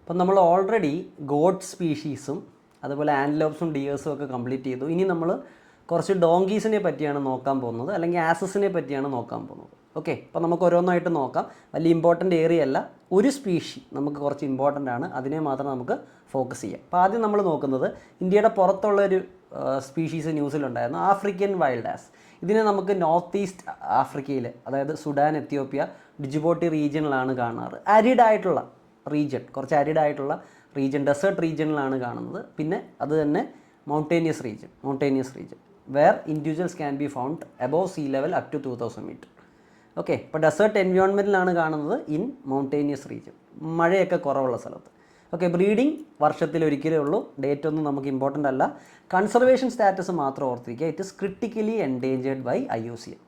അപ്പം നമ്മൾ already got സ്പീഷീസും അതുപോലെ ആൻറ്റിലോപ്സും ഡിയേഴ്സും ഒക്കെ കംപ്ലീറ്റ് ചെയ്തു. ഇനി നമ്മൾ കുറച്ച് ഡോങ്കീസിനെ പറ്റിയാണ് നോക്കാൻ പോകുന്നത്, അല്ലെങ്കിൽ ആസസിനെ പറ്റിയാണ് നോക്കാൻ പോകുന്നത്. ഓക്കെ, അപ്പോൾ നമുക്ക് ഓരോന്നായിട്ട് നോക്കാം. വലിയ ഇമ്പോർട്ടൻ്റ് ഏരിയ അല്ല, ഒരു സ്പീഷി നമുക്ക് കുറച്ച് ഇമ്പോർട്ടൻ്റ് ആണ്, അതിനെ മാത്രം നമുക്ക് ഫോക്കസ് ചെയ്യാം. അപ്പോൾ ആദ്യം നമ്മൾ നോക്കുന്നത് ഇന്ത്യയുടെ പുറത്തുള്ളൊരു സ്പീഷീസ് ന്യൂസിലുണ്ടായിരുന്നു, ആഫ്രിക്കൻ വൈൽഡ് ആസ്. ഇതിനെ നമുക്ക് നോർത്ത് ഈസ്റ്റ് ആഫ്രിക്കയിൽ, അതായത് സുഡാൻ, എത്യോപ്യ, ഡിജിബോട്ടി റീജിയനിലാണ് കാണാറ്. അരിഡായിട്ടുള്ള റീജിയൻ, കുറച്ച് അരിഡായിട്ടുള്ള റീജിയൻ, ഡെസേർട്ട് റീജിയനിലാണ് കാണുന്നത്. പിന്നെ അത് തന്നെ mountainous region where individuals can be found above sea level up to 2000 metre. Okay, ഇപ്പോൾ ഡെസേർട്ട് എൻവയോൺമെൻറ്റിലാണ് കാണുന്നത് ഇൻ മൗണ്ടേനിയസ് റീജിയൻ, മഴയൊക്കെ കുറവുള്ള സ്ഥലത്ത്. ഓക്കെ, ബ്രീഡിങ് വർഷത്തിലൊരിക്കലേ ഉള്ളൂ, ഡേറ്റ് ഒന്നും നമുക്ക് ഇമ്പോർട്ടൻ്റ് അല്ല. കൺസർവേഷൻ സ്റ്റാറ്റസ് മാത്രം ഓർത്തിരിക്കുക, it is critically endangered by IUCN.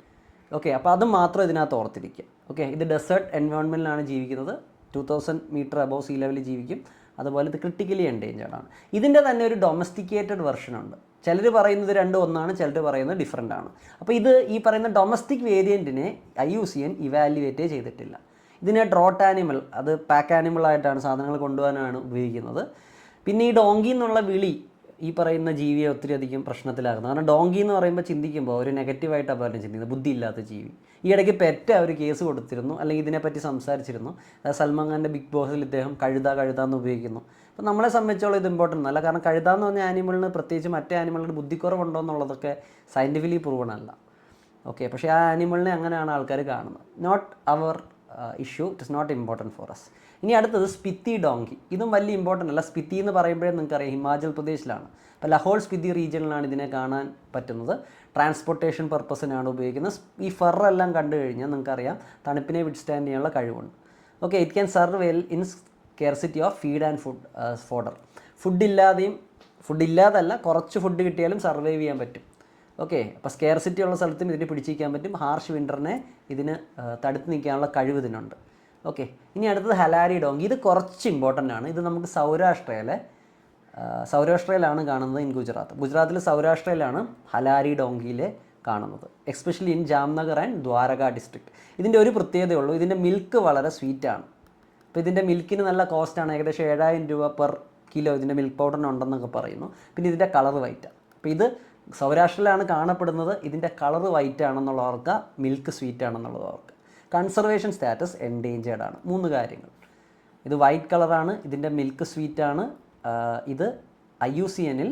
Okay, അപ്പോൾ അത് മാത്രം ഇതിനകത്ത് ഓർത്തിരിക്കുക. ഓക്കെ, ഇത് ഡെസേർട്ട് എൻവയോൺമെൻറ്റിലാണ് ജീവിക്കുന്നത്, 2000 മീറ്റർ അബോവ് സീ ലെവലിൽ ജീവിക്കും. അതുപോലെ ഇത് ക്രിട്ടിക്കലി എൻഡേഞ്ചേർഡ് ആണ്. ഇതിൻ്റെ തന്നെ ഒരു ഡൊമസ്റ്റിക്കേറ്റഡ് വെർഷൻ ഉണ്ട്. ചിലർ പറയുന്നത് രണ്ടും ഒന്നാണ്, ചിലർ പറയുന്നത് ഡിഫറെൻ്റ് ആണ്. അപ്പോൾ ഇത് ഈ പറയുന്ന ഡൊമസ്റ്റിക് വേരിയൻറ്റിനെ IUCN ഇവാലുവേറ്റേ ചെയ്തിട്ടില്ല. ഇതിനെ ഡ്രോട്ട് ആനിമൽ, അത് പാക്ക് ആനിമലായിട്ടാണ് സാധനങ്ങൾ കൊണ്ടുപോകാനാണ് ഉപയോഗിക്കുന്നത്. പിന്നെ ഈ ഡോങ്കി എന്നുള്ള വിളി ഈ പറയുന്ന ജീവിയെ ഒത്തിരി അധികം പ്രശ്നത്തിലാക്കുന്നത്. കാരണം ഡോങ്കി എന്ന് പറയുമ്പോൾ ചിന്തിക്കുമ്പോൾ ഒരു നെഗറ്റീവായിട്ടാണ് പലരും ചിന്തിക്കുന്നത്, ബുദ്ധിയില്ലാത്ത ജീവി. ഈ ഇടയ്ക്ക് പെറ്റ ഒരു കേസ് കൊടുത്തിരുന്നു, അല്ലെങ്കിൽ ഇതിനെപ്പറ്റി സംസാരിച്ചിരുന്നു. സൽമാൻ ഖാൻ്റെ ബിഗ് ബോസിൽ ഇദ്ദേഹം കഴുതാന്ന് ഉപയോഗിക്കുന്നു. അപ്പോൾ നമ്മളെ സംബന്ധിച്ചോളം ഇത് ഇമ്പോർട്ടൻ്റ് അല്ല, കാരണം കഴുതാന്ന് പറഞ്ഞ ആനിമലിന് പ്രത്യേകിച്ച് മറ്റേ ആനിമലിന് ബുദ്ധിക്കുറവുണ്ടോ എന്നുള്ളതൊക്കെ സയൻറ്റിഫിക്കലി പ്രൂവൺ അല്ല. ഓക്കെ, പക്ഷേ ആ ആനിമലിനെ അങ്ങനെയാണ് ആൾക്കാർ കാണുന്നത്. Not our issue, it is not important for us. ഇനി അടുത്തത് സ്പിത്തി ഡോങ്കി. ഇതും വലിയ ഇമ്പോർട്ടൻ്റ് അല്ല. സ്പിത്തി എന്ന് പറയുമ്പോഴേ നിങ്ങൾക്കറിയാം ഹിമാചൽ പ്രദേശിലാണ്. അപ്പോൾ ലഹോൾ സ്പിത്തി റീജിയനിലാണ് ഇതിനെ കാണാൻ പറ്റുന്നത്. ട്രാൻസ്പോർട്ടേഷൻ പർപ്പസിനാണ് ഉപയോഗിക്കുന്നത്. ഈ ഫറെല്ലാം കണ്ടു കഴിഞ്ഞാൽ നിങ്ങൾക്കറിയാം തണുപ്പിനെ വിഡ്സ്റ്റാൻഡ് ചെയ്യാനുള്ള കഴിവുണ്ട്. Okay, it can serve well in scarcity of feed and fodder. ഫുഡില്ലാതല്ല, കുറച്ച് ഫുഡ് കിട്ടിയാലും സർവൈവ് ചെയ്യാൻ പറ്റും. ഓക്കെ, അപ്പോൾ സ്കേർസിറ്റി ഉള്ള സ്ഥലത്തും ഇതിനെ പിടിച്ചിരിക്കാൻ പറ്റും. ഹാർഷ് വിൻ്ററിനെ ഇതിന് തടുത്ത് നിൽക്കാനുള്ള കഴിവ് ഇതിനുണ്ട്. ഓക്കെ, ഇനി അടുത്തത് ഹലാരി ഡോങ്കി. ഇത് കുറച്ച് ഇമ്പോർട്ടൻ്റ് ആണ്. ഇത് നമുക്ക് സൗരാഷ്ട്രയിലാണ് കാണുന്നത്, ഇൻ ഗുജറാത്തിൽ സൗരാഷ്ട്രയിലാണ് ഹലാരി ഡോങ്കിയിലെ കാണുന്നത്, especially in Jamnagar and Dwarka district. ഇതിൻ്റെ ഒരു പ്രത്യേകതയുള്ളൂ, ഇതിൻ്റെ മിൽക്ക് വളരെ സ്വീറ്റാണ്. അപ്പോൾ ഇതിൻ്റെ മിൽക്കിന് നല്ല കോസ്റ്റാണ്, ഏകദേശം 7000 രൂപ പെർ കിലോ ഇതിൻ്റെ മിൽക്ക് പൗഡറിന് ഉണ്ടെന്നൊക്കെ പറയുന്നു. പിന്നെ ഇതിൻ്റെ കളർ വൈറ്റാണ്. അപ്പോൾ ഇത് സൗരാഷ്ട്രയിലാണ് കാണപ്പെടുന്നത്, ഇതിൻ്റെ കളർ വൈറ്റ് ആണെന്നുള്ളവർക്ക്, മിൽക്ക് സ്വീറ്റ് ആണെന്നുള്ളവർക്ക്. കൺസർവേഷൻ സ്റ്റാറ്റസ് എൻഡേഞ്ചേർഡ് ആണ്. 3 കാര്യങ്ങൾ. ഇത് വൈറ്റ് കളറാണ്, ഇതിൻ്റെ മിൽക്ക് സ്വീറ്റ് ആണ്, ഇത് IUCNൽ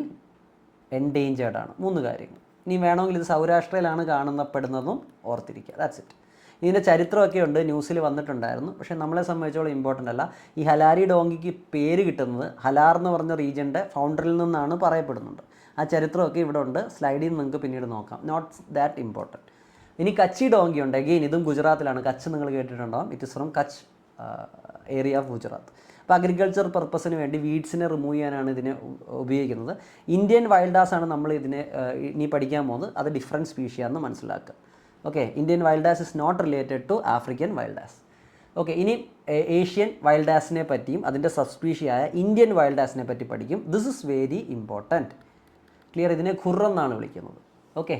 എൻഡേഞ്ചേർഡ് ആണ്. 3 കാര്യങ്ങൾ. ഇനി വേണമെങ്കിൽ ഇത് സൗരാഷ്ട്രയിലാണ് കാണപ്പെടുന്നതും ഓർത്തിരിക്കുക. That's it. ഇതിൻ്റെ ചരിത്രമൊക്കെ ഉണ്ട്, ന്യൂസിൽ വന്നിട്ടുണ്ടായിരുന്നു. പക്ഷേ നമ്മളെ സംബന്ധിച്ചോളം ഇമ്പോർട്ടൻ്റ് അല്ല. ഈ ഹലാരി ഡോങ്കിക്ക് പേര് കിട്ടുന്നത് ഹലാർ എന്ന് പറഞ്ഞ റീജിയൻ്റെ ഫൗണ്ടറിൽ നിന്നാണ് പറയപ്പെടുന്നുണ്ട്. ആ ചരിത്രമൊക്കെ ഇവിടെ ഉണ്ട്, സ്ലൈഡിൽ നിന്ന് നിങ്ങൾക്ക് പിന്നീട് നോക്കാം. Not that important. ഇനി കച്ചി ഡോങ്കി ഉണ്ട്. അഗെയിൻ ഇതും ഗുജറാത്തിലാണ്. കച്ച് നിങ്ങൾ കേട്ടിട്ടുണ്ടാകും. It is from Kutch area of Gujarat. അപ്പോൾ അഗ്രികൾച്ചർ പർപ്പസിന് വേണ്ടി വീഡ്സിനെ റിമൂവ് ചെയ്യാനാണ് ഇതിനെ ഉപയോഗിക്കുന്നത്. ഇന്ത്യൻ വൈൽഡ് ആസ് ആണ് നമ്മൾ ഇതിനെ ഇനി പഠിക്കാൻ പോകുന്നത്. അത് ഡിഫറെൻറ്റ് സ്പീഷിയാണെന്ന് മനസ്സിലാക്കുക. Okay, Indian wild ass is not related to African wild ass. Okay, ഇനി ഏഷ്യൻ വൈൽഡ് ആസിനെ പറ്റിയും അതിൻ്റെ സബ്സ്പീഷിയായ ഇന്ത്യൻ വൈൽഡ് ആസിനെ പറ്റി പഠിക്കും. This is very important. Clear? ഇതിനെ ഖുർ എന്നാണ് വിളിക്കുന്നത്. ഓക്കെ,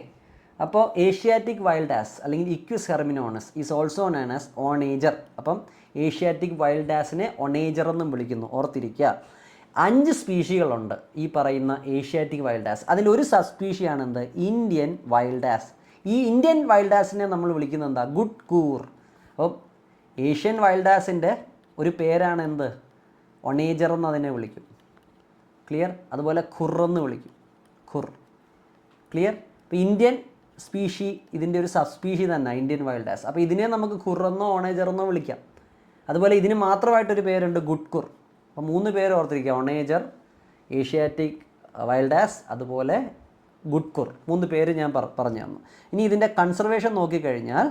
അപ്പോൾ ഏഷ്യാറ്റിക് വൈൽഡ് ആസ് അല്ലെങ്കിൽ ഇക്വിസ് ഹെർമിനോണസ് ഈസ് ഓൾസോ നോൺ ആസ് ഓണേജർ. അപ്പം ഏഷ്യാറ്റിക് വൈൽഡ് ആസിനെ ഒണേജർ എന്നും വിളിക്കുന്നു, ഓർത്തിരിക്കുക. 5 സ്പീഷികളുണ്ട് ഈ പറയുന്ന ഏഷ്യാറ്റിക് വൈൽഡ് ആസ്. അതിലൊരു സബ്സ്പീഷിയാണ് എന്ത്? Indian wild as. ഈ ഇന്ത്യൻ വൈൽഡ് ആസിനെ നമ്മൾ വിളിക്കുന്നത് എന്താ? ഗുഡ് കൂർ. അപ്പം ഏഷ്യൻ വൈൽഡ് ആസിൻ്റെ ഒരു പേരാണ് എന്ത്? ഒണേജർ എന്ന് അതിനെ വിളിക്കും. ക്ലിയർ? അതുപോലെ ഖുറെന്ന് വിളിക്കും, ഖുർ. ക്ലിയർ? ഇപ്പോൾ ഇന്ത്യൻ സ്പീഷി ഇതിൻ്റെ ഒരു സബ്സ്പീഷി തന്നെ ഇന്ത്യൻ വൈൽഡ് ആസ്. അപ്പോൾ ഇതിനെ നമുക്ക് ഖുറെന്നോ ഒണേജറെന്നോ വിളിക്കാം. അതുപോലെ ഇതിന് മാത്രമായിട്ടൊരു പേരുണ്ട്, ഗുഡ് ഖുർ. അപ്പോൾ 3 പേര് ഓർത്തിരിക്കുക: ഒണേജർ, ഏഷ്യാറ്റിക് വൈൽഡ് ആസ്, അതുപോലെ ഗുഡ് ഖുർ. 3 പേര് ഞാൻ പറഞ്ഞു തന്നു. ഇനി ഇതിൻ്റെ കൺസർവേഷൻ നോക്കിക്കഴിഞ്ഞാൽ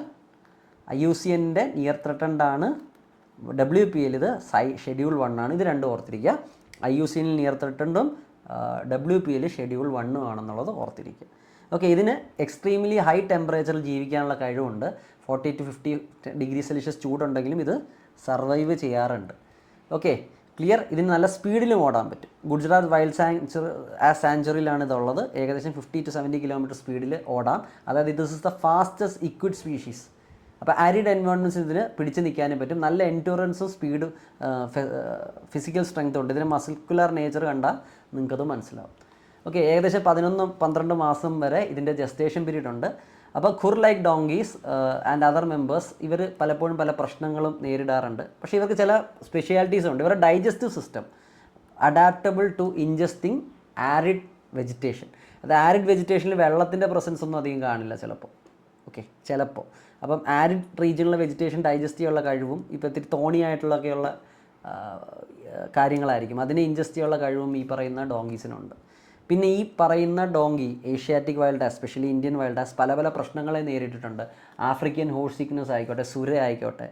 IUCNൻ്റെ നിയർ ത്രെട്ടൻഡ് ആണ്, WPL ഇത് ഷെഡ്യൂൾ 1 ആണ്. ഇത് രണ്ടും ഓർത്തിരിക്കുക. IUCNൽ നിയർ ത്രെട്ടൻഡും WPL ഷെഡ്യൂൾ 1 ആണെന്നുള്ളത് ഓർത്തിരിക്കുക. ഓക്കെ, ഇതിന് എക്സ്ട്രീംലി ഹൈ ടെമ്പറേച്ചറിൽ ജീവിക്കാനുള്ള കഴിവുണ്ട്. 40 to 50 ഡിഗ്രി സെൽഷ്യസ് ചൂടുണ്ടെങ്കിലും ഇത് സർവൈവ് ചെയ്യാറുണ്ട്. Okay, clear? ഇതിന് നല്ല സ്പീഡിലും ഓടാൻ പറ്റും. ഗുജറാത്ത് വൈൽഡ് സാങ്ച്വറിയിലാണ് ഇതുള്ളത്. ഏകദേശം 50 to 70 കിലോമീറ്റർ സ്പീഡിൽ ഓടാം. അതായത് this is the fastest equid species. അപ്പോൾ ആരിഡ് എൻവയോൺമെൻറ്റ്സ് ഇതിന് പിടിച്ച് നിൽക്കാനും പറ്റും. നല്ല എൻഡ്യൂറൻസും സ്പീഡും ഫിസിക്കൽ സ്ട്രെങ്ത്തും ഉണ്ട്. ഇതിന് മസിക്കുലർ നേച്ചർ കണ്ടാൽ നിങ്ങൾക്കത് മനസ്സിലാവും. ഓക്കെ, ഏകദേശം 11-12 മാസം വരെ ഇതിൻ്റെ ജസ്റ്റേഷൻ പീരീഡ് ഉണ്ട്. അപ്പോൾ khur like donkeys and other members ഇവർ പലപ്പോഴും പല പ്രശ്നങ്ങളും നേരിടാറുണ്ട്. പക്ഷേ ഇവർക്ക് ചില സ്പെഷ്യാലിറ്റീസ് ഉണ്ട്. ഇവരുടെ digestive system adaptable to ingesting arid vegetation. അത് ആരിഡ് വെജിറ്റേഷനിൽ വെള്ളത്തിൻ്റെ പ്രസൻസ് ഒന്നും അധികം കാണില്ല ചിലപ്പോൾ. ഓക്കെ, ചിലപ്പോൾ. അപ്പം ആരിഡ് റീജിയണിലെ വെജിറ്റേഷൻ ഡൈജസ്റ്റ് ചെയ്യാനുള്ള കഴിവും ഇപ്പോൾ ഇത്തിരി തോണിയായിട്ടുള്ളൊക്കെയുള്ള കാര്യങ്ങളായിരിക്കും, അതിനെ ഇൻജസ്റ്റ് ചെയ്യാനുള്ള കഴിവും ഈ പറയുന്ന ഡോങ്കീസിനുണ്ട്. പിന്നെ ഈ പറയുന്ന donkey Asiatic wild as, specially Indian wild as പല പല പ്രശ്നങ്ങളെ നേരിട്ടിട്ടുണ്ട്. ആഫ്രിക്കൻ ഹോഴ്സ് സിക്നസ് ആയിക്കോട്ടെ, സുര ആയിക്കോട്ടെ,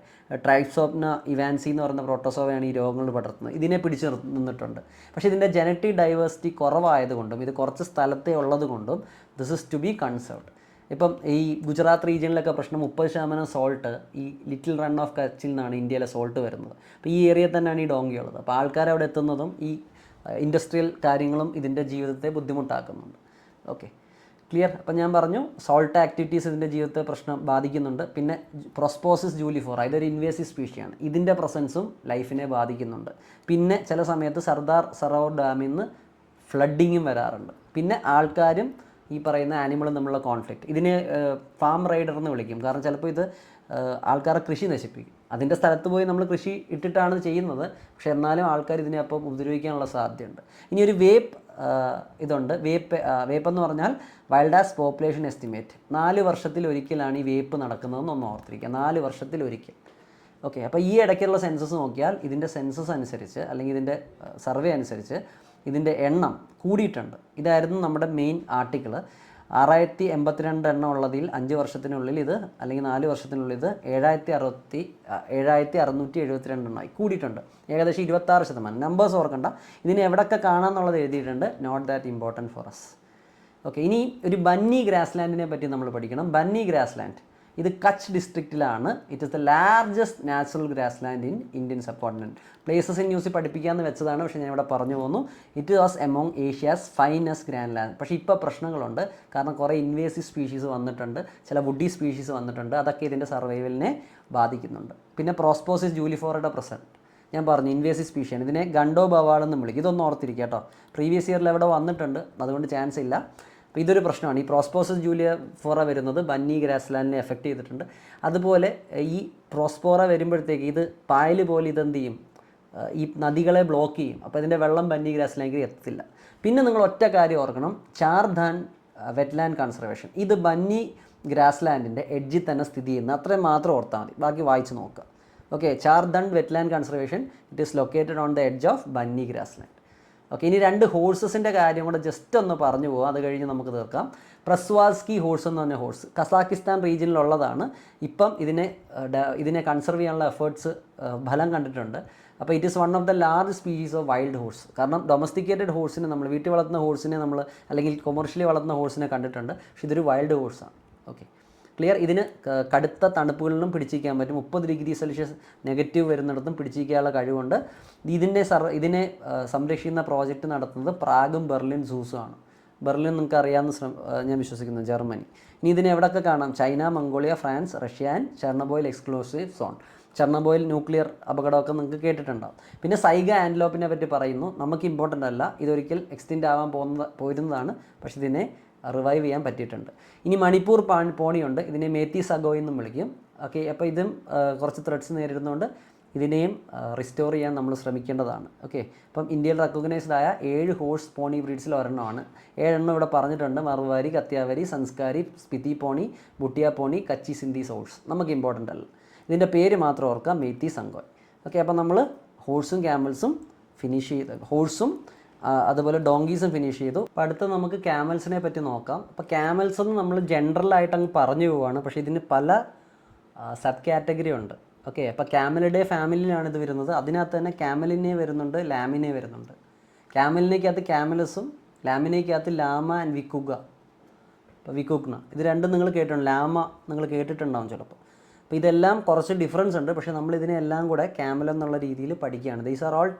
ട്രൈപ്സോപ്ന ഇവാൻസി എന്ന് പറയുന്ന പ്രോട്ടോസോവയാണ് ഈ രോഗങ്ങൾ പടർത്തുന്നത്. ഇതിനെ പിടിച്ച് നിന്നിട്ടുണ്ട്. പക്ഷേ ഇതിൻ്റെ ജനറ്റിക് ഡൈവേഴ്സിറ്റി കുറവായതുകൊണ്ടും ഇത് കുറച്ച് സ്ഥലത്തേ ഉള്ളത് കൊണ്ടും this is to be conserved. ഇപ്പം ഈ ഗുജറാത്ത് റീജിയനിലൊക്കെ പ്രശ്നം 30% സോൾട്ട് ഈ ലിറ്റിൽ റൺ ഓഫ് കച്ചിൽ നിന്നാണ് ഇന്ത്യയിലെ സോൾട്ട് വരുന്നത്. അപ്പോൾ ഈ ഏരിയയിൽ തന്നെയാണ് ഈ ഡോങ്കി ഉള്ളത്. അപ്പോൾ ആൾക്കാർ അവിടെ എത്തുന്നതും ഈ ഇൻഡസ്ട്രിയൽ കാര്യങ്ങളും ഇതിൻ്റെ ജീവിതത്തെ ബുദ്ധിമുട്ടാക്കുന്നുണ്ട്. Okay, clear. അപ്പം ഞാൻ പറഞ്ഞു സോൾട്ട് ആക്ടിവിറ്റീസ് ഇതിൻ്റെ ജീവിതത്തെ പ്രശ്നം ബാധിക്കുന്നുണ്ട്. പിന്നെ പ്രൊസ്പോസിസ് ജൂലിഫോറ ഇതൊരു ഇൻവേസീവ് സ്പീഷിയാണ്, ഇതിൻ്റെ പ്രസൻസും ലൈഫിനെ ബാധിക്കുന്നുണ്ട്. പിന്നെ ചില സമയത്ത് സർദാർ സറോവർ ഡാമിൽ നിന്ന് ഫ്ലഡിങ്ങും വരാറുണ്ട്. പിന്നെ ആൾക്കാരും ഈ പറയുന്ന ആനിമളും തമ്മിലുള്ള കോൺഫ്ലിക്റ്റ്, ഇതിനെ ഫാം റൈഡർ എന്ന് വിളിക്കും. കാരണം ചിലപ്പോൾ ഇത് ആൾക്കാരെ കൃഷി നശിപ്പിക്കും. അതിൻ്റെ സ്ഥലത്ത് പോയി നമ്മൾ കൃഷി ഇട്ടിട്ടാണ് ചെയ്യുന്നത്, പക്ഷേ എന്നാലും ആൾക്കാർ ഇതിനെ അപ്പം ഉപദ്രവിക്കാനുള്ള സാധ്യതയുണ്ട്. ഇനി ഒരു വേപ്പ് ഇതുണ്ട്. വേപ്പ് എന്ന് പറഞ്ഞാൽ വൈൽഡ് ആസ് പോപ്പുലേഷൻ എസ്റ്റിമേറ്റ്. 4 വർഷത്തിലൊരിക്കലാണ് ഈ വേപ്പ് നടക്കുന്നതെന്ന് ഒന്ന് ഓർത്തിരിക്കുക. 4 വർഷത്തിലൊരിക്കൽ. ഓക്കെ, അപ്പോൾ ഈ ഇടയ്ക്കുള്ള സെൻസസ് നോക്കിയാൽ ഇതിൻ്റെ സെൻസസ് അനുസരിച്ച് അല്ലെങ്കിൽ ഇതിൻ്റെ സർവേ അനുസരിച്ച് ഇതിൻ്റെ എണ്ണം കൂടിയിട്ടുണ്ട്. ഇതായിരുന്നു നമ്മുടെ മെയിൻ ആർട്ടിക്കിൾ. 6082 എണ്ണം ഉള്ളതിൽ 5 വർഷത്തിനുള്ളിൽ ഇത് അല്ലെങ്കിൽ 4 വർഷത്തിനുള്ളിൽ ഇത് 7672 എണ്ണമായി കൂടിയിട്ടുണ്ട്. ഏകദേശം 26%. നമ്പേഴ്സ് ഓർക്കണ്ട, ഇതിന് എവിടെയൊക്കെ കാണാമെന്നുള്ളത് എഴുതിയിട്ടുണ്ട്. Not that important for us. Okay, ഇനി ഒരു ബന്നി ഗ്രാസ്ലാൻഡിനെ പറ്റി നമ്മൾ പഠിക്കണം. ബന്നി ഗ്രാസ്ലാൻഡ് ഇത് കച്ച് ഡിസ്ട്രിക്റ്റിലാണ്. It is the largest natural grassland in Indian subcontinent. Places in ന്യൂസിൽ പഠിപ്പിക്കാമെന്ന് വെച്ചതാണ്, പക്ഷേ ഞാൻ ഇവിടെ പറഞ്ഞു പോകുന്നു. It was among Asia's finest grand land. പക്ഷേ ഇപ്പോൾ പ്രശ്നങ്ങളുണ്ട്. കാരണം കുറേ ഇൻവേസീവ് സ്പീഷീസ് വന്നിട്ടുണ്ട്, ചില വുഡി സ്പീഷീസ് വന്നിട്ടുണ്ട്. അതൊക്കെ ഇതിൻ്റെ സർവൈവലിനെ ബാധിക്കുന്നുണ്ട്. പിന്നെ പ്രോസ്പോസിസ് ജൂലിഫോറയുടെ പ്രസൻറ്റ് ഞാൻ പറഞ്ഞു ഇൻവേസീവ് സ്പീഷിയാണ്. ഇതിനെ ഗണ്ടോ ബവാൾ എന്നും വിളിക്കും. ഇതൊന്നും ഓർത്തിരിക്കുക കേട്ടോ. പ്രീവിയസ് ഇയറിൽ എവിടെ വന്നിട്ടുണ്ട്, അതുകൊണ്ട് ചാൻസ് ഇല്ല. അപ്പോൾ ഇതൊരു പ്രശ്നമാണ്. ഈ പ്രോസ്പോസിസ് ജൂലിഫോറ വരുന്നത് ബന്നി ഗ്രാസ്ലാൻഡിനെ എഫക്റ്റ് ചെയ്തിട്ടുണ്ട്. അതുപോലെ ഈ പ്രോസ്പോറ വരുമ്പോഴത്തേക്ക് ഇത് പായൽ പോലെ ഇതെന്ത് ചെയ്യും, ഈ നദികളെ ബ്ലോക്ക് ചെയ്യും. അപ്പോൾ ഇതിൻ്റെ വെള്ളം ബന്നി ഗ്രാസ്ലാൻഡിലേക്ക് എത്തില്ല. പിന്നെ നിങ്ങൾ ഒറ്റ കാര്യം ഓർക്കണം, ചാർധാൻ വെറ്റ്ലാൻഡ് കൺസർവേഷൻ ഇത് ബന്നി ഗ്രാസ്ലാൻഡിൻ്റെ എഡ്ജിൽ തന്നെ സ്ഥിതി ചെയ്യുന്ന അത്രയും മാത്രം ഓർത്താൽ മതി, ബാക്കി വായിച്ച് നോക്കുക. Okay, Chhari Dhand wetland conservation it is located on the edge of Banni grassland. Okay, ഇനി 2 ഹോഴ്സസിൻ്റെ കാര്യം കൂടെ ജസ്റ്റ് ഒന്ന് പറഞ്ഞു പോകാം, അത് കഴിഞ്ഞ് നമുക്ക് തീർക്കാം. പ്രസ്വാസ്കി ഹോഴ്സ് എന്ന് പറഞ്ഞ ഹോഴ്സ് കസാക്കിസ്ഥാൻ റീജിയനിലുള്ളതാണ്. ഇപ്പം ഇതിനെ കൺസർവ് ചെയ്യാനുള്ള എഫേർട്സ് ഫലം കണ്ടിട്ടുണ്ട്. അപ്പോൾ it is one of the large species of wild horse. കാരണം ഡൊമസ്റ്റിക്കേറ്റഡ് ഹോഴ്സിനെ നമ്മൾ വീട്ടിൽ വളർത്തുന്ന ഹോഴ്സിനെ നമ്മൾ അല്ലെങ്കിൽ കൊമേഴ്ഷ്യലി വളർത്തുന്ന ഹോഴ്സിനെ കണ്ടിട്ടുണ്ട്, പക്ഷേ ഇതൊരു വൈൽഡ് ഹോഴ്സാണ്. Okay, clear. ഇതിന് കടുത്ത തണുപ്പുകളിലും പിടിച്ചിരിക്കാൻ പറ്റും. 30 ഡിഗ്രി സെൽഷ്യസ് നെഗറ്റീവ് വരുന്നിടത്തും പിടിച്ചിരിക്കാനുള്ള കഴിവുണ്ട്. ഇതിനെ സംരക്ഷിക്കുന്ന പ്രോജക്റ്റ് നടത്തുന്നത് പ്രാഗും ബെർലിൻ സൂസുമാണ്. ബെർലിൻ നിങ്ങൾക്ക് അറിയാമെന്ന് ഞാൻ വിശ്വസിക്കുന്നു, ജർമ്മനി. ഇനി ഇതിനെ എവിടെയൊക്കെ കാണാം? China, Mongolia, France, Russia and Chernobyl exclusive zone. Chernobyl nuclear അപകടമൊക്കെ നിങ്ങൾക്ക് കേട്ടിട്ടുണ്ടാകും. പിന്നെ സൈഗ ആൻഡ്ലോപ്പിനെ പറ്റി പറയുന്നു. നമുക്ക് ഇമ്പോർട്ടൻ്റ് അല്ല, ഇതൊരിക്കൽ എക്സ്റ്റെൻഡ് ആവാൻ പോയിരുന്നതാണ്, പക്ഷേ ഇതിനെ റിവൈവ് ചെയ്യാൻ പറ്റിയിട്ടുണ്ട്. ഇനി മണിപ്പൂർ പോണിയുണ്ട്. ഇതിനെ മേത്തി സഗോയ് എന്നും വിളിക്കും. ഓക്കെ, അപ്പോൾ ഇതും കുറച്ച് ത്രെഡ്സ് നേരിടുന്നതുകൊണ്ട് ഇതിനെയും റിസ്റ്റോർ ചെയ്യാൻ നമ്മൾ ശ്രമിക്കേണ്ടതാണ്. ഓക്കെ, അപ്പം ഇന്ത്യയിൽ റെക്കഗ്നൈസ്ഡ് ആയ 7 ഹോഴ്സ് പോണി ബ്രീഡ്സിൽ ഒരെണ്ണമാണ്. 7 എണ്ണം ഇവിടെ പറഞ്ഞിട്ടുണ്ട്. മറുവാരി, കത്യാവരി, സംസ്കാരി, സ്പിതി പോണി, ബുട്ടിയ പോണി, കച്ചി സിന്ധീസ് ഹോഴ്സ്. നമുക്ക് ഇമ്പോർട്ടൻ്റ് അല്ല, ഇതിൻ്റെ പേര് മാത്രം ഓർക്കാം, മേത്തി സഗോയ്. ഓക്കെ, അപ്പോൾ നമ്മൾ ഹോഴ്സും ക്യാമൽസും ഫിനിഷ് ചെയ്ത്, ഹോഴ്സും അതുപോലെ ഡോങ്കീസും ഫിനിഷ് ചെയ്തു. അപ്പോൾ അടുത്ത് നമുക്ക് ക്യാമൽസിനെ പറ്റി നോക്കാം. അപ്പോൾ ക്യാമൽസ് എന്ന് നമ്മൾ ജനറലായിട്ട് അങ്ങ് പറഞ്ഞു പോവുകയാണ്, പക്ഷേ ഇതിന് പല സബ് കാറ്റഗറി ഉണ്ട്. ഓക്കെ, അപ്പോൾ ക്യാമലിഡേ ഫാമിലിയിലാണ് ഇത് വരുന്നത്. അതിനകത്ത് തന്നെ ക്യാമലിനെ വരുന്നുണ്ട്, ലാമിനെ വരുന്നുണ്ട്. ക്യാമലിനേക്കകത്ത് ക്യാമലസും ലാമിനേക്കകത്ത് ലാമ ആൻഡ് വിക്കുഗ. അപ്പോൾ വിക്കുഗ്ന ഇത് രണ്ടും നിങ്ങൾ കേട്ടിട്ടുണ്ട്. ലാമ നിങ്ങൾ കേട്ടിട്ടുണ്ടാവും ചിലപ്പോൾ. അപ്പോൾ ഇതെല്ലാം കുറച്ച് ഡിഫറൻസ് ഉണ്ട്, പക്ഷേ നമ്മൾ ഇതിനെല്ലാം കൂടെ ക്യാമൽ എന്നുള്ള രീതിയിൽ പഠിക്കുകയാണ്. These are all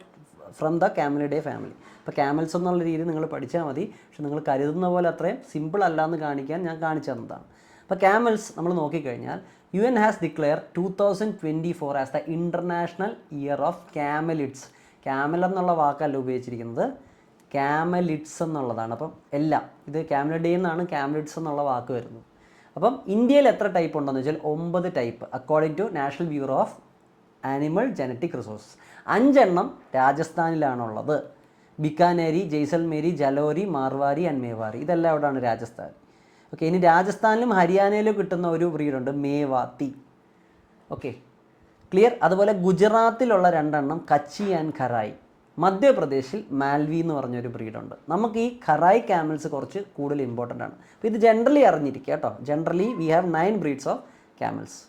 from the Camelidae family. അപ്പോൾ ക്യാമൽസ് എന്നുള്ള രീതി നിങ്ങൾ പഠിച്ചാൽ മതി, പക്ഷെ നിങ്ങൾ കരുതുന്ന പോലെ അത്രയും സിമ്പിൾ അല്ല എന്ന് കാണിക്കാൻ ഞാൻ കാണിച്ചു തന്നതാണ്. അപ്പോൾ ക്യാമൽസ് നമ്മൾ നോക്കിക്കഴിഞ്ഞാൽ UN has declared 2024 as the International Year of Camelids. Camel എന്നുള്ള വാക്കല്ല ഉപയോഗിച്ചിരിക്കുന്നത്, ക്യാമലിഡ്സ് എന്നുള്ളതാണ്. അപ്പം എല്ലാം ഇത് ക്യാമലിഡേ എന്നാണ് ക്യാമലിഡ്സ് എന്നുള്ള വാക്ക് വരുന്നത്. അപ്പം ഇന്ത്യയിൽ എത്ര ടൈപ്പ് ഉണ്ടെന്ന് വെച്ചാൽ 9 type according to National Bureau of Animal Genetic Resources. 5 എണ്ണം രാജസ്ഥാനിലാണുള്ളത്. ബിക്കാനേരി, ജയ്സൽമേരി, ജലോരി, മാർവാരി ആൻഡ് മേവാരി, ഇതെല്ലാം എവിടെയാണ്? രാജസ്ഥാൻ. ഓക്കെ, ഇനി രാജസ്ഥാനിലും ഹരിയാനയിലും കിട്ടുന്ന ഒരു ബ്രീഡുണ്ട്, മേവാത്തി. Okay, clear. അതുപോലെ ഗുജറാത്തിലുള്ള 2 എണ്ണം കച്ചി ആൻഡ് ഖറായി. മധ്യപ്രദേശിൽ മാൽവി എന്ന് പറഞ്ഞൊരു ബ്രീഡുണ്ട്. നമുക്ക് ഈ ഖറായി ക്യാമൽസ് കുറച്ച് കൂടുതൽ ഇമ്പോർട്ടൻ്റ് ആണ്. അപ്പോൾ ഇത് ജനറലി അറിഞ്ഞിരിക്കുക കേട്ടോ. Generally we have 9 breeds of camels.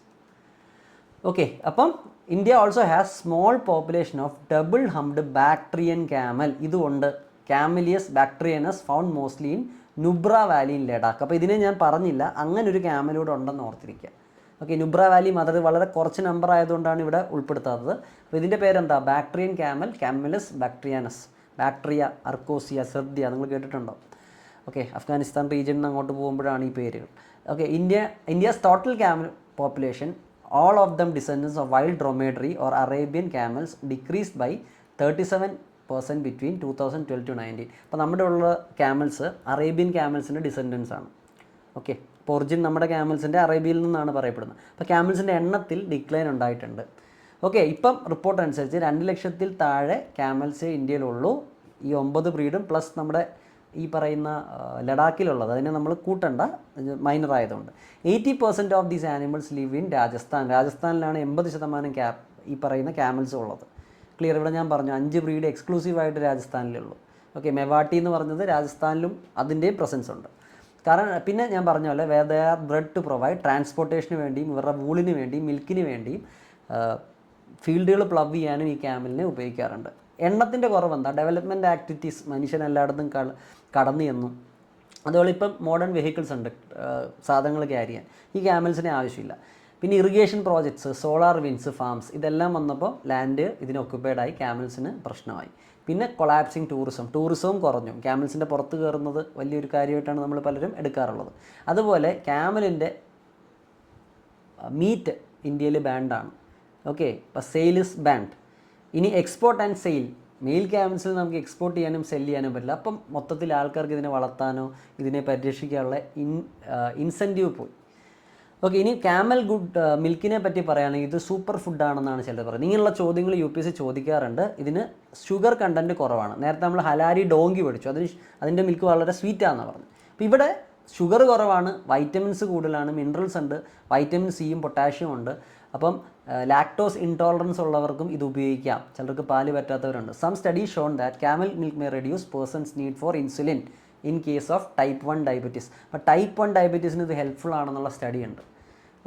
Okay, അപ്പം India also has small population of double humped Bactrian camel. ഇതുകൊണ്ട് camelus bactrianus found mostly in Nubra valley in Ladakh. അപ്പോൾ ഇതിനെ ഞാൻ പറഞ്ഞില്ല, അങ്ങനെ ഒരു ക്യാമലൂടെ ഉണ്ടെന്ന് ഓർത്തിരിക്കുക. ഓക്കെ, നുബ്ര വാലി അത് വളരെ കുറച്ച് നമ്പർ ആയതുകൊണ്ടാണ് ഇവിടെ ഉൾപ്പെടുത്താത്തത്. അപ്പോൾ ഇതിൻ്റെ പേരെന്താ? Bactrian camel, camelus bactrianus. Bactria, Arachosia, സെർദിയ, നിങ്ങൾ കേട്ടിട്ടുണ്ടോ? ഓക്കെ, അഫ്ഗാനിസ്ഥാൻ റീജിയനിൽ അങ്ങോട്ട് പോകുമ്പോഴാണ് ഈ പേരുകൾ. Okay, India's total camel population, all of them descendants of wild dromedary or Arabian camels, decreased by 37% between 2012 to 19. അപ്പോൾ നമ്മുടെ ഉള്ള ക്യാമൽസ് അറേബ്യൻ ക്യാമൽസിൻ്റെ ഡിസെൻഡൻസ് ആണ്. ഓക്കെ, അപ്പോൾ ഒറിജിൻ നമ്മുടെ ക്യാമൽസിൻ്റെ അറേബ്യയിൽ നിന്നാണ് പറയപ്പെടുന്നത്. അപ്പോൾ ക്യാമൽസിൻ്റെ എണ്ണത്തിൽ ഡിക്ലൈൻ ഉണ്ടായിട്ടുണ്ട്. ഓക്കെ, ഇപ്പം റിപ്പോർട്ട് അനുസരിച്ച് 2 ലക്ഷത്തിൽ താഴെ ക്യാമൽസ് ഇന്ത്യയിലുള്ളൂ. ഈ 9 ബ്രീഡും പ്ലസ് നമ്മുടെ ഈ പറയുന്ന ലഡാക്കിലുള്ളത്, അതിനെ നമ്മൾ കൂട്ടണ്ട, മൈനർ ആയതുകൊണ്ട്. 80% of these animals live in Rajasthan. രാജസ്ഥാനിലാണ് 80% ഈ പറയുന്ന ക്യാമൽസ് ഉള്ളത്. ക്ലിയർ. ഇവിടെ ഞാൻ പറഞ്ഞു 5 ബ്രീഡ് എക്സ്ക്ലൂസീവായിട്ട് രാജസ്ഥാനിലുള്ളൂ. ഓക്കെ, മെവാട്ടി എന്ന് പറഞ്ഞത് രാജസ്ഥാനിലും അതിൻ്റെയും പ്രസൻസ് ഉണ്ട്. കാരണം പിന്നെ ഞാൻ പറഞ്ഞ പോലെ they are bred to provide ട്രാൻസ്പോർട്ടേഷന് വേണ്ടിയും ഇവരുടെ വൂളിന് വേണ്ടിയും മിൽക്കിന് വേണ്ടിയും ഫീൽഡുകൾ പ്ലവ് ചെയ്യാനും ഈ ക്യാമലിനെ ഉപയോഗിക്കാറുണ്ട്. എണ്ണത്തിൻ്റെ കുറവെന്താ? ഡെവലപ്മെൻറ്റ് ആക്ടിവിറ്റീസ്, മനുഷ്യൻ എല്ലായിടത്തും കടന്നു എന്നും. അതുപോലെ ഇപ്പം മോഡേൺ വെഹിക്കിൾസ് ഉണ്ട് സാധനങ്ങൾ ക്യാരി ചെയ്യാൻ, ഈ ക്യാമൽസിനെ ആവശ്യമില്ല. പിന്നെ irrigation projects, solar winds farms, ഇതെല്ലാം വന്നപ്പോൾ ലാൻഡ് ഇതിന് ഒക്യുപ്പൈഡായി, ക്യാമൽസിന് പ്രശ്നമായി. പിന്നെ കൊളാപ്സിങ് ടൂറിസവും കുറഞ്ഞു. ക്യാമൽസിൻ്റെ പുറത്ത് കയറുന്നത് വലിയൊരു കാര്യമായിട്ടാണ് നമ്മൾ പലരും എടുക്കാറുള്ളത്. അതുപോലെ ക്യാമലിൻ്റെ മീറ്റ് ഇന്ത്യയിൽ ബാൻഡാണ്. ഓക്കെ, അപ്പോൾ സെയിൽ ഇസ് ബാൻഡ്. ഇനി എക്സ്പോർട്ട് ആൻഡ് സെയിൽ, മെയിൽ ക്യാമൽസിൽ നമുക്ക് എക്സ്പോർട്ട് ചെയ്യാനും സെല് ചെയ്യാനും പറ്റില്ല. അപ്പം മൊത്തത്തിൽ ആൾക്കാർക്ക് ഇതിനെ വളർത്താനോ ഇതിനെ പരിരക്ഷിക്കാനുള്ള ഇൻസെൻറ്റീവ് പോയി. ഓക്കെ, ഇനി ക്യാമൽ മിൽക്കിനെ പറ്റി പറയുകയാണെങ്കിൽ ഇത് സൂപ്പർ ഫുഡാണെന്നാണ് ചിലർ പറയുന്നത്. ഇങ്ങനെയുള്ള ചോദ്യങ്ങൾ UPSC ചോദിക്കാറുണ്ട്. ഇതിന് ഷുഗർ കണ്ടൻറ്റ് കുറവാണ്. നേരത്തെ നമ്മൾ ഹലാരി ഡോങ്കി പഠിച്ചു, അതിൻ്റെ മിൽക്ക് വളരെ സ്വീറ്റാണെന്ന് പറഞ്ഞു. അപ്പോൾ ഇവിടെ ഷുഗർ കുറവാണ്, വൈറ്റമിൻസ് കൂടുതലാണ്, മിനറൽസ് ഉണ്ട്, വൈറ്റമിൻ സിയും പൊട്ടാഷ്യം ഉണ്ട്. അപ്പം ലാക്ടോസ് ഇൻടോളറൻസ് ഉള്ളവർക്കും ഇത് ഉപയോഗിക്കാം. ചിലർക്ക് പാല് പറ്റാത്തവരുണ്ട്. Some studies shown that camel milk may reduce persons need for insulin in case of type 1 diabetes. അപ്പോൾ ടൈപ്പ് 1 ഡയബറ്റീസിന് ഇത് ഹെൽപ്ഫുൾ ആണെന്നുള്ള സ്റ്റഡി ഉണ്ട്.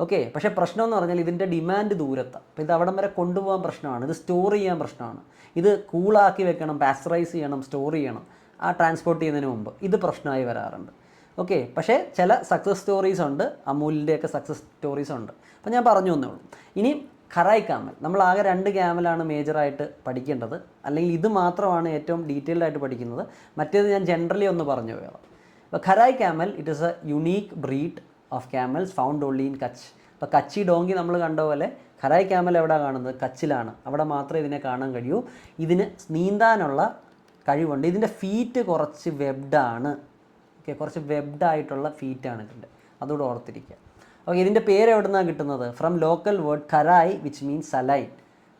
ഓക്കെ, പക്ഷേ പ്രശ്നം എന്ന് പറഞ്ഞാൽ ഇതിൻ്റെ ഡിമാൻഡ് ദൂരത്താണ്. അപ്പോൾ ഇത് അവിടം വരെ കൊണ്ടുപോകാൻ പ്രശ്നമാണ്, ഇത് സ്റ്റോർ ചെയ്യാൻ പ്രശ്നമാണ്, ഇത് കൂളാക്കി വെക്കണം, പാസ്ചറൈസ് ചെയ്യണം, സ്റ്റോർ ചെയ്യണം ആ ട്രാൻസ്പോർട്ട് ചെയ്യുന്നതിന് മുമ്പ്. ഇത് പ്രശ്നമായി വരാറുണ്ട്. ഓക്കെ, പക്ഷേ ചില സക്സസ് സ്റ്റോറീസ് ഉണ്ട്, അമൂലിൻ്റെയൊക്കെ സക്സസ് സ്റ്റോറീസ് ഉണ്ട്. അപ്പോൾ ഞാൻ പറഞ്ഞു തന്നേ ഉള്ളൂ. ഇനി ഖറായി ക്യാമൽ, നമ്മൾ ആകെ 2 ക്യാമലാണ് മേജറായിട്ട് പഠിക്കേണ്ടത്, അല്ലെങ്കിൽ ഇത് മാത്രമാണ് ഏറ്റവും ഡീറ്റെയിൽഡ് ആയിട്ട് പഠിക്കുന്നത്. മറ്റേത് ഞാൻ ജനറലി ഒന്ന് പറഞ്ഞു പോയാൽ. അപ്പോൾ Kharai camel it is a unique breed of camels found only in Kutch. അപ്പോൾ കച്ചി ഡോങ്കി നമ്മൾ കണ്ട പോലെ ഖറായി ക്യാമൽ എവിടെ കാണുന്നത്? കച്ചിലാണ്. അവിടെ മാത്രമേ ഇതിനെ കാണാൻ കഴിയൂ. ഇതിന് നീന്താനുള്ള കഴിവുണ്ട്. ഇതിൻ്റെ ഫീറ്റ് കുറച്ച് വെബ്ഡാണ്. ഓക്കെ, കുറച്ച് വെബ്ഡായിട്ടുള്ള ഫീറ്റാണ് ഇതിൻ്റെ, അതുകൂടെ ഓർത്തിരിക്കുക. ഓക്കെ, ഇതിൻ്റെ പേര് എവിടെ നിന്നാണ് കിട്ടുന്നത്? From local word Kharai which means saline.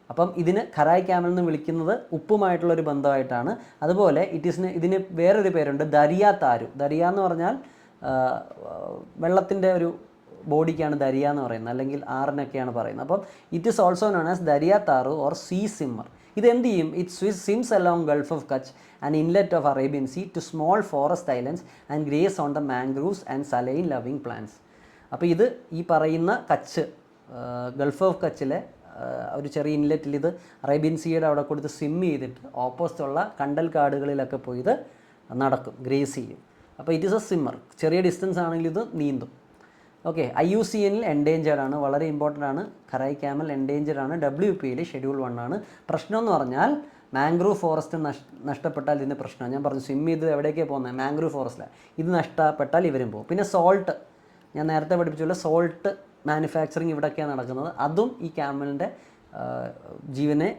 അപ്പം ഇതിന് ഖറായി ക്യാമൽ എന്ന് വിളിക്കുന്നത് ഉപ്പുമായിട്ടുള്ളൊരു ബന്ധമായിട്ടാണ്. അതുപോലെ ഇതിന് വേറൊരു പേരുണ്ട്, ദരിയ താരു. ദരിയ എന്ന് പറഞ്ഞാൽ വെള്ളത്തിൻ്റെ ഒരു ബോഡിക്കാണ് ദരിയ എന്ന് പറയുന്നത്, അല്ലെങ്കിൽ ആറിനൊക്കെയാണ് പറയുന്നത്. അപ്പം it is also known as Dariya Taru or sea swimmer. ഇത് എന്ത് ചെയ്യും? It swims along gulf of Kutch and inlet of Arabian sea to small forest islands and graze on the mangroves and saline loving plants. അപ്പോൾ ഇത് ഈ പറയുന്ന Kutch, Gulf of കച്ചിലെ ഒരു ചെറിയ ഇൻലെറ്റിൽ ഇത് അറേബ്യൻ സീയുടെ അവിടെ കൊടുത്ത് സ്വിം ചെയ്തിട്ട് ഓപ്പോസിറ്റുള്ള കണ്ടൽ കാടുകളിലൊക്കെ പോയി ഇത് നടക്കും, ഗ്രേസ് ചെയ്യും. അപ്പോൾ ഇറ്റ് ഈസ് എ സ്വിമ്മർ. ചെറിയ ഡിസ്റ്റൻസ് ആണെങ്കിൽ ഇത് നീന്തും. ഓക്കെ, IUCNൽ എൻഡേഞ്ചേർഡ് ആണ്, വളരെ ഇമ്പോർട്ടൻ്റ് ആണ്. ഖറായി ക്യാമൽ എൻഡേഞ്ചേർഡ് ആണ്, WPയിൽ ഷെഡ്യൂൾ 1 ആണ്. പ്രശ്നം എന്ന് പറഞ്ഞാൽ മാംഗ്രൂവ് ഫോറസ്റ്റ് നഷ്ടപ്പെട്ടാൽ ഇതിൻ്റെ പ്രശ്നമാണ്. ഞാൻ പറഞ്ഞു സ്വിം ചെയ്ത് എവിടേക്കാണ് പോകുന്നത്? മാംഗ്രൂവ് ഫോറസ്റ്റിലാണ്. ഇത് നഷ്ടപ്പെട്ടാൽ ഇവരും പോകും. പിന്നെ സോൾട്ട്, ഞാൻ നേരത്തെ പഠിപ്പിച്ചുള്ള സോൾട്ട് മാനുഫാക്ചറിങ് ഇവിടെയൊക്കെയാണ് നടക്കുന്നത്. അതും ഈ ക്യാമലിൻ്റെ ജീവനെ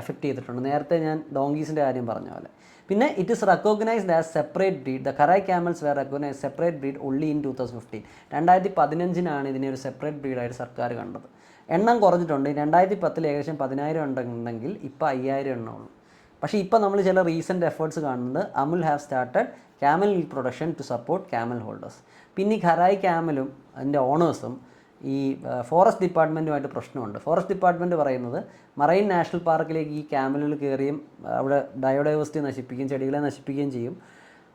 എഫക്റ്റ് ചെയ്തിട്ടുണ്ട്. നേരത്തെ ഞാൻ ഡോങ്കീസിൻ്റെ കാര്യം പറഞ്ഞ പോലെ. പിന്നെ it is recognized as separate breed. The Kharai camels were recognize separate breed only in 2015. 2015 ഇതിനെ ഒരു സെപ്പറേറ്റ് ബ്രീഡായിട്ട് സർക്കാർ കണ്ടത്. എണ്ണം കുറഞ്ഞിട്ടുണ്ട്. 2010 ഏകദേശം 10,000 ഉണ്ടെങ്കിൽ ഇപ്പോൾ 5,000 എണ്ണമുള്ളൂ. പക്ഷേ ഇപ്പോൾ നമ്മൾ ചില റീസെൻറ്റ് എഫേർട്സ് കാണുന്നത് Amul have started camel milk production to support camel holders. പിന്നെ ഈ ഖറായ് ക്യാമലും അതിൻ്റെ ഓണേഴ്സും ഈ ഫോറസ്റ്റ് ഡിപ്പാർട്ട്മെൻറ്റുമായിട്ട് പ്രശ്നമുണ്ട്. ഫോറസ്റ്റ് ഡിപ്പാർട്ട്മെൻറ്റ് പറയുന്നത് മറൈൻ നാഷണൽ പാർക്കിലേക്ക് ഈ ക്യാമലുകൾ കയറിയും അവിടെ ബയോഡൈവേഴ്സിറ്റി നശിപ്പിക്കുകയും ചെടികളെ നശിപ്പിക്കുകയും ചെയ്യും.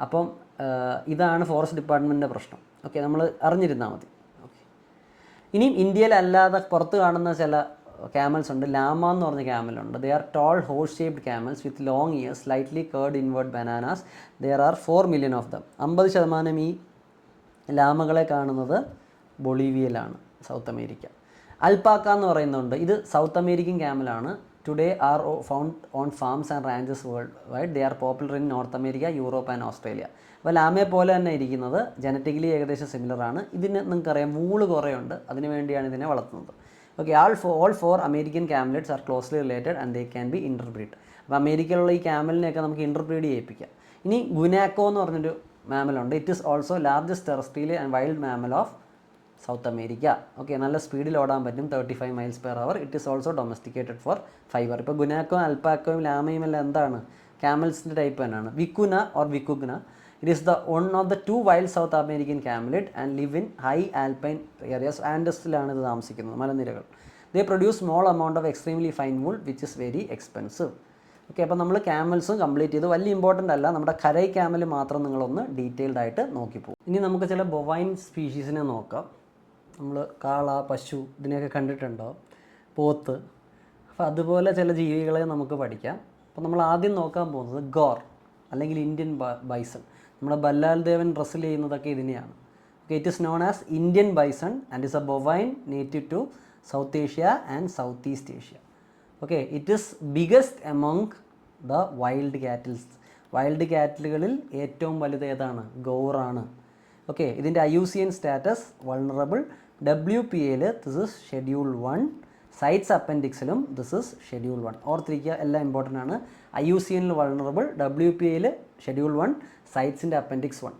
അപ്പം ഇതാണ് ഫോറസ്റ്റ് ഡിപ്പാർട്ട്മെൻറ്റിൻ്റെ പ്രശ്നം. ഓക്കെ, നമ്മൾ അറിഞ്ഞിരുന്നാൽ മതി. ഓക്കെ, ഇനിയും ഇന്ത്യയിലല്ലാതെ പുറത്ത് കാണുന്ന ചില ക്യാമൽസ് ഉണ്ട്. ലാമ എന്ന് പറഞ്ഞ ക്യാമലുണ്ട്. They are tall horse shaped camels with long ears slightly curved inward bananas. There are 4 million of them. 50% ഈ ലാമകളെ കാണുന്നത് ബൊളീവിയയിലാണ്, സൗത്ത് അമേരിക്ക. അൽപാക്ക എന്ന് പറയുന്നുണ്ട്. ഇത് സൗത്ത് അമേരിക്കൻ ക്യാമലാണ്. Today are found on farms and ranches world wide. They are popular in North America, Europe and Australia. അപ്പോൾ ലാമയെ പോലെ തന്നെ ഇരിക്കുന്നത്, ജനറ്റിക്കലി ഏകദേശം സിമിലറാണ്. ഇതിന് നിങ്ങൾക്കറിയാം വൂള് കുറേ ഉണ്ട്, അതിന് വേണ്ടിയാണ് ഇതിനെ വളർത്തുന്നത്. Okay, all four American camelids are closely related and they can be interbred. അപ്പോൾ അമേരിക്കയിലുള്ള ഈ ക്യാമലിനെയൊക്കെ നമുക്ക് ഇൻ്റർബ്രീഡ് ചെയ്യിപ്പിക്കാം. ഇനി ഗുനാക്കോ എന്ന് പറഞ്ഞൊരു മാമലുണ്ട്. It is also largest terrestrial and wild mammal of South America. Okay, നല്ല സ്പീഡിൽ ഓടാൻ പറ്റും, 35 miles/hour. It is also domesticated for fibre. ഇപ്പോൾ ഗുനാക്കോ, അൽപാക്കോയും ലാമയും എല്ലാം എന്താണ്? ക്യാമൽസിൻ്റെ ടൈപ്പ് തന്നെയാണ്. Vicuna or vicugna. It is the one of the 2 wild South American camelid and live in high alpine areas. ആൻഡസിലാണ് ഇത് താമസിക്കുന്നത്, മലനിരകൾ. They produce small amount of extremely fine wool which is very expensive. Okay, അപ്പോൾ നമ്മൾ ക്യാമൽസും complete ചെയ്ത്. വലിയ important അല്ല, നമ്മുടെ കരൈ ക്യാമൽ മാത്രം നിങ്ങളൊന്ന് ഡീറ്റെയിൽഡ് ആയിട്ട് നോക്കിപ്പോകും. ഇനി നമുക്ക് ചില ബൊവൈൻ സ്പീഷീസിനെ നോക്കാം. നമ്മൾ കാള, പശു ഇതിനെയൊക്കെ കണ്ടിട്ടുണ്ടോ, പോത്ത്. അപ്പോൾ അതുപോലെ ചില ജീവികളെ നമുക്ക് പഠിക്കാം. അപ്പോൾ നമ്മൾ ആദ്യം നോക്കാൻ പോകുന്നത് ഗോർ അല്ലെങ്കിൽ ഇന്ത്യൻ ബൈസൺ. നമ്മുടെ ബല്ലാൽ ദേവൻ റെസ്ൽ ചെയ്യുന്നതൊക്കെ ഇതിനെയാണ്. Okay, it is known as Indian bison and is a bovine native to South Asia and South East Asia. Okay, it is biggest among the wild cattles. Wild കാറ്റിലുകളിൽ ഏറ്റവും വലുത് ഏതാണ്? ഗൗറാണ്. Okay, ഇതിൻ്റെ IUCN status vulnerable. WPAയിൽ this is schedule 1. CITES അപ്പൻഡിക്സിലും this is schedule 1. ഓർത്തിരിക്കുക, എല്ലാം ഇമ്പോർട്ടൻ്റ് ആണ്. IUCNൽ വൾണറബിൾ, WPAയിൽ ഷെഡ്യൂൾ 1, സൈറ്റ്സിൻ്റെ അപ്പൻഡിക്സ് 1.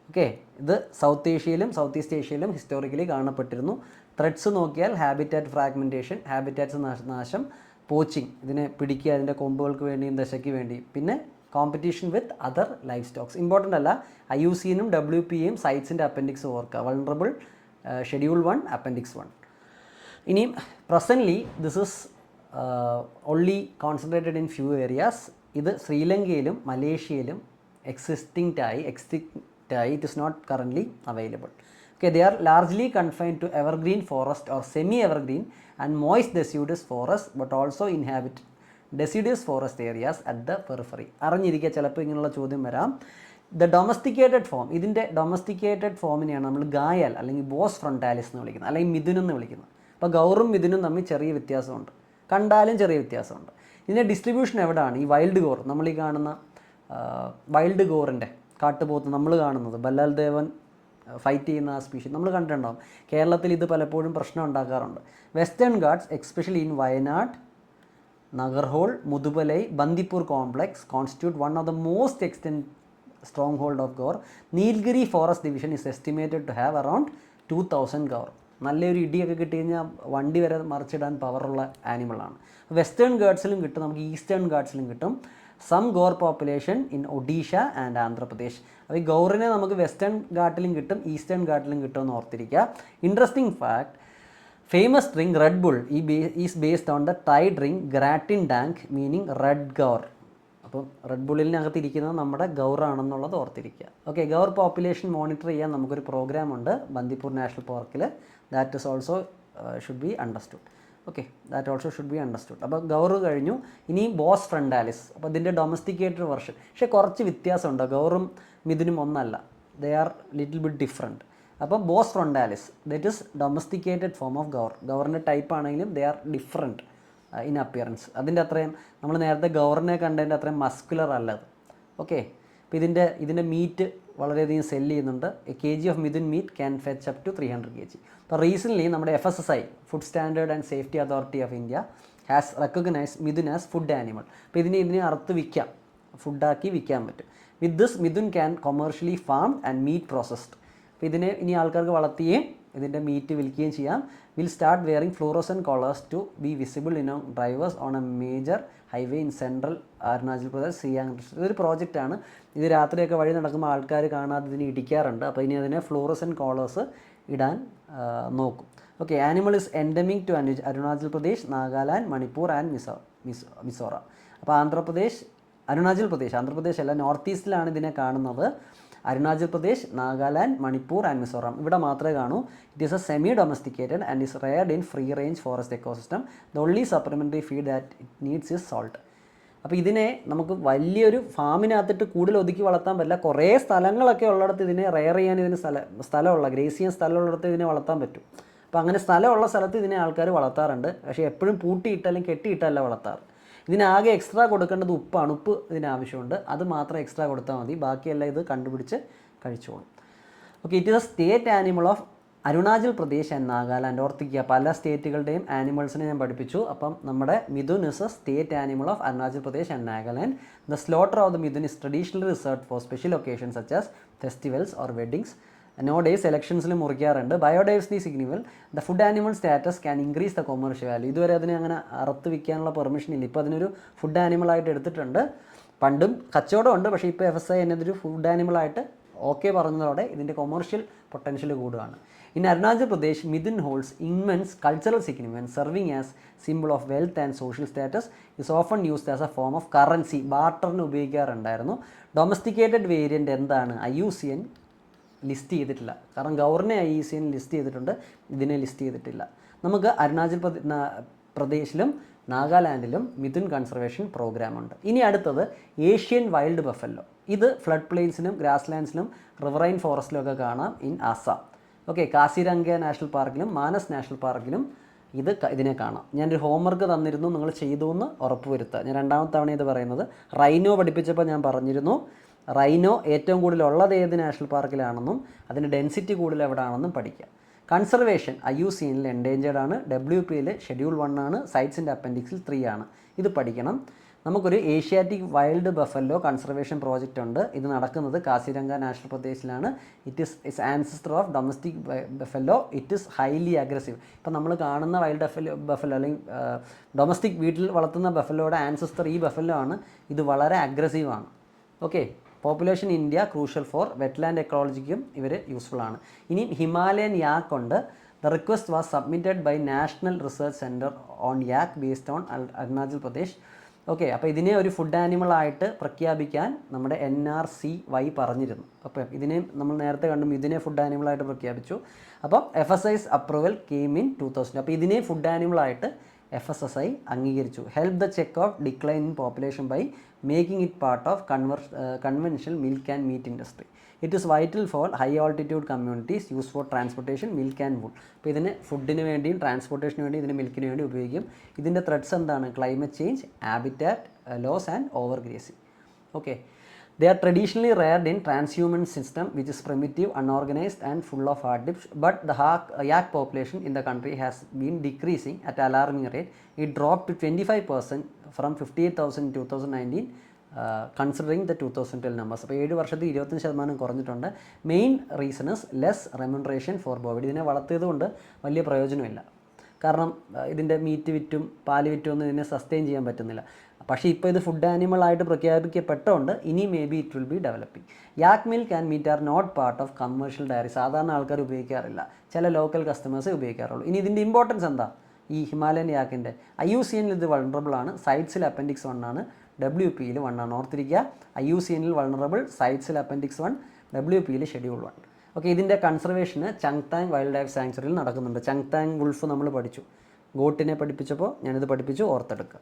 ഓക്കെ, ഇത് സൗത്ത് ഏഷ്യയിലും സൗത്ത് ഈസ്റ്റ് ഏഷ്യയിലും ഹിസ്റ്റോറിക്കലി കാണപ്പെട്ടിരുന്നു. ത്രെഡ്സ് നോക്കിയാൽ ഹാബിറ്റാറ്റ് ഫ്രാഗ്മെൻറ്റേഷൻ, ഹാബിറ്റാറ്റ്സ് നാശം, പോച്ചിങ്, ഇതിനെ പിടിക്കുക അതിൻ്റെ കൊമ്പുകൾക്ക് വേണ്ടിയും ദശയ്ക്ക് വേണ്ടിയും. പിന്നെ competition with other livestocks. Important അല്ല, IUCNും WPAയും സൈറ്റ്സിൻ്റെ അപ്പൻഡിക്സ് ഓർക്കുക. Vulnerable, schedule 1, appendix 1. ഇനിയും presently this is only concentrated in few areas. ഇത് ശ്രീലങ്കയിലും മലേഷ്യയിലും എക്സിസ്റ്റിംഗ്റ്റായി. It is not currently available. Okay, they are largely confined to evergreen forest or semi-evergreen and moist deciduous forest, but also inhabit deciduous forest areas at the periphery. അറിഞ്ഞിരിക്കുക, ചിലപ്പോൾ ഇങ്ങനെയുള്ള ചോദ്യം വരാം. The domesticated form, ഇതിൻ്റെ domesticated ഫോമിനെയാണ് നമ്മൾ ഗായൽ അല്ലെങ്കിൽ boss ഫ്രണ്ടാലിസ് എന്ന് വിളിക്കുന്നത്, അല്ലെങ്കിൽ മിഥുൻ എന്ന് വിളിക്കുന്നത്. അപ്പോൾ ഗൗറും മിഥുനും തമ്മിൽ ചെറിയ വ്യത്യാസമുണ്ട്, കണ്ടാലും ചെറിയ വ്യത്യാസമുണ്ട്. ഇതിൻ്റെ ഡിസ്ട്രിബ്യൂഷൻ എവിടെയാണ്? ഈ വൈൽഡ് ഗോർ, നമ്മൾ ഈ കാണുന്ന വൈൽഡ് ഗോറിൻ്റെ കാട്ടുപോത്ത് നമ്മൾ കാണുന്നത്, ബല്ലാൽ ദേവൻ ഫൈറ്റ് ചെയ്യുന്ന ആ സ്പീഷീസ് നമ്മൾ കണ്ടിട്ടുണ്ടാകും. കേരളത്തിൽ ഇത് പലപ്പോഴും പ്രശ്നം ഉണ്ടാക്കാറുണ്ട്. Western Ghats especially in Wayanad, Nagarhole, Mudumalai, Bandipur complex constitute one of the most extend strong hold of gaur. Nilgiri forest division is estimated to have around 2000 gaur. നല്ലൊരു ഇടിയൊക്കെ കിട്ടി കഴിഞ്ഞാൽ വണ്ടി വരെ മറിച്ചിടാൻ പവറുള്ള ആനിമളാണ്. വെസ്റ്റേൺ ഗാർഡ്സിലും കിട്ടും, നമുക്ക് ഈസ്റ്റേൺ ഗാർഡ്സിലും കിട്ടും. Some gaur population in Odisha and Andhra Pradesh. അപ്പോൾ ഈ ഗൗറിനെ നമുക്ക് വെസ്റ്റേൺ ഗാട്ടിലും കിട്ടും, ഈസ്റ്റേൺ ഗാട്ടിലും കിട്ടുമെന്ന് ഓർത്തിരിക്കുക. Interesting fact, famous drink Red Bull is based on the Thai drink Krating Daeng, meaning red gaur. അപ്പം റെഡ് ബുള്ളിനകത്ത് ഇരിക്കുന്നത് നമ്മുടെ ഗൗറാണെന്നുള്ളത് ഓർത്തിരിക്കുക. ഓക്കെ, ഗൗർ പോപ്പുലേഷൻ മോണിറ്റർ ചെയ്യാൻ നമുക്കൊരു പ്രോഗ്രാം ഉണ്ട് ബന്ദിപ്പൂർ നാഷണൽ പാർക്കിൽ. That is also should be understood. Okay, that also should be understood. അപ്പോൾ ഗൗറ് കഴിഞ്ഞു. ഇനി ബോസ് ഫ്രണ്ടാലിസ്. അപ്പോൾ ഇതിൻ്റെ ഡൊമസ്റ്റിക്കേറ്റഡ് വെർഷൻ, പക്ഷേ കുറച്ച് വ്യത്യാസമുണ്ട്. ഗൗറും മിഥുനും ഒന്നല്ല, they are little bit different. അപ്പോൾ bos frontalis that is domesticated form of gaur. ഗൗറിൻ്റെ ടൈപ്പ് ആണെങ്കിലും they are different in appearance. അതിൻ്റെ അത്രയും നമ്മൾ നേരത്തെ ഗൗറിനെ കണ്ടതിൻ്റെ അത്രയും മസ്കുലർ അല്ലത്. ഓക്കെ, അപ്പോൾ ഇതിൻ്റെ മീറ്റ് വളരെയധികം സെല്ല് ചെയ്യുന്നുണ്ട്. kg of mithun meat can fetch up to 300 kg. അപ്പോൾ റീസെൻ്റ്ലി നമ്മുടെ FSSAI food standard and safety authority of India has recognised mithun as food animal. അപ്പോൾ ഇതിനെ അറുത്ത് വിൽക്കാം, ഫുഡാക്കി വിൽക്കാൻ പറ്റും. With this mithun can commercially farmed and meat processed. അപ്പോൾ ഇതിനെ ഇനി ആൾക്കാർക്ക് വളർത്തുകയും ഇതിൻ്റെ മീറ്റ് വിൽക്കുകയും ചെയ്യാം. Will start wearing fluorescent colours to be visible in drivers on a major highway in central Arunachal Pradesh Siang district. ഇതൊരു പ്രോജക്റ്റാണ്. ഇത് രാത്രിയൊക്കെ വഴി നടക്കുമ്പോൾ ആൾക്കാർ കാണാതെ ഇതിനെ ഇടിക്കാറുണ്ട്. അപ്പോൾ ഇനി അതിനെ ഫ്ലൂറസെൻറ്റ് കളേഴ്സ് ഇടാൻ നോക്കും. Okay, animal is endemic to Arunachal Pradesh, Nagaland, Manipur and Mizoram. അപ്പോൾ ആന്ധ്രാപ്രദേശ് അല്ല, നോർത്ത് ഈസ്റ്റിലാണ് ഇതിനെ കാണുന്നത്. അരുണാചൽ പ്രദേശ്, നാഗാലാൻഡ്, മണിപ്പൂർ ആൻഡ് മിസോറാം ഇവിടെ മാത്രമേ കാണൂ. It is a semi domesticated and is reared in free range forest ecosystem. The only supplementary feed that it needs is salt. അപ്പോൾ ഇതിനെ നമുക്ക് വലിയൊരു ഫാമിനകത്തിട്ട് കൂടുതൽ ഒതുക്കി വളർത്താൻ പറ്റില്ല. കുറേ സ്ഥലങ്ങളൊക്കെ ഉള്ളിടത്ത് ഇതിനെ റെയർ ചെയ്യാൻ ഇതിന് സ്ഥലമുള്ള ഗ്രേസ് ചെയ്യാൻ സ്ഥലമുള്ളിടത്ത് ഇതിനെ വളർത്താൻ പറ്റും. അപ്പോൾ അങ്ങനെ സ്ഥലമുള്ള സ്ഥലത്ത് ഇതിനെ ആൾക്കാർ വളർത്താറുണ്ട്. പക്ഷേ എപ്പോഴും പൂട്ടിയിട്ട് അല്ലെങ്കിൽ കെട്ടിയിട്ടല്ല വളർത്താറ്. ഇതിനാകെ എക്സ്ട്രാ കൊടുക്കേണ്ടത് ഉപ്പാണ്. ഉപ്പ് ഇതിന് ആവശ്യമുണ്ട്, അത് മാത്രം എക്സ്ട്രാ കൊടുത്താൽ മതി. ബാക്കിയെല്ലാം ഇത് കണ്ടുപിടിച്ച് കഴിച്ചോളും. Okay, it is a state animal of Arunachal Pradesh and Nagaland. ഓർത്തിക്കുക, പല സ്റ്റേറ്റുകളുടെയും ആനിമൽസിനെ ഞാൻ പഠിപ്പിച്ചു. അപ്പം നമ്മുടെ mithun is a state animal of Arunachal Pradesh and Nagaland. The slaughter of the mithun is traditionally reserved for special occasions such as festivals or weddings. Nowadays ഇലക്ഷൻസിൽ മുറിക്കാറുണ്ട്. Biodiversity significance the food animal status can increase the commercial value. ഇതുവരെ അതിനെ അങ്ങനെ അറുത്ത് വിൽക്കാനുള്ള permission ഇല്ല. ഇപ്പോൾ അതിനൊരു ഫുഡ് ആനിമലായിട്ട് എടുത്തിട്ടുണ്ട്. പണ്ടും കച്ചവടമുണ്ട്, പക്ഷേ ഇപ്പോൾ FSI എന്നതൊരു ഫുഡ് ആനിമലായിട്ട് ഓക്കെ പറഞ്ഞതോടെ ഇതിൻ്റെ കൊമേഴ്ഷ്യൽ പൊട്ടൻഷ്യൽ കൂടുകയാണ്. In Arunachal Pradesh mithun holds immense cultural significance, serving as symbol of wealth and social status. Is often used as a form of currency. ബാർട്ടറിന് ഉപയോഗിക്കാറുണ്ടായിരുന്നു. ഡൊമസ്റ്റിക്കേറ്റഡ് വേരിയൻ്റ് എന്താണ്? IUCN ലിസ്റ്റ് ചെയ്തിട്ടില്ല. കാരണം ഗവർണർ IUCN ലിസ്റ്റ് ചെയ്തിട്ടുണ്ട്, ഇതിനെ ലിസ്റ്റ് ചെയ്തിട്ടില്ല. നമുക്ക് അരുണാചൽ പ്രദേശിലും നാഗാലാൻഡിലും മിഥുൻ കൺസർവേഷൻ പ്രോഗ്രാമുണ്ട്. ഇനി അടുത്തത് ഏഷ്യൻ വൈൽഡ് ബഫല്ലോ. ഇത് ഫ്ലഡ് പ്ലെയിൻസിലും ഗ്രാസ് ലാൻഡ്സിലും റിവറൈൻ ഫോറസ്റ്റിലും ഒക്കെ കാണാം in Assam. Okay, Kaziranga national പാർക്കിലും മാനസ് നാഷണൽ പാർക്കിലും ഇതിനെ കാണാം. ഞാനൊരു ഹോംവർക്ക് തന്നിരുന്നു, നിങ്ങൾ ചെയ്തു എന്ന് ഉറപ്പുവരുത്തുക. ഞാൻ രണ്ടാമത്തെ തവണ ഇത് പറയുന്നത്. റൈനോ പഠിപ്പിച്ചപ്പോൾ ഞാൻ പറഞ്ഞിരുന്നു, റൈനോ ഏറ്റവും കൂടുതലുള്ളത് ഏത് നാഷണൽ പാർക്കിലാണെന്നും അതിൻ്റെ ഡെൻസിറ്റി കൂടുതൽ എവിടെയാണെന്നും പഠിക്കുക. കൺസർവേഷൻ IUCNൽ എൻഡേഞ്ചേർഡ് ആണ്, WPയിൽ ഷെഡ്യൂൾ 1 ആണ്, സൈറ്റ്സിൻ്റെ അപ്പൻഡിക്സിൽ 3 ആണ്. ഇത് പഠിക്കണം. നമുക്കൊരു Asiatic wild buffalo conservation project ഉണ്ട്. ഇത് നടക്കുന്നത് കാസിരംഗ നാഷണൽ പ്രദേശിലാണ്. It's ancestor of domestic buffalo. It is highly aggressive. ഇപ്പം നമ്മൾ കാണുന്ന വൈൽഡ് ബഫല്ലോ അല്ലെങ്കിൽ ഡൊമസ്റ്റിക് വീട്ടിൽ വളർത്തുന്ന ബഫല്ലോയുടെ ആൻസിസ്റ്റർ ഈ ബഫല്ലോ ആണ്. ഇത് വളരെ അഗ്രസീവാണ്. Okay, population India crucial for wetland എക്കോളജിക്കും ഇവർ യൂസ്ഫുൾ ആണ്. ഇനി ഹിമാലയൻ യാക്ക് ഉണ്ട്. The request was submitted by national research centre on yak based on Arunachal Pradesh. Okay, അപ്പോൾ ഇതിനെ ഒരു ഫുഡ് ആനിമലായിട്ട് പ്രഖ്യാപിക്കാൻ നമ്മുടെ NRCY പറഞ്ഞിരുന്നു. അപ്പോൾ ഇതിനെ നമ്മൾ നേരത്തെ കണ്ടും ഇതിനെ ഫുഡ് ആനിമലായിട്ട് പ്രഖ്യാപിച്ചു. അപ്പം FSI's അപ്രൂവൽ കെയിം ഇൻ 2000. അപ്പോൾ ഇതിനെ ഫുഡ് ആനിമലായിട്ട് FSSAI അംഗീകരിച്ചു. Help the check of decline in population by making it part of conventional milk and meat industry. It is vital for high altitude communities use for transportation milk and wood. അപ്പോൾ ഇതിന് ഫുഡിന് വേണ്ടിയും ട്രാൻസ്പോർട്ടേഷന് വേണ്ടിയും ഇതിന് മിൽക്കിന് വേണ്ടി ഉപയോഗിക്കും. ഇതിൻ്റെ ത്രെഡ്സ് എന്താണ്? Climate change, habitat loss and overgrazing. Okay, they are traditionally reared in transhuman system which is primitive, unorganized and full of hardships, but the yak population in the country has been decreasing at alarming rate. It dropped to 25% from 58,000 in 2019 considering the 2012 numbers. അപ്പോൾ 7 വർഷത്തിൽ 25% കുറഞ്ഞിട്ടുണ്ട്. Main reason is less remuneration for bovid. ഇതിനെ വളർത്തിയത് കൊണ്ട് വലിയ പ്രയോജനമില്ല. കാരണം ഇതിൻ്റെ മീറ്റ് വിറ്റും പാല് വിറ്റും ഒന്നും ഇതിനെ സസ്റ്റെയിൻ ചെയ്യാൻ പറ്റുന്നില്ല. പക്ഷേ ഇപ്പോൾ ഇത് ഫുഡ് ആനിമലായിട്ട് പ്രഖ്യാപിക്കപ്പെട്ടുകൊണ്ട് ഇനി may be it will be developing. Yak milk and meat are not part of commercial dairy. സാധാരണ ആൾക്കാർ ഉപയോഗിക്കാറില്ല, ചില ലോക്കൽ കസ്റ്റമേഴ്സേ ഉപയോഗിക്കാറുള്ളൂ. ഇനി ഇതിൻ്റെ ഇമ്പോർട്ടൻസ് എന്താ? ഈ ഹിമാലയൻ യാക്കിൻ്റെ IUCNൽ ഇത് വൾണറബിൾ ആണ്, സൈറ്റ്സിൽ അപ്പൻഡിക്സ് 1 ആണ്, WPയിൽ 1 ആണ്. ഓർത്തിരിക്കുക, IUCNൽ വൾണറബിൾ, സൈറ്റ്സിൽ അപ്പൻഡിക്സ് 1, WPയിൽ ഷെഡ്യൂൾ 1. ഓക്കെ, ഇതിൻ്റെ കൺസർവേഷന് ചങ്താങ് വൈൽഡ് ലൈഫ് സാങ്ച്വറിയിൽ നടക്കുന്നുണ്ട്. ചങ്താങ് വുൾഫ് നമ്മൾ പഠിച്ചു, ഗോട്ടിനെ പഠിപ്പിച്ചപ്പോൾ ഞാനിത് പഠിപ്പിച്ചു, ഓർത്തെടുക്കുക.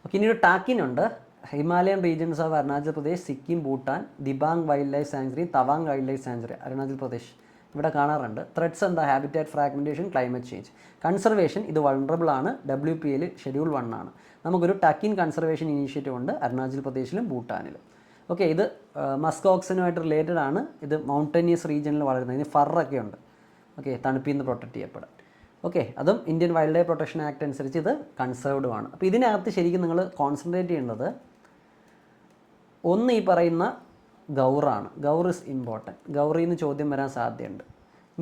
ഓക്കെ, ഇനി ഒരു ടാക്കിനുണ്ട്. Himalayan regions of Arunachal Pradesh, Sikkim, Bhutan, Dibang wildlife sanctuary, Tawang wildlife sanctuary, Arunachal Pradesh ഇവിടെ കാണാറുണ്ട്. ത്രെഡ്സ് എന്താ? Habitat fragmentation, climate change. Conservation ഇത് വൾണറബിൾ ആണ്, WPയിൽ ഷെഡ്യൂൾ 1 ആണ്. നമുക്കൊരു ടക്കിൻ കൺസർവേഷൻ ഇനീഷ്യേറ്റീവ് ഉണ്ട് അരുണാചൽ പ്രദേശിലും ഭൂട്ടാനിലും. ഓക്കെ, ഇത് മസ്കോക്സിനുമായിട്ട് റിലേറ്റഡ് ആണ്. ഇത് മൗണ്ടനിയസ് റീജിയനിൽ വളരുന്നത്. ഇതിന് ഫറൊക്കെ ഉണ്ട്. ഓക്കെ, തണുപ്പിൽ നിന്ന് പ്രൊട്ടക്റ്റ് ചെയ്യപ്പെടാൻ. ഓക്കെ, അതും Indian wild life protection act അനുസരിച്ച് ഇത് കൺസേർവ്ഡ് ആണ്. അപ്പോൾ ഇതിനകത്ത് ശരിക്കും നിങ്ങൾ കോൺസെൻട്രേറ്റ് ചെയ്യേണ്ടത് ഒന്ന് ഈ പറയുന്ന ഗൗറാണ്. Gaur is important. ഗൗറിൽ നിന്ന് ചോദ്യം വരാൻ സാധ്യതയുണ്ട്.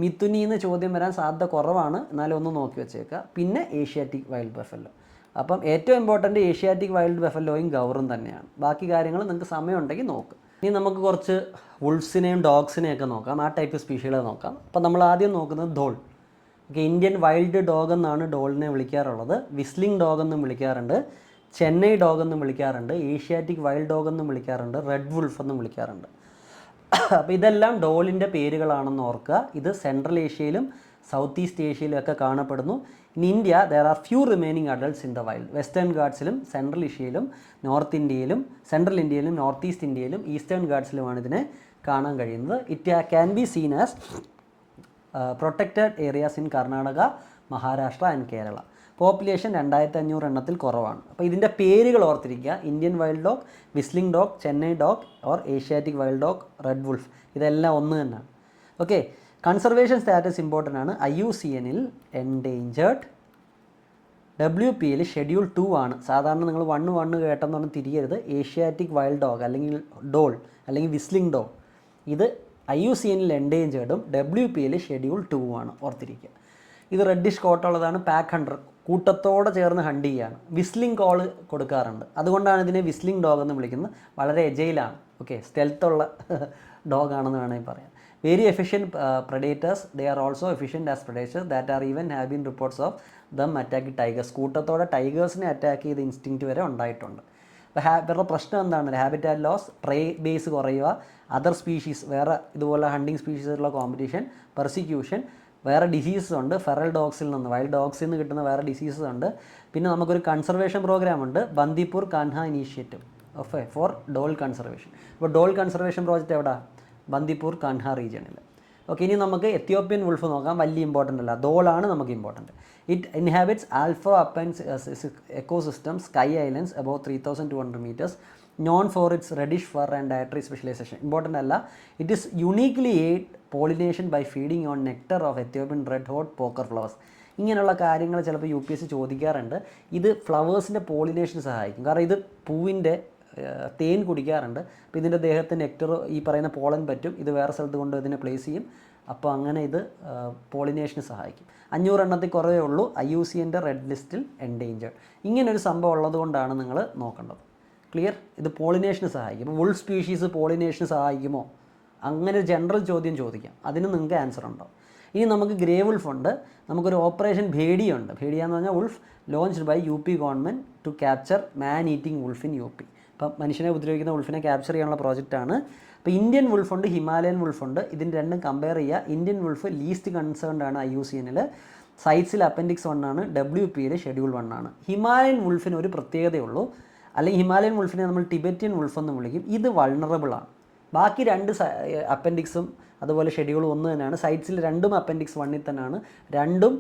മിഥുനിയിൽ നിന്ന് ചോദ്യം വരാൻ സാധ്യത കുറവാണ്, എന്നാലും ഒന്ന് നോക്കി വെച്ചേക്കുക. പിന്നെ ഏഷ്യാറ്റിക് വൈൽഡ് ബഫല്ലോ. അപ്പം ഏറ്റവും ഇമ്പോർട്ടൻറ്റ് ഏഷ്യാറ്റിക് വൈൽഡ് ബഫല്ലോയും ഗൗറും തന്നെയാണ്. ബാക്കി കാര്യങ്ങൾ നിങ്ങൾക്ക് സമയമുണ്ടെങ്കിൽ നോക്കുക. ഇനി നമുക്ക് കുറച്ച് വുൾഫ്സിനെയും ഡോഗ്സിനെയൊക്കെ നോക്കാം. ആ ടൈപ്പ് സ്പീഷികളെ നോക്കാം. അപ്പം നമ്മൾ ആദ്യം നോക്കുന്നത് dhol. Okay, Indian wild dog എന്നാണ് ഡോളിനെ വിളിക്കാറുള്ളത്. വിസ്ലിംഗ് ഡോഗ് എന്നും വിളിക്കാറുണ്ട്, ചെന്നൈ ഡോഗ് എന്നും വിളിക്കാറുണ്ട്, ഏഷ്യാറ്റിക് വൈൽഡ് ഡോഗ് എന്നും വിളിക്കാറുണ്ട്, റെഡ് വുൾഫ് എന്നും വിളിക്കാറുണ്ട്. അപ്പോൾ ഇതെല്ലാം ഡോളിൻ്റെ പേരുകളാണെന്ന് ഓർക്കുക. ഇത് സെൻട്രൽ ഏഷ്യയിലും സൗത്ത് ഈസ്റ്റ് ഏഷ്യയിലും ഒക്കെ കാണപ്പെടുന്നു. In India there are few remaining adults in the wild. Western ഗാർഡ്സിലും സെൻട്രൽ ഏഷ്യയിലും നോർത്ത് ഇന്ത്യയിലും സെൻട്രൽ ഇന്ത്യയിലും നോർത്ത് ഈസ്റ്റ് ഇന്ത്യയിലും ഈസ്റ്റേൺ ഗാർഡ്സിലുമാണ് ഇതിനെ കാണാൻ കഴിയുന്നത്. It can be seen as protected areas in Karnataka, Maharashtra and Kerala. Population 2500 എണ്ണത്തിൽ കുറവാണ്. അപ്പോൾ ഇതിൻ്റെ പേരുകൾ ഓർത്തിരിക്കുക. Indian wild dog, whistling dog, Chennai dog or Asiatic wild dog, red wolf, ഇതെല്ലാം ഒന്ന് തന്നെയാണ്. ഓക്കെ, കൺസർവേഷൻ സ്റ്റാറ്റസ് ഇമ്പോർട്ടൻ്റ് ആണ്. IUCNൽ എൻഡേഞ്ചേർഡ്, WPയിൽ ഷെഡ്യൂൾ 2 ആണ്. സാധാരണ നിങ്ങൾ 1 കേട്ടെന്നൊന്നും തിരിയരുത്. ഏഷ്യാറ്റിക് വൈൽഡ് ഡോഗ് അല്ലെങ്കിൽ ഡോൾ അല്ലെങ്കിൽ വിസ്ലിംഗ് ഡോഗ് ഇത് IUCNൽ എൻഡേഞ്ചേർഡും WPയിൽ ഷെഡ്യൂൾ 2 ആണ്, ഓർത്തിരിക്കുക. ഇത് റെഡിഷ് കോട്ടുള്ളതാണ്. പാക്ക് ഹണ്ടർ, കൂട്ടത്തോടെ ചേർന്ന് ഹണ്ട് ചെയ്യുകയാണ്. വിസ്ലിംഗ് കോൾ കൊടുക്കാറുണ്ട്, അതുകൊണ്ടാണ് ഇതിനെ വിസ്ലിംഗ് ഡോഗ് എന്ന് വിളിക്കുന്നത്. വളരെ എജൈലാണ്. ഓക്കെ, സ്റ്റെൽത്തുള്ള ഡോഗാണെന്ന് വേണമെങ്കിൽ പറയാം. Very efficient predators. They are also efficient as predators that are even have been reports of them attacking tigers. കൂട്ടത്തോടെ ടൈഗേഴ്സിനെ അറ്റാക്ക് ചെയ്ത ഇൻസ്റ്റിങ്ക്റ്റ് വരെ ഉണ്ടായിട്ടുണ്ട്. അപ്പോൾ ഇവരുടെ പ്രശ്നം എന്താണ്? ഹാബിറ്റാറ്റ് ലോസ്, പ്രേ ബേസ് കുറയുക, അതർ സ്പീഷീസ് വേറെ ഇതുപോലെ ഹണ്ടിങ് സ്പീഷീസുള്ള കോമ്പറ്റീഷൻ, പെർസിക്യൂഷൻ, വേറെ ഡിസീസസ് ഉണ്ട്. ഫെറൽ ഡോഗ്സിൽ നിന്ന്, വൈൽഡ് ഡോഗ്സിൽ നിന്ന് കിട്ടുന്ന വേറെ ഡിസീസസ് ഉണ്ട്. പിന്നെ നമുക്കൊരു കൺസർവേഷൻ പ്രോഗ്രാം ഉണ്ട്, Bandipur Kanha initiative for dhole conservation. അപ്പോൾ ഡോൾ കൺസർവേഷൻ പ്രോജക്റ്റ് എവിടെ? ബന്ദിപ്പൂർ കാൻഹ റീജിയണിൽ. ഓക്കെ, ഇനി നമുക്ക് എത്യോപ്യൻ വുൾഫ് നോക്കാം. വലിയ ഇമ്പോർട്ടൻ്റ് അല്ല, ഡോളാണ് നമുക്ക് important. It inhabits afroalpine ecosystem, sky islands above 3200 meters, known for its reddish fur and dietary specialization. Important അല്ല. It is uniquely aid pollination by feeding on nectar of Ethiopian red hot poker flowers. ഇങ്ങനെയുള്ള കാര്യങ്ങൾ ചിലപ്പോൾ UPSC ചോദിക്കാറുണ്ട്. ഇത് ഫ്ലവേഴ്സിൻ്റെ pollination സഹായിക്കും. കാരണം ഇത് പൂവിൻ്റെ തേൻ കുടിക്കാറുണ്ട്. അപ്പോൾ ഇതിൻ്റെ ദേഹത്ത് നെക്ടർ, ഈ പറയുന്ന പോളൻ പറ്റും. ഇത് വേറെ സ്ഥലത്ത് കൊണ്ട് ഇതിനെ പ്ലേസ് ചെയ്യും. അപ്പോൾ അങ്ങനെ ഇത് പോളിനേഷന് സഹായിക്കും. 500 എണ്ണത്തിൽ കുറവേ ഉള്ളൂ. IUCNൻ്റെ റെഡ് ലിസ്റ്റിൽ എൻഡേഞ്ചേർഡ്. ഇങ്ങനൊരു സംഭവം ഉള്ളതുകൊണ്ടാണ് നിങ്ങൾ നോക്കേണ്ടത്. ക്ലിയർ? ഇത് പോളിനേഷന് സഹായിക്കും. ഇപ്പോൾ വുൾഫ് സ്പീഷീസ് പോളിനേഷന് സഹായിക്കുമോ? അങ്ങനെ ഒരു ജനറൽ ചോദ്യം ചോദിക്കാം, അതിന് നിങ്ങൾക്ക് ആൻസർ ഉണ്ടാവും. ഇനി നമുക്ക് ഗ്രേ വുൾഫ് ഉണ്ട്. നമുക്കൊരു ഓപ്പറേഷൻ ഭേഡിയുണ്ട്. ഭേഡിയ എന്ന് പറഞ്ഞാൽ wolf launched by UP government to capture man eating wolf in UP. ഇപ്പം മനുഷ്യനെ ഉപദ്രവിക്കുന്ന വുൾഫിനെ ക്യാപ്ചർ ചെയ്യാനുള്ള പ്രോജക്റ്റാണ്. അപ്പോൾ ഇന്ത്യൻ വുൾഫുണ്ട്, ഹിമാലയൻ വുൾഫുണ്ട്. ഇതിന് രണ്ടും കമ്പയർ ചെയ്യുക. ഇന്ത്യൻ വുൾഫ് ലീസ്റ്റ് കൺസേൺഡ് ആണ് IUCNൽ. സൈറ്റ്സിൽ അപ്പൻഡിക്സ് 1 ആണ്, WPയിൽ ഷെഡ്യൂൾ 1 ആണ്. ഹിമാലയൻ വുൾഫിന് ഒരു പ്രത്യേകതയുള്ളൂ, അല്ലെങ്കിൽ ഹിമാലയൻ വുൾഫിനെ നമ്മൾ ടിബറ്റിയൻ വുൾഫ് എന്ന് വിളിക്കും. ഇത് വൾണറബിൾ ആണ്. ബാക്കി 2 അപ്പൻഡിക്സും അതുപോലെ ഷെഡ്യൂൾ 1 തന്നെയാണ്. സൈറ്റ്സിൽ രണ്ടും അപ്പൻഡിക്സ് 1 തന്നെയാണ്. രണ്ടും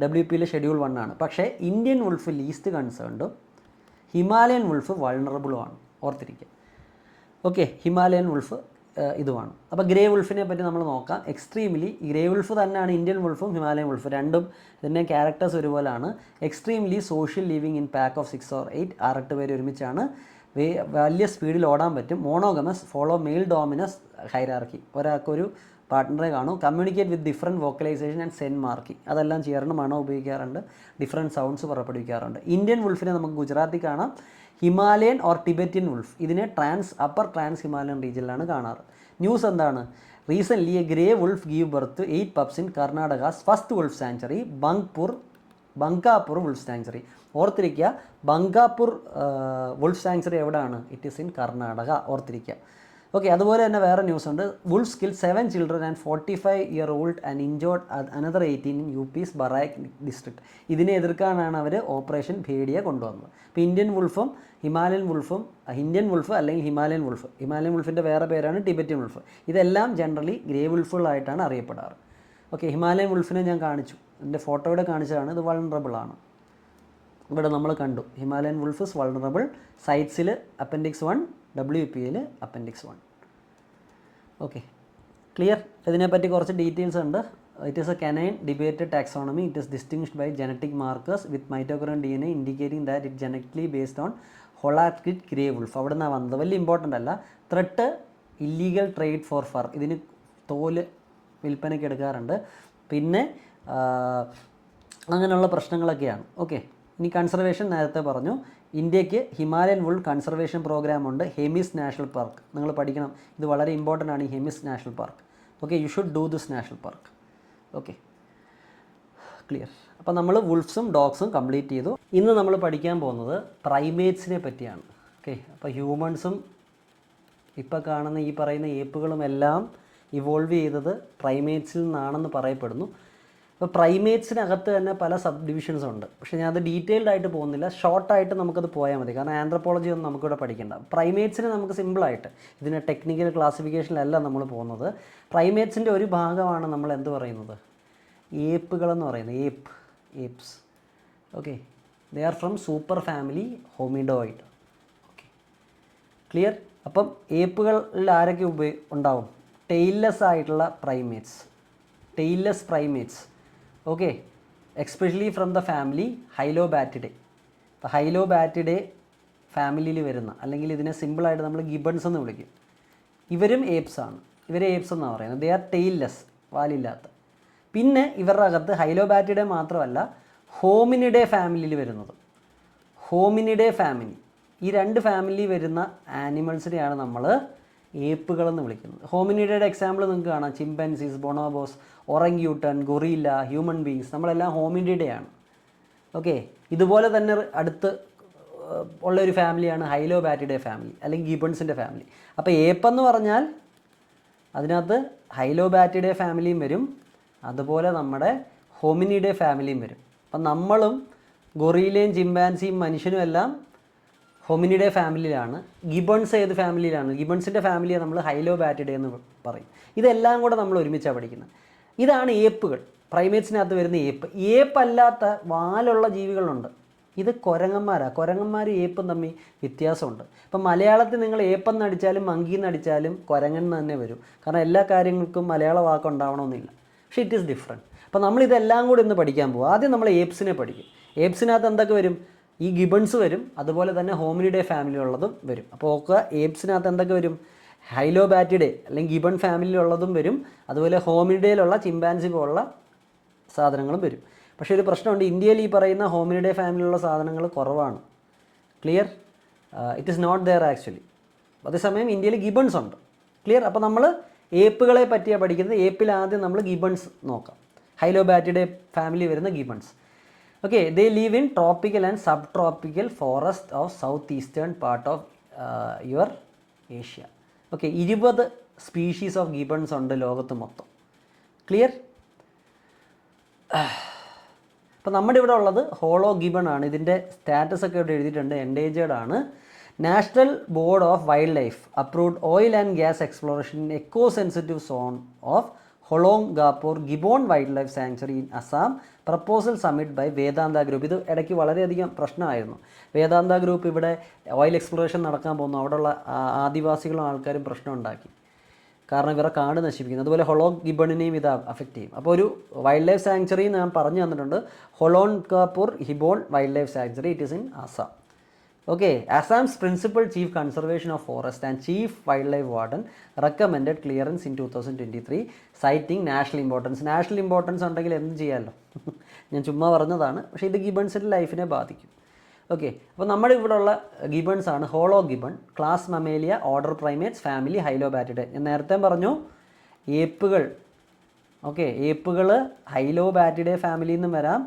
WPയിൽ ഷെഡ്യൂൾ 1 ആണ്. പക്ഷേ ഇന്ത്യൻ വുൾഫ് ലീസ്റ്റ് കൺസേൺഡും ഹിമാലയൻ വുൾഫ് വൾണറബിളുമാണ്, ഓർത്തിരിക്കുക. ഓക്കെ, ഹിമാലയൻ വുൾഫ് ഇതുമാണ്. അപ്പോൾ ഗ്രേ വുൾഫിനെ പറ്റി നമ്മൾ നോക്കാം. എക്സ്ട്രീംലി ഗ്രേ വുൾഫ് തന്നെയാണ് ഇന്ത്യൻ വുൾഫും ഹിമാലയൻ വുൾഫ് രണ്ടും. ഇതിൻ്റെ ക്യാരക്ടേഴ്സ് ഒരുപോലെയാണ്. Extremely social living in pack of 6 or 8, 6-8 പേര് ഒരുമിച്ചാണ്. വലിയ സ്പീഡിൽ ഓടാൻ പറ്റും. Monogamous, follow male dominance hierarchy, ഒരാൾക്കൊരു പാർട്ട്ണറെ കാണും. Communicate with different vocalization and scent marking, അതെല്ലാം ചെയ്യാറുണ്ട്. മണം ഉപയോഗിക്കാറുണ്ട്, ഡിഫറെൻറ്റ് സൗണ്ട്സ് പുറപ്പെടുവിക്കാറുണ്ട്. ഇന്ത്യൻ വുൾഫിനെ നമുക്ക് ഗുജറാത്തിൽ കാണാം. ഹിമാലയൻ ഓർ ടിബറ്റിയൻ വുൾഫ് ഇതിനെ അപ്പർ ട്രാൻസ് ഹിമാലയൻ റീജിയനിലാണ് കാണാറ്. ന്യൂസ് എന്താണ്? Recently a grey wolf give birth 8 pups in Karnataka's first wolf sanctuary, Bankapur wolf sanctuary. ഓർത്തിരിക്കുക, ബങ്കാപൂർ വുൾഫ് സാങ്ച്വറി എവിടെയാണ്? ഇറ്റ് ഈസ് ഇൻ കർണാടക, ഓർത്തിരിക്കുക. ഓക്കെ, അതുപോലെ തന്നെ വേറെ ന്യൂസ് ഉണ്ട്. Wolf kill 7 children and 45-year-old and injured another 18 in UP's Barack district. ഇതിനെ എതിർക്കാനാണ് അവർ operation ഭേഡിയ കൊണ്ടുവന്നത്. അപ്പോൾ ഇന്ത്യൻ വുൾഫും ഹിമാലയൻ വുൾഫും, ഇന്ത്യൻ വുൾഫ് അല്ലെങ്കിൽ ഹിമാലയൻ വുൾഫിൻ്റെ വേറെ പേരാണ് ടിബറ്റിയൻ വുൾഫ്. ഇതെല്ലാം ജനറലി ഗ്രേ വുൾഫുകളായിട്ടാണ് അറിയപ്പെടാറ്. ഓക്കെ, ഹിമാലയൻ വുൾഫിനെ ഞാൻ കാണിച്ചു, എൻ്റെ ഫോട്ടോയുടെ കാണിച്ചതാണ്. ഇത് വൾണറബിൾ ആണ്. ഇവിടെ നമ്മൾ കണ്ടു ഹിമാലയൻ വുൾഫ് ഇസ് വൾണറബിൾ. സൈറ്റ്സിൽ appendix 1, WPL Appendix 1. Okay, clear? ഇതിനെപ്പറ്റി കുറച്ച് ഡീറ്റെയിൽസ് ഉണ്ട്. It is a canine debated taxonomy. It is distinguished by genetic markers with mitochondrial DNA indicating that it genetically based on Holactic grey wolf. അവിടെ നിന്നാണ് വന്നത്. വലിയ important അല്ല. Threat illegal trade four fir, ഇതിന് തോല് വിൽപ്പനയ്ക്ക് എടുക്കാറുണ്ട്. പിന്നെ അങ്ങനെയുള്ള പ്രശ്നങ്ങളൊക്കെയാണ്. ഓക്കെ, ഇനി കൺസർവേഷൻ നേരത്തെ പറഞ്ഞു. ഇന്ത്യക്ക് ഹിമാലയൻ വുൾ കൺസർവേഷൻ പ്രോഗ്രാം ഉണ്ട്. ഹെമിസ് നാഷണൽ പാർക്ക് നിങ്ങൾ പഠിക്കണം. ഇത് വളരെ ഇമ്പോർട്ടൻ്റ് ആണ്, ഈ Hemis national Park. Okay, you should do this national Park. Okay, clear? അപ്പോൾ നമ്മൾ വുൾഫ്സും ഡോഗ്സും കംപ്ലീറ്റ് ചെയ്തു. ഇന്ന് നമ്മൾ പഠിക്കാൻ പോകുന്നത് പ്രൈമേറ്റ്സിനെ പറ്റിയാണ്. ഓക്കെ, അപ്പോൾ ഹ്യൂമൻസും ഇപ്പോൾ കാണുന്ന ഈ പറയുന്ന ഏപ്പുകളും എല്ലാം ഇവോൾവ് ചെയ്തത് പ്രൈമേറ്റ്സിൽ നിന്നാണെന്ന് പറയപ്പെടുന്നു. അപ്പോൾ പ്രൈമേറ്റ്സിനകത്ത് തന്നെ പല സബ് ഡിവിഷൻസ് ഉണ്ട്. പക്ഷേ ഞാൻ അത് ഡീറ്റെയിൽഡ് ആയിട്ട് പോകുന്നില്ല, ഷോർട്ടായിട്ട് നമുക്കത് പോയാൽ മതി. കാരണം ആന്ത്രപ്പോളജി ഒന്നും നമുക്കിവിടെ പഠിക്കേണ്ട. പ്രൈമേറ്റ്സിന് നമുക്ക് സിമ്പിളായിട്ട്, ഇതിന് ടെക്നിക്കൽ ക്ലാസിഫിക്കേഷനിലല്ല നമ്മൾ പോകുന്നത്. പ്രൈമേറ്റ്സിൻ്റെ ഒരു ഭാഗമാണ് നമ്മൾ എന്ത് പറയുന്നത്, ഏപ്പുകളെന്ന് പറയുന്നത്. Apes. Okay, they are from super family hominoid. Okay, clear? അപ്പം ഏപ്പുകളിൽ ആരൊക്കെ ഉണ്ടാവും? ടെയിൽലെസ് ആയിട്ടുള്ള primates, tailless primates. Okay, especially from the family Hylobatidae. അപ്പോൾ ഹൈലോബാറ്റിഡേ ഫാമിലിയിൽ വരുന്ന, അല്ലെങ്കിൽ ഇതിനെ സിമ്പിളായിട്ട് നമ്മൾ ഗിബൺസ് എന്ന് വിളിക്കും. ഇവരും ഏപ്സ് ആണ്. ഇവരെ ഏപ്സ് എന്നാണ് പറയുന്നത്. ദേ ആർ ടെയിൽലെസ്, വാലില്ലാത്ത. പിന്നെ ഇവരുടെ അകത്ത് ഹൈലോബാറ്റിഡേ മാത്രമല്ല, ഹോമിനിഡേ ഫാമിലിയിൽ വരുന്നത്. ഹോമിനിഡേ ഫാമിലി, ഈ രണ്ട് ഫാമിലിയിൽ വരുന്ന ആനിമൽസിനെയാണ് നമ്മൾ ഏപ്പുകളെന്ന് വിളിക്കുന്നത്. ഹോമിനിഡയുടെ എക്സാമ്പിൾ നിങ്ങൾക്ക് കാണാം. ചിമ്പൻസീസ്, ബൊണോബോസ്, ഒറങ്യൂട്ടൻ, ഗൊറില്ല, ഹ്യൂമൻ ബീങ്സ്, നമ്മളെല്ലാം ഹോമിനിഡയാണ്. ഓക്കെ, ഇതുപോലെ തന്നെ അടുത്ത് ഉള്ളൊരു ഫാമിലിയാണ് ഹൈലോബാറ്റിഡേ ഫാമിലി, അല്ലെങ്കിൽ ഗിബൺസിൻ്റെ ഫാമിലി. അപ്പോൾ ഏപ്പെന്ന് പറഞ്ഞാൽ അതിനകത്ത് ഹൈലോബാറ്റിഡേ ഫാമിലിയും വരും, അതുപോലെ നമ്മുടെ ഹോമിനിഡേ ഫാമിലിയും വരും. അപ്പം നമ്മളും ഗൊറില്ലയും ചിമ്പാൻസിയും മനുഷ്യനും എല്ലാം ഹോമിനിഡേ ഫാമിലിയിലാണ്. ഗിബൺസ് ഏത് ഫാമിലിയിലാണ്? ഗിബൺസിൻ്റെ ഫാമിലിയെ നമ്മൾ ഹൈലോബാറ്റിഡേ എന്ന് പറയും. ഇതെല്ലാം കൂടെ നമ്മൾ ഒരുമിച്ചാണ് പഠിക്കുന്നത്. ഇതാണ് ഏപ്പുകൾ, പ്രൈമേറ്റ്സിനകത്ത് വരുന്ന ഏപ്പ്. ഏപ്പല്ലാത്ത വാലുള്ള ജീവികളുണ്ട്. ഇത് കുരങ്ങന്മാരാണ്. കുരങ്ങന്മാരും ഏപ്പും തമ്മിൽ വ്യത്യാസമുണ്ട്. ഇപ്പം മലയാളത്തിൽ നിങ്ങൾ ഏപ്പെന്ന് അടിച്ചാലും മങ്കിന്ന് അടിച്ചാലും കുരങ്ങൻ തന്നെ വരും. കാരണം എല്ലാ കാര്യങ്ങൾക്കും മലയാള വാക്കുണ്ടാവണമെന്നില്ല. പക്ഷേ ഇറ്റ് ഈസ് ഡിഫറെൻറ്റ്. അപ്പോൾ നമ്മളിതെല്ലാം കൂടി ഇന്ന് പഠിക്കാൻ പോകും. ആദ്യം നമ്മൾ ഏപ്സിനെ പഠിക്കും. ഏപ്സിനകത്ത് എന്തൊക്കെ വരും? ഈ ഗിബൺസ് വരും, അതുപോലെ തന്നെ ഹോമിനിഡേ ഫാമിലിയുള്ളതും വരും. അപ്പോൾ ഒക്കെ ഏപ്സിനകത്ത് എന്തൊക്കെ വരും? ഹൈലോബാറ്റിഡേ അല്ലെങ്കിൽ ഗിബൺ ഫാമിലിയിലുള്ളതും വരും, അതുപോലെ ഹോമിനിഡേയിലുള്ള ചിമ്പാൻസി പോലുള്ള സാധനങ്ങളും വരും. പക്ഷേ ഒരു പ്രശ്നമുണ്ട്, ഇന്ത്യയിൽ ഈ പറയുന്ന ഹോമിനിഡേ ഫാമിലിയുള്ള സാധനങ്ങൾ കുറവാണ്. Clear? It is not there actually. അതേസമയം ഇന്ത്യയിൽ ഗിബൺസ് ഉണ്ട്. ക്ലിയർ? അപ്പോൾ നമ്മൾ ഏപ്പുകളെ പറ്റിയാണ് പഠിക്കുന്നത്. ഏപ്പിൽ ആദ്യം നമ്മൾ ഗിബൺസ് നോക്കാം. ഹൈലോബാറ്റിഡേ ഫാമിലി വരുന്ന Gibbons. Okay, they live in tropical and subtropical forest of southeastern part of your Asia. Okay, 20 species of gibbons ഉണ്ട് ലോകത്ത് മൊത്തം. ക്ലിയർ? അപ്പോൾ നമ്മുടെ ഇവിടെ ഉള്ളത് ഹോളോ ഗിബൺ ആണ്. ഇതിൻ്റെ സ്റ്റാറ്റസ് ഒക്കെ ഇവിടെ എഴുതിയിട്ടുണ്ട്. എൻഡേഞ്ചേർഡ് ആണ്. National board of wildlife approved oil and gas exploration in eco sensitive zone of Hollongapar gibbon wildlife sanctuary in Assam. Proposal submit by Vedanta group. ഇത് ഇടയ്ക്ക് വളരെയധികം പ്രശ്നമായിരുന്നു. വേദാന്ത ഗ്രൂപ്പ് ഇവിടെ ഓയിൽ എക്സ്പ്ലോറേഷൻ നടക്കാൻ പോകുന്നു, അവിടെയുള്ള ആദിവാസികളും ആൾക്കാരും പ്രശ്നം ഉണ്ടാക്കി. കാരണം ഇവരെ കാട് നശിപ്പിക്കുന്നു. അതുപോലെ ഹൊളോ ഗിബണിനെയും ഇത് അഫക്റ്റ് ചെയ്യും. അപ്പോൾ ഒരു വൈൽഡ് ലൈഫ് സാങ്ച്വറി ഞാൻ പറഞ്ഞു തന്നിട്ടുണ്ട്. Hollongapar gibbon wildlife sanctuary. It is in Assam. Okay, Assam's principal chief conservation of forest and chief wildlife warden recommended clearance in 2023 citing national importance. National importance ഉണ്ടെങ്കിൽ എന്ത് ചെയ്യാമല്ലോ, ഞാൻ ചുമ്മാ പറഞ്ഞതാണ്. പക്ഷേ ഇത് ഗിബൺസിൻ്റെ ലൈഫിനെ ബാധിക്കും. ഓക്കെ, അപ്പോൾ നമ്മുടെ ഇവിടെ ഉള്ള ഗിബൺസ് ആണ് hoolock gibbon, class Mammalia, order primates, family Hylobatidae. ഞാൻ നേരത്തെ പറഞ്ഞു ഏപ്പുകൾ. ഓക്കെ, ഏപ്പുകൾ ഹൈലോബാറ്റിഡേ ഫാമിലിയിൽ നിന്നും വരാം,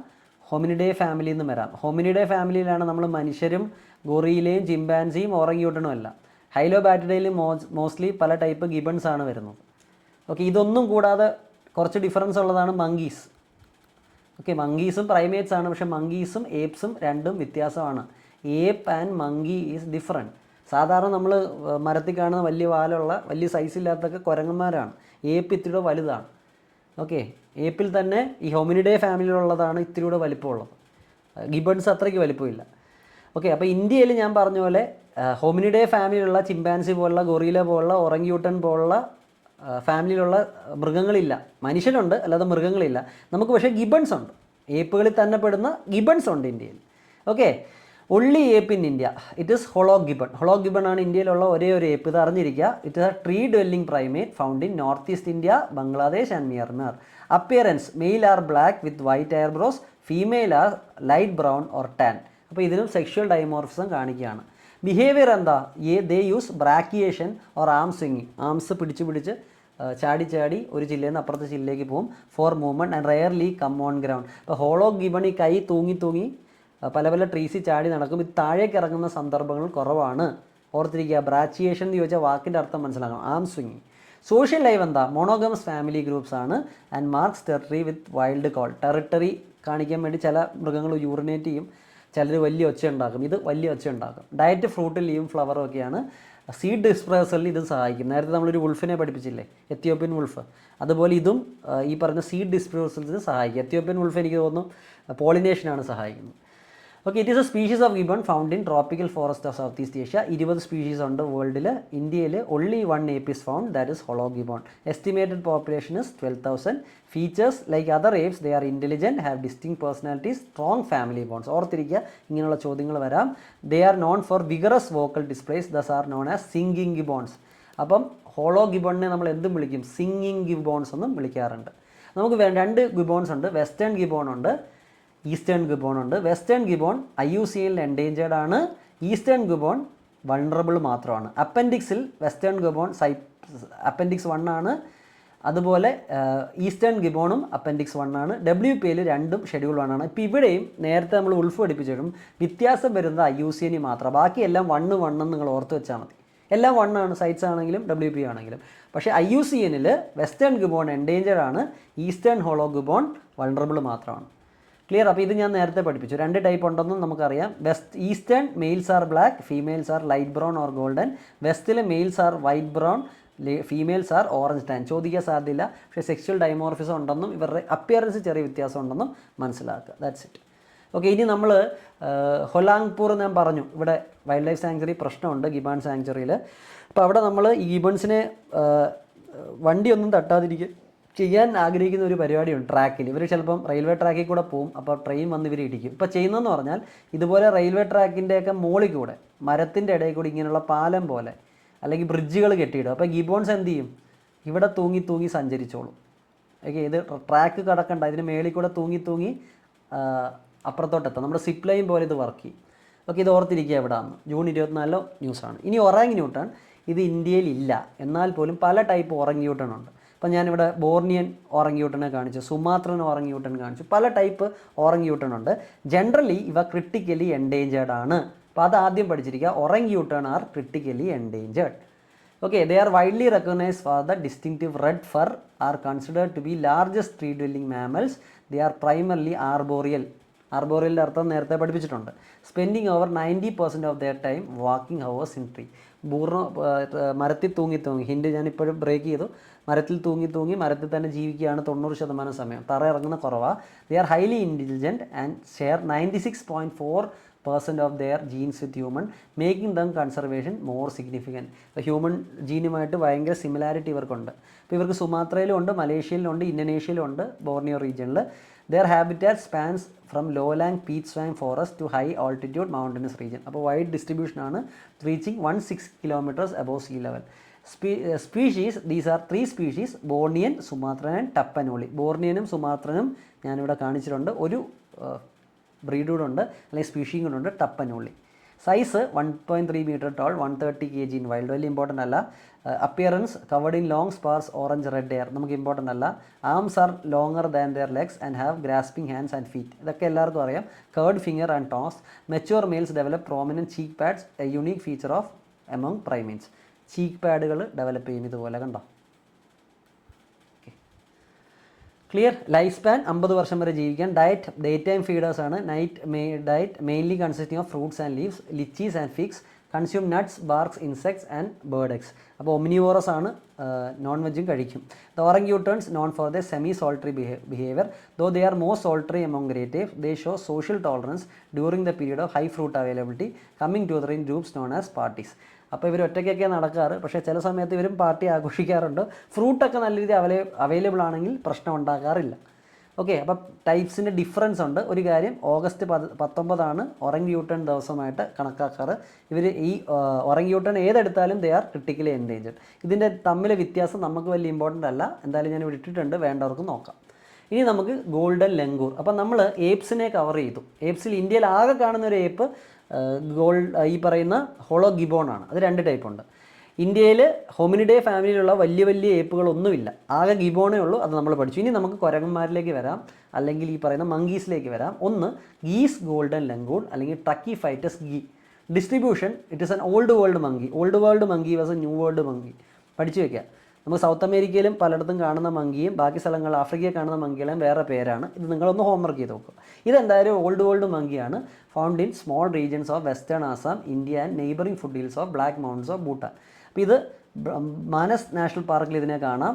ഹോമിനിഡേ ഫാമിലിയിൽ നിന്നും വരാം. ഹോമിനിഡേ ഫാമിലിയിലാണ് നമ്മൾ മനുഷ്യരും ഗൊറിയിലെയും ചിമ്പാൻസിയും ഓറങ്യൂട്ടനും അല്ല. ഹൈലോബാറ്റിഡയിൽ മോസ്റ്റ്ലി പല ടൈപ്പ് ഗിബൺസ് ആണ് വരുന്നത്. ഓക്കെ, ഇതൊന്നും കൂടാതെ കുറച്ച് ഡിഫറൻസ് ഉള്ളതാണ് മങ്കീസ്. ഓക്കെ, മങ്കീസും പ്രൈമേറ്റ്സ് ആണ്, പക്ഷേ മങ്കീസും ഏപ്സും രണ്ടും വ്യത്യാസമാണ്. Ape and monkey is different. സാധാരണ നമ്മൾ മരത്തിൽ കാണുന്ന വലിയ വാലുള്ള വലിയ സൈസില്ലാത്തൊക്കെ കുരങ്ങന്മാരാണ്. ഏപ്പ് ഇത്തിരി വലുതാണ്. ഓക്കെ, ഏപ്പിൽ തന്നെ ഈ ഹോമിനിഡേ ഫാമിലിയിലുള്ളതാണ് ഇത്തിരി കൂടെ വലിപ്പമുള്ളത്. ഗിബൺസ് അത്രയ്ക്ക് വലിപ്പമില്ല. ഓക്കെ, അപ്പോൾ ഇന്ത്യയിൽ ഞാൻ പറഞ്ഞ പോലെ ഹോമിനിഡേ ഫാമിലിയുള്ള ചിമ്പാൻസി പോലുള്ള ഗൊറീല പോലുള്ള ഒറങ്യൂട്ടൻ പോലുള്ള ഫാമിലിയിലുള്ള മൃഗങ്ങളില്ല. മനുഷ്യരുണ്ട്, അല്ലാതെ മൃഗങ്ങളില്ല. നമുക്ക് പക്ഷേ ഗിബൺസ് ഉണ്ട്. ഏപ്പുകളിൽ തന്നെ പെടുന്ന ഗിബൺസ് ഉണ്ട് ഇന്ത്യയിൽ. Okay, only ape in India it is hoolock gibbon. Hoolock gibbon ആണ് ഇന്ത്യയിലുള്ള ഒരേ ഒരു ഏപ്പ്. ഇത് അറിഞ്ഞിരിക്കുക. It is a tree dwelling primate found in north east India, Bangladesh and Myanmar. Appearance male are black with white eyebrows, female are light brown or tan. അപ്പോൾ ഇതിനും sexual dimorphism കാണിക്കുകയാണ്. Behaviour എന്താ? They use brachiation or arm സ്വിങ്ങിങ്. Arms പിടിച്ച് ചാടി ചാടി ഒരു ജില്ലയിൽ നിന്ന് അപ്പുറത്തെ ജില്ലയിലേക്ക് പോകും for movement and rarely come on ground. ഇപ്പോൾ ഹോളോ ഗിബൺ ഈ കൈ തൂങ്ങി പല പല ട്രീസിൽ ചാടി നടക്കും. ഇത് താഴേക്ക് ഇറങ്ങുന്ന സന്ദർഭങ്ങൾ കുറവാണ്. ഓർത്തിരിക്കുക, ബ്രാച്ചിയേഷൻ എന്ന് ചോദിച്ചാൽ വാക്കിൻ്റെ അർത്ഥം മനസ്സിലാക്കണം. ആം സ്വിങ്ങിങ്. സോഷ്യൽ ലൈഫ് എന്താ? മോണോഗമസ് ഫാമിലി ഗ്രൂപ്പ്സ് ആണ് and marks territory with wild call. Territory കാണിക്കാൻ വേണ്ടി ചില മൃഗങ്ങൾ യൂറിനേറ്റ് ചെയ്യും, ചിലർ വലിയ ഒച്ച ഉണ്ടാക്കും. ഇത് വലിയ ഒച്ച ഉണ്ടാക്കും. ഡയറ്റ് ഫ്രൂട്ട് ലീവും ഫ്ലവറും ഒക്കെയാണ്. സീഡ് ഡിസ്പ്രസലിൽ ഇത് സഹായിക്കും. നേരത്തെ നമ്മളൊരു വുൾഫിനെ പഠിപ്പിച്ചില്ലേ, എത്യോപ്യൻ വുൾഫ്. അതുപോലെ ഇതും ഈ പറഞ്ഞ സീഡ് ഡിസ്പ്രസലിന് സഹായിക്കും. എത്യോപ്യൻ വുൾഫ് എനിക്ക് തോന്നുന്നു പോളിനേഷനാണ് സഹായിക്കുന്നത്. Okay, it is A species of Given found in tropical forest of south East Asia. 20 species ഉണ്ട് വേൾഡിൽ. ഇന്ത്യയിൽ only 1 ape is found, that is hollow gibbon. Estimated population is 12,000. Features like other apes, they are intelligent, have distinct personalities, strong family bonds. ഓർത്തിരിക്കുക, ഇങ്ങനെയുള്ള ചോദ്യങ്ങൾ വരാം. They are known for vigorous vocal displays, thus are known as singing gibbons. അപ്പം hollow ഗിബോണിനെ നമ്മൾ എന്തും വിളിക്കും? Singing ഗിബോൺസ് എന്നും വിളിക്കാറുണ്ട്. നമുക്ക് 2 ഗിബോൺസ് ഉണ്ട്. വെസ്റ്റേൺ ഗിബോൺ ഉണ്ട്, ഈസ്റ്റേൺ ഗിബോൺ ഉണ്ട്. വെസ്റ്റേൺ ഗിബോൺ IUCN എൻഡേഞ്ചേർഡ് ആണ്. ഈസ്റ്റേൺ ഗിബോൺ വൾണറബിൾ മാത്രമാണ്. അപ്പൻഡിക്സിൽ വെസ്റ്റേൺ ഗിബോൺ അപ്പൻഡിക്സ് 1 ആണ്. അതുപോലെ ഈസ്റ്റേൺ ഗിബോണും അപ്പൻഡിക്സ് 1 ആണ്. WPL രണ്ടും ഷെഡ്യൂൾ 1 ആണ്. ഇപ്പോൾ ഇവിടെയും നേരത്തെ നമ്മൾ ഉൾഫ് പഠിപ്പിച്ചിട്ടും വ്യത്യാസം വരുന്നത് IUCN മാത്രം. ബാക്കി എല്ലാം 1 നിങ്ങൾ ഓർത്ത് വെച്ചാൽ മതി. എല്ലാം 1 ആണ്, സൈറ്റ്സ് ആണെങ്കിലും WP ആണെങ്കിലും. പക്ഷേ IUCNൽ വെസ്റ്റേൺ ഗിബോൺ എൻഡേഞ്ചേർഡ് ആണ്, ഈസ്റ്റേൺ ഹോളോ ഗിബോൺ വൾണറബിൾ മാത്രമാണ്. ക്ലിയർ? അപ്പോൾ ഇത് ഞാൻ നേരത്തെ പഠിപ്പിച്ചു. 2 ടൈപ്പ് ഉണ്ടെന്നും നമുക്കറിയാം. Eastern males are black, females are light brown or golden. വെസ്റ്റിലെ males are white brown, females are orange tan. ചോദിക്കാൻ സാധ്യതയില്ല, പക്ഷേ സെക്ഷൽ ഡൈമോർഫിസം ഉണ്ടെന്നും ഇവരുടെ അപ്പിയറൻസ് ചെറിയ വ്യത്യാസം ഉണ്ടെന്നും മനസ്സിലാക്കുക. That's it. ഓക്കെ, ഇനി നമ്മൾ ഹൊലാങ്പൂർ ഞാൻ പറഞ്ഞു, ഇവിടെ വൈൽഡ് ലൈഫ് സാങ്ച്വറി പ്രശ്നമുണ്ട് ഗിബൺ സാങ്ച്വറിയിൽ. അപ്പോൾ അവിടെ നമ്മൾ ഈ ഗിബൺസിനെ വണ്ടിയൊന്നും തട്ടാതിരിക്കുക ചെയ്യാൻ ആഗ്രഹിക്കുന്ന ഒരു പരിപാടിയുണ്ട് ട്രാക്കിൽ. ഇവർ ചിലപ്പം റെയിൽവേ ട്രാക്കിൽ കൂടെ പോകും, അപ്പോൾ ട്രെയിൻ വന്ന് ഇവർ ഇടിക്കും. ഇപ്പോൾ ചെയ്യുന്നതെന്ന് പറഞ്ഞാൽ ഇതുപോലെ റെയിൽവേ ട്രാക്കിൻ്റെയൊക്കെ മുകളിൽ കൂടെ മരത്തിൻ്റെ ഇടയിൽ കൂടി ഇങ്ങനെയുള്ള പാലം പോലെ അല്ലെങ്കിൽ ബ്രിഡ്ജുകൾ കെട്ടിയിടും. അപ്പോൾ ഗിബോൺസ് എന്ത് ചെയ്യും? ഇവിടെ തൂങ്ങി സഞ്ചരിച്ചോളും. ഓക്കെ, ഇത് ട്രാക്ക് കടക്കണ്ട, ഇതിന് മേളിൽ കൂടെ തൂങ്ങി അപ്പുറത്തോട്ടെത്താം. നമ്മുടെ സിപ്പ് ലൈൻ പോലെ ഇത് വർക്ക് ചെയ്യും. ഓക്കെ, ഇത് ഓർത്തിരിക്കുക. എവിടെയാണ്? ജൂൺ 24 ന്യൂസാണ്. ഇനി ഒറാങ്യൂട്ടൺ ഇത് ഇന്ത്യയിൽ ഇല്ല, എന്നാൽ പോലും പല ടൈപ്പ് ഒറങ്യൂട്ടൺ ഉണ്ട്. അപ്പോൾ ഞാനിവിടെ ബോർണിയൻ ഓറങ്യൂട്ടനെ കാണിച്ചു, സുമാത്രൻ ഓറങ്യൂട്ടൻ കാണിച്ചു, പല ടൈപ്പ് ഓറങ്യൂട്ടൺ ഉണ്ട്. ജനറലി ഇവ ക്രിട്ടിക്കലി എൻഡേഞ്ചേർഡ് ആണ്. അപ്പോൾ അത് ആദ്യം പഠിച്ചിരിക്കുക. Orangutan are critically endangered. Okay, they are widely recognized for the distinctive red fur, are considered to be largest tree dwelling mammals. They are primarily arboreal. Arboreal അർത്ഥം നേരത്തെ പഠിപ്പിച്ചിട്ടുണ്ട്. Spending over 90% of their time walking hours in tree. മരത്തിൽ തൂങ്ങി hint ഞാനിപ്പോഴും break ചെയ്തു. മരത്തിൽ തൂങ്ങി മരത്തിൽ തന്നെ ജീവിക്കുകയാണ് 90% സമയം. തറ ഇറങ്ങുന്ന കുറവാണ്. They are highly intelligent and share 96.4% of their genes with human, making them conservation more significant. ഇപ്പോൾ ഹ്യൂമൻ ജീനുമായിട്ട് ഭയങ്കര സിമിലാരിറ്റി ഇവർക്കുണ്ട്. ഇപ്പോൾ ഇവർക്ക് സുമാത്രയിലുണ്ട്, മലേഷ്യയിലുണ്ട്, ഇന്തോനേഷ്യയിലുണ്ട്, ബോർണിയോ റീജിയനിൽ. Their habitat spans from lowland peat swamp forest to high altitude mountainous region. അപ്പോൾ wide distribution ആണ്, reaching 16 kilometers above sea level. Species, these are 3 species, Bornean, Sumatran and Tapanuli. ബോർണിയനും സുമാത്രനും ഞാനിവിടെ കാണിച്ചിട്ടുണ്ട്. ഒരു ബ്രീഡ് കൂടെ ഉണ്ട്, അല്ലെങ്കിൽ സ്പീഷീസ് കൂടെ ഉണ്ട്, Tapanuli. Size 1.3 meter tall, 130 kg in wild. വലിയ ഇമ്പോർട്ടൻ്റ് അല്ല. Appearance covered in long sparse orange red hair, നമുക്ക് ഇമ്പോർട്ടൻ്റ് അല്ല. Arms are longer than their legs and have grasping hands and feet, ഇതൊക്കെ എല്ലാവർക്കും അറിയാം. Curved finger and toes. Mature males develop prominent cheek pads, a unique feature of among primates. Cheek പാഡുകൾ develop ചെയ്യും ഇതുപോലെ, കണ്ടോ? Clear? Life span 50 വർഷം വരെ ജീവിക്കാൻ. ഡയറ്റ് ഡേ ടൈം ഫീഡേഴ്സ് ആണ്. Diet mainly consisting of fruits and leaves, lychees and figs. Consume nuts, barks, insects and bird eggs. അപ്പോൾ omnivorous ആണ്, നോൺ വെജും കഴിക്കും. The orangutans known for the semi solitary behaviour, though they are most solitary among great apes, they show social tolerance during the period of high fruit availability, coming together in groups known as parties. അപ്പോൾ ഇവർ ഒറ്റയ്ക്കൊക്കെ നടക്കാറ്, പക്ഷേ ചില സമയത്ത് ഇവരും party ആഘോഷിക്കാറുണ്ട്. ഫ്രൂട്ടൊക്കെ നല്ല രീതിയിൽ അവൈലബിൾ ആണെങ്കിൽ പ്രശ്നം ഉണ്ടാകാറില്ല. ഓക്കെ, അപ്പം ടൈപ്സിൻ്റെ ഡിഫറൻസ് ഉണ്ട്. ഒരു കാര്യം, ഓഗസ്റ്റ് 19 ഒറംഗ്യൂട്ടൺ ദിവസമായിട്ട് കണക്കാക്കാറ്. ഇവർ ഈ ഒറംഗ്യൂട്ടൺ ഏതെടുത്താലും ദേ ആർ ക്രിട്ടിക്കലി എൻഡേഞ്ചർഡ്. ഇതിൻ്റെ തമ്മിലെ വ്യത്യാസം നമുക്ക് വലിയ ഇമ്പോർട്ടൻ്റ് അല്ല, എന്തായാലും ഞാൻ ഇട്ടിട്ടുണ്ട്, വേണ്ടവർക്ക് നോക്കാം. ഇനി നമുക്ക് ഗോൾഡൻ ലംഗൂർ. അപ്പം നമ്മൾ ഏപ്സിനെ കവർ ചെയ്തു. ഏപ്സിൽ ഇന്ത്യയിൽ ആകെ കാണുന്ന ഒരു ഏപ്പ് ഈ പറയുന്ന ഹോളോ ഗിബോൺ ആണ്. അത് 2 ടൈപ്പ് ഉണ്ട്. ഇന്ത്യയിൽ ഹോമിനിഡേ ഫാമിലിയിലുള്ള വലിയ വലിയ ഏപ്പുകളൊന്നുമില്ല, ആകെ ഗിബോണേ ഉള്ളൂ. അത് നമ്മൾ പഠിച്ചു. ഇനി നമുക്ക് കുരങ്ങന്മാരിലേക്ക് വരാം, അല്ലെങ്കിൽ ഈ പറയുന്ന മങ്കീസിലേക്ക് വരാം. ഒന്ന് ഗീസ് ഗോൾഡൻ ലംഗൂർ അല്ലെങ്കിൽ Trachypithecus geei. Distribution, it is an old world monkey. Old world monkey was a new world monkey. പഠിച്ചു വയ്ക്കുക. നമുക്ക് സൗത്ത് അമേരിക്കയിലും പലയിടത്തും കാണുന്ന മങ്കിയും ബാക്കി സ്ഥലങ്ങളിൽ ആഫ്രിക്കയിൽ കാണുന്ന മങ്കികളെയും വേറെ പേരാണ്. ഇത് നിങ്ങളൊന്ന് ഹോംവർക്ക് ചെയ്ത് നോക്കുക. ഇതെന്തായാലും ഓൾഡ് വേൾഡ് മങ്കിയാണ്. Found in small regions of western Assam, India and neighbouring foothills of black mountains of Bhutan. അപ്പോൾ ഇത് മാനസ് നാഷണൽ പാർക്കിൽ ഇതിനെ കാണാം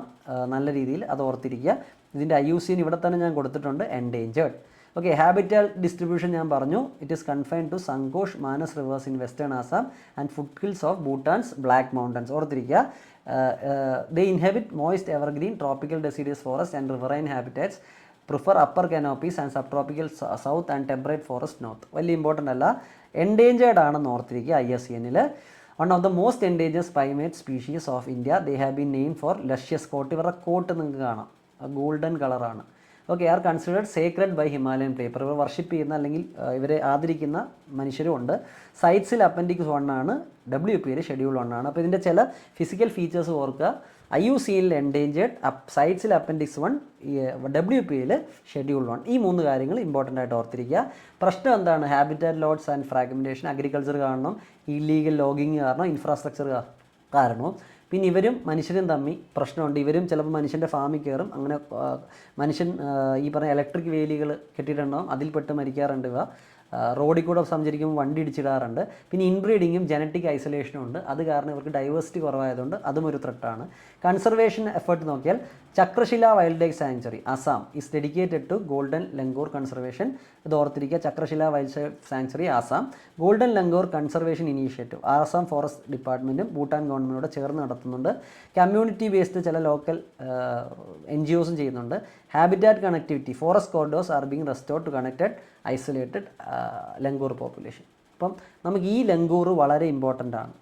നല്ല രീതിയിൽ, അത് ഓർത്തിരിക്കുക. ഇതിൻ്റെ IUCN ഇവിടെ തന്നെ ഞാൻ കൊടുത്തിട്ടുണ്ട്, എൻഡേഞ്ചേർഡ്. ഓക്കെ, ഹാബിറ്റാൽ ഡിസ്ട്രിബ്യൂഷൻ ഞാൻ പറഞ്ഞു. It is confined to Sankosh, Manas rivers in western Assam and foothills of Bhutan's black mountains. ഓർത്തിരിക്കുക. They inhabit moist evergreen, tropical deciduous forest and riverine habitats, prefer upper canopies and subtropical south and temperate forest north. വലിയ important അല്ല, endangered ആണെന്ന് ഓർത്തിരിക്കുക. IUCNൽ one of the most endangered primate species of India. They have been named for luscious coat. ഇവരുടെ coat നിങ്ങൾക്ക് കാണാം, golden കളറാണ്. Okay, are considered sacred by Himalayan people. ഇവർ വർഷിപ്പ് ചെയ്യുന്ന അല്ലെങ്കിൽ ഇവരെ ആദരിക്കുന്ന മനുഷ്യരും ഉണ്ട്. സൈറ്റ്സിൽ അപ്പൻഡിക്സ് 1 ആണ്, WPയിൽ ഷെഡ്യൂൾ 1 ആണ്. അപ്പോൾ ഇതിൻ്റെ ചില ഫിസിക്കൽ ഫീച്ചേഴ്സ് ഓർക്കുക. IUCNൽ എൻഡേഞ്ചേർഡ്, സൈറ്റ്സിൽ അപ്പൻഡിക്സ് 1, WPയിൽ ഷെഡ്യൂൾ 1. ഈ 3 കാര്യങ്ങൾ ഇമ്പോർട്ടൻ്റ് ആയിട്ട് ഓർത്തിരിക്കുക. പ്രശ്നം എന്താണ്? Habitat loss and fragmentation, agriculture കാരണം, ഇല്ലീഗൽ ലോഗിങ് കാരണം, ഇൻഫ്രാസ്ട്രക്ചർ കാരണവും. പിന്നെ ഇവരും മനുഷ്യരും തമ്മിൽ പ്രശ്നമുണ്ട്. ഇവരും ചിലപ്പോൾ മനുഷ്യൻ്റെ ഫാമിൽ കയറും. അങ്ങനെ മനുഷ്യൻ ഈ പറഞ്ഞ ഇലക്ട്രിക് വേലികൾ കെട്ടിയിട്ടുണ്ടാവും, അതിൽപ്പെട്ട് മരിക്കാറുണ്ട്. ഇവ റോഡിൽ കൂടെ സഞ്ചരിക്കുമ്പോൾ വണ്ടി ഇടിച്ചിടാറുണ്ട്. പിന്നെ ഇൻബ്രീഡിങ്ങും ജനറ്റിക് ഐസൊലേഷനും ഉണ്ട്. അത് കാരണം ഇവർക്ക് ഡൈവേഴ്സിറ്റി കുറവായതുകൊണ്ട് അതും ഒരു ത്രെട്ടാണ്. കൺസർവേഷൻ എഫേർട്ട് നോക്കിയാൽ Chakrashila wildlife sanctuary Assam is dedicated to golden langur conservation. ഇത് ഓർത്തിരിക്കുക, Chakrashila wildlife sanctuary Assam. Golden langur conservation initiative Assam forest ഡിപ്പാർട്ട്മെൻറ്റും ഭൂട്ടാൻ ഗവൺമെൻറ്റോട് ചേർന്ന് നടത്തുന്നുണ്ട്. കമ്മ്യൂണിറ്റി ബേസ്ഡ് ചില ലോക്കൽ NGOസും ചെയ്യുന്നുണ്ട്. Habitat connectivity, forest corridors are being restored to connected isolated langur population. അപ്പം നമുക്ക് ഈ ലംഗൂർ വളരെ ഇമ്പോർട്ടൻ്റ് ആണ്.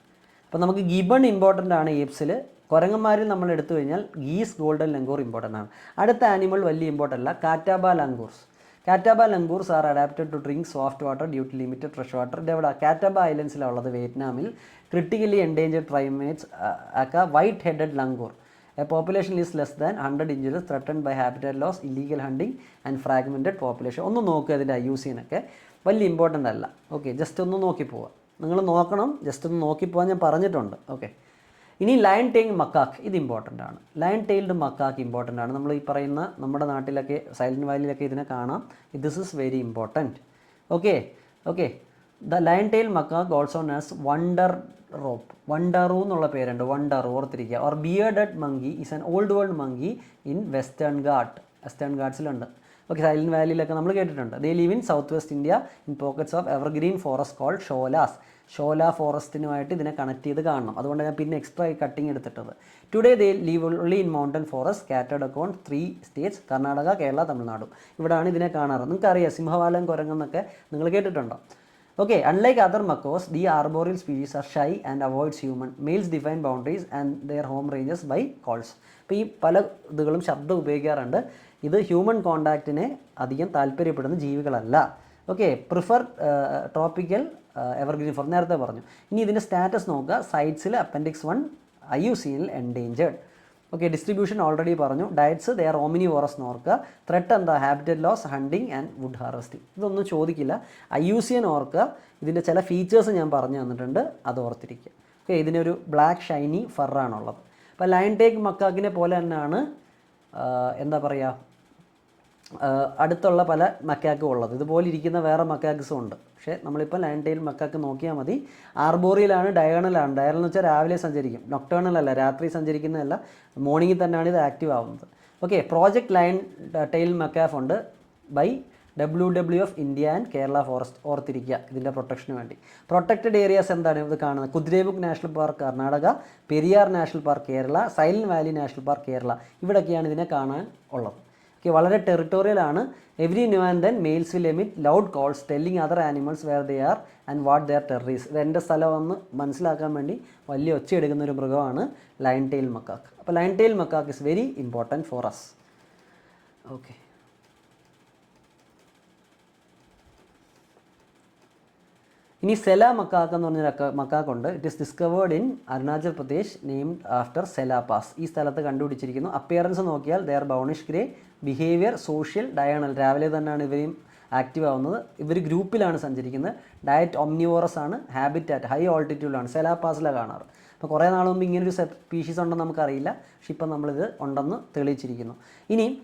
അപ്പം നമുക്ക് ഗിബൺ ഇമ്പോർട്ടൻ്റ് ആണ് ഏപ്സിൽ. കുരങ്ങന്മാരിൽ നമ്മൾ എടുത്തു കഴിഞ്ഞാൽ ഗീസ് ഗോൾഡൻ ലംഗൂർ ഇമ്പോർട്ടൻ്റ് ആണ്. അടുത്ത ആനിമൽ വലിയ ഇമ്പോർട്ടൻ്റ് അല്ല, Cat Ba langurs. Cat Ba langurs are adapted to drink soft water due to limited fresh water. ഇതെവിടെ? കാറ്റാബ ഐലൻഡ്സിലാണ് ഉള്ളത്, വിയറ്റ്നാമിൽ. Critically endangered primates aka white headed langur. A population is less than 100 individuals threatened by habitat loss, illegal hunting and fragmented population. ഒന്ന് നോക്കുക, അതിൻ്റെ IUCN ഒക്കെ വലിയ important അല്ല. ഓക്കെ, ജസ്റ്റ് ഒന്ന് നോക്കി പോവുക. നിങ്ങൾ നോക്കണം, ജസ്റ്റ് ഒന്ന് നോക്കി പോകാൻ ഞാൻ പറഞ്ഞിട്ടുണ്ട്. ഓക്കെ, ഇനി ലയൺ ടെയിൽഡ് മക്കാക്ക്, ഇത് ഇമ്പോർട്ടൻ്റ് ആണ്. ലയൺ ടെയിൽഡ് മക്കാക്ക് ഇമ്പോർട്ടൻ്റ് ആണ്. നമ്മൾ ഈ പറയുന്ന നമ്മുടെ നാട്ടിലൊക്കെ സൈലൻറ്റ് വാലിയിലൊക്കെ ഇതിനെ കാണാം. This is very important. Okay okay the lion tail macaque also as wanderoo. Wanderoo എന്നുള്ള പേരുണ്ട്, വണ്ടർ ഓർത്തിരിക്കുക. Or bearded monkey is an old world monkey in western ഗാട്ട്സിലുണ്ട്. ഓക്കെ, സൈലൻറ്റ് വാലിയിലൊക്കെ നമ്മൾ കേട്ടിട്ടുണ്ട്. They live in south west India in pockets of evergreen forest called sholas. Shola ഫോറസ്റ്റിനുമായിട്ട് ഇതിനെ connect ചെയ്ത് കാണണം. അതുകൊണ്ട് ഞാൻ പിന്നെ എക്സ്ട്രാ കട്ടിങ് എടുത്തിട്ടത്. Today they live only in mountain forest scattered അക്കോൺ 3 സ്റ്റേറ്റ്സ്, കർണാടക, കേരള, തമിഴ്നാട്. ഇവിടെയാണ് ഇതിനെ കാണാറ്. നിങ്ങൾക്കറിയാം, സിംഹവാലൻ കുരങ്ങെന്നൊക്കെ നിങ്ങൾ കേട്ടിട്ടുണ്ടോ? Okay, unlike other macaws, the arboreal species are shy and avoids human. Males define boundaries and their home ranges by calls. അപ്പോൾ ഈ പല ഇതുകളും ശബ്ദം ഉപയോഗിക്കാറുണ്ട്. ഇത് ഹ്യൂമൻ കോണ്ടാക്റ്റിനെ അധികം താല്പര്യപ്പെടുന്ന ജീവികളല്ല. Okay, prefer tropical evergreen for, നേരത്തെ പറഞ്ഞു. ഇനി ഇതിൻ്റെ സ്റ്റാറ്റസ് നോക്കുക. സൈറ്റ്സിൽ അപ്പൻഡിക്സ് 1, IUCNൽ എൻഡേഞ്ചേർഡ്. ഓക്കെ, ഡിസ്ട്രിബ്യൂഷൻ ഓൾറെഡി പറഞ്ഞു. ഡയറ്റ്സ് ദേ ആർ ഓമിനിവോറസ് ഓർക്കുക. ത്രെട്ട് എന്താ? Habitat loss, hunting and wood harvesting. ഇതൊന്നും ചോദിക്കില്ല. IUCN ഓർക്കുക. ഇതിൻ്റെ ചില ഫീച്ചേഴ്സ് ഞാൻ പറഞ്ഞു തന്നിട്ടുണ്ട്, അത് ഓർത്തിരിക്കുക. ഓക്കെ, ഇതിനൊരു ബ്ലാക്ക് ഷൈനി ഫറാണുള്ളത്. അപ്പോൾ ലയൺ ടേക്ക് മക്കാക്കിനെ പോലെ തന്നെയാണ് എന്താ പറയുക, അടുത്തുള്ള പല മക്കാക്കും ഉള്ളത്. ഇതുപോലെ ഇരിക്കുന്ന വേറെ മക്കാക്സും ഉണ്ട്. പക്ഷേ നമ്മളിപ്പോൾ ലയൺ ടെയിൽ മക്കാക്ക് നോക്കിയാൽ മതി. ആർബോറിയലാണ്, ഡയഗണലാണ്. ഡയഗണൽ എന്ന് വെച്ചാൽ രാവിലെ സഞ്ചരിക്കും, നൊക്ടേണൽ അല്ല, രാത്രി സഞ്ചരിക്കുന്നതല്ല, മോർണിംഗിൽ തന്നെയാണ് ഇത് ആക്റ്റീവ് ആവുന്നത്. Okay, project lion tail macaque ഉണ്ട് by WWF India and Kerala forest. ഓർത്തിരിക്കുക ഇതിൻ്റെ പ്രൊട്ടക്ഷന് വേണ്ടി. പ്രൊട്ടക്റ്റഡ് ഏരിയാസ് എന്താണ് ഇത് കാണുന്നത്? Kudremukh National Park Karnataka, Periyar National Park Kerala, Silent Valley National Park Kerala. ഇവിടെയൊക്കെയാണ് ഇതിനെ കാണാൻ ഉള്ളത്. ഓക്കെ, വളരെ ടെറിട്ടോറിയലാണ്. Every new and then males will emit loud calls telling other animals where they are and what their territories. ഇത് എൻ്റെ സ്ഥലമെന്ന് മനസ്സിലാക്കാൻ വേണ്ടി വലിയ ഒച്ചയെടുക്കുന്ന ഒരു മൃഗമാണ് ലയൺ ടെയിൽ മക്കാക്ക്. അപ്പോൾ lion tail macaque is very important for us. Okay, ഇനി Sela macaque എന്ന് പറഞ്ഞൊരു മക്കാക്കുണ്ട്. It is discovered in Arunachal Pradesh, named after Sela pass. ഈ സ്ഥലത്ത് കണ്ടുപിടിച്ചിരിക്കുന്നു. അപ്പിയറൻസ് നോക്കിയാൽ they are brownish grey, behaviour social, diurnal. രാവിലെ തന്നെയാണ് ഇവരെയും ആക്റ്റീവ് ആവുന്നത്. ഇവർ ഗ്രൂപ്പിലാണ് സഞ്ചരിക്കുന്നത്. ഡയറ്റ് ഒംനിവോറസ് ആണ്. ഹാബിറ്റാറ്റ് ഹൈ ഓൾട്ടിറ്റ്യൂഡിലാണ്. സെല പാസിലാണ് കാണാറ്. അപ്പോൾ കുറേ നാൾ മുമ്പ് ഇങ്ങനൊരു സ്പീഷീസ് ഉണ്ടെന്ന് നമുക്കറിയില്ല. പക്ഷെ ഇപ്പം നമ്മളിത് ഉണ്ടെന്ന് തെളിയിച്ചിരിക്കുന്നു. ഇനിയും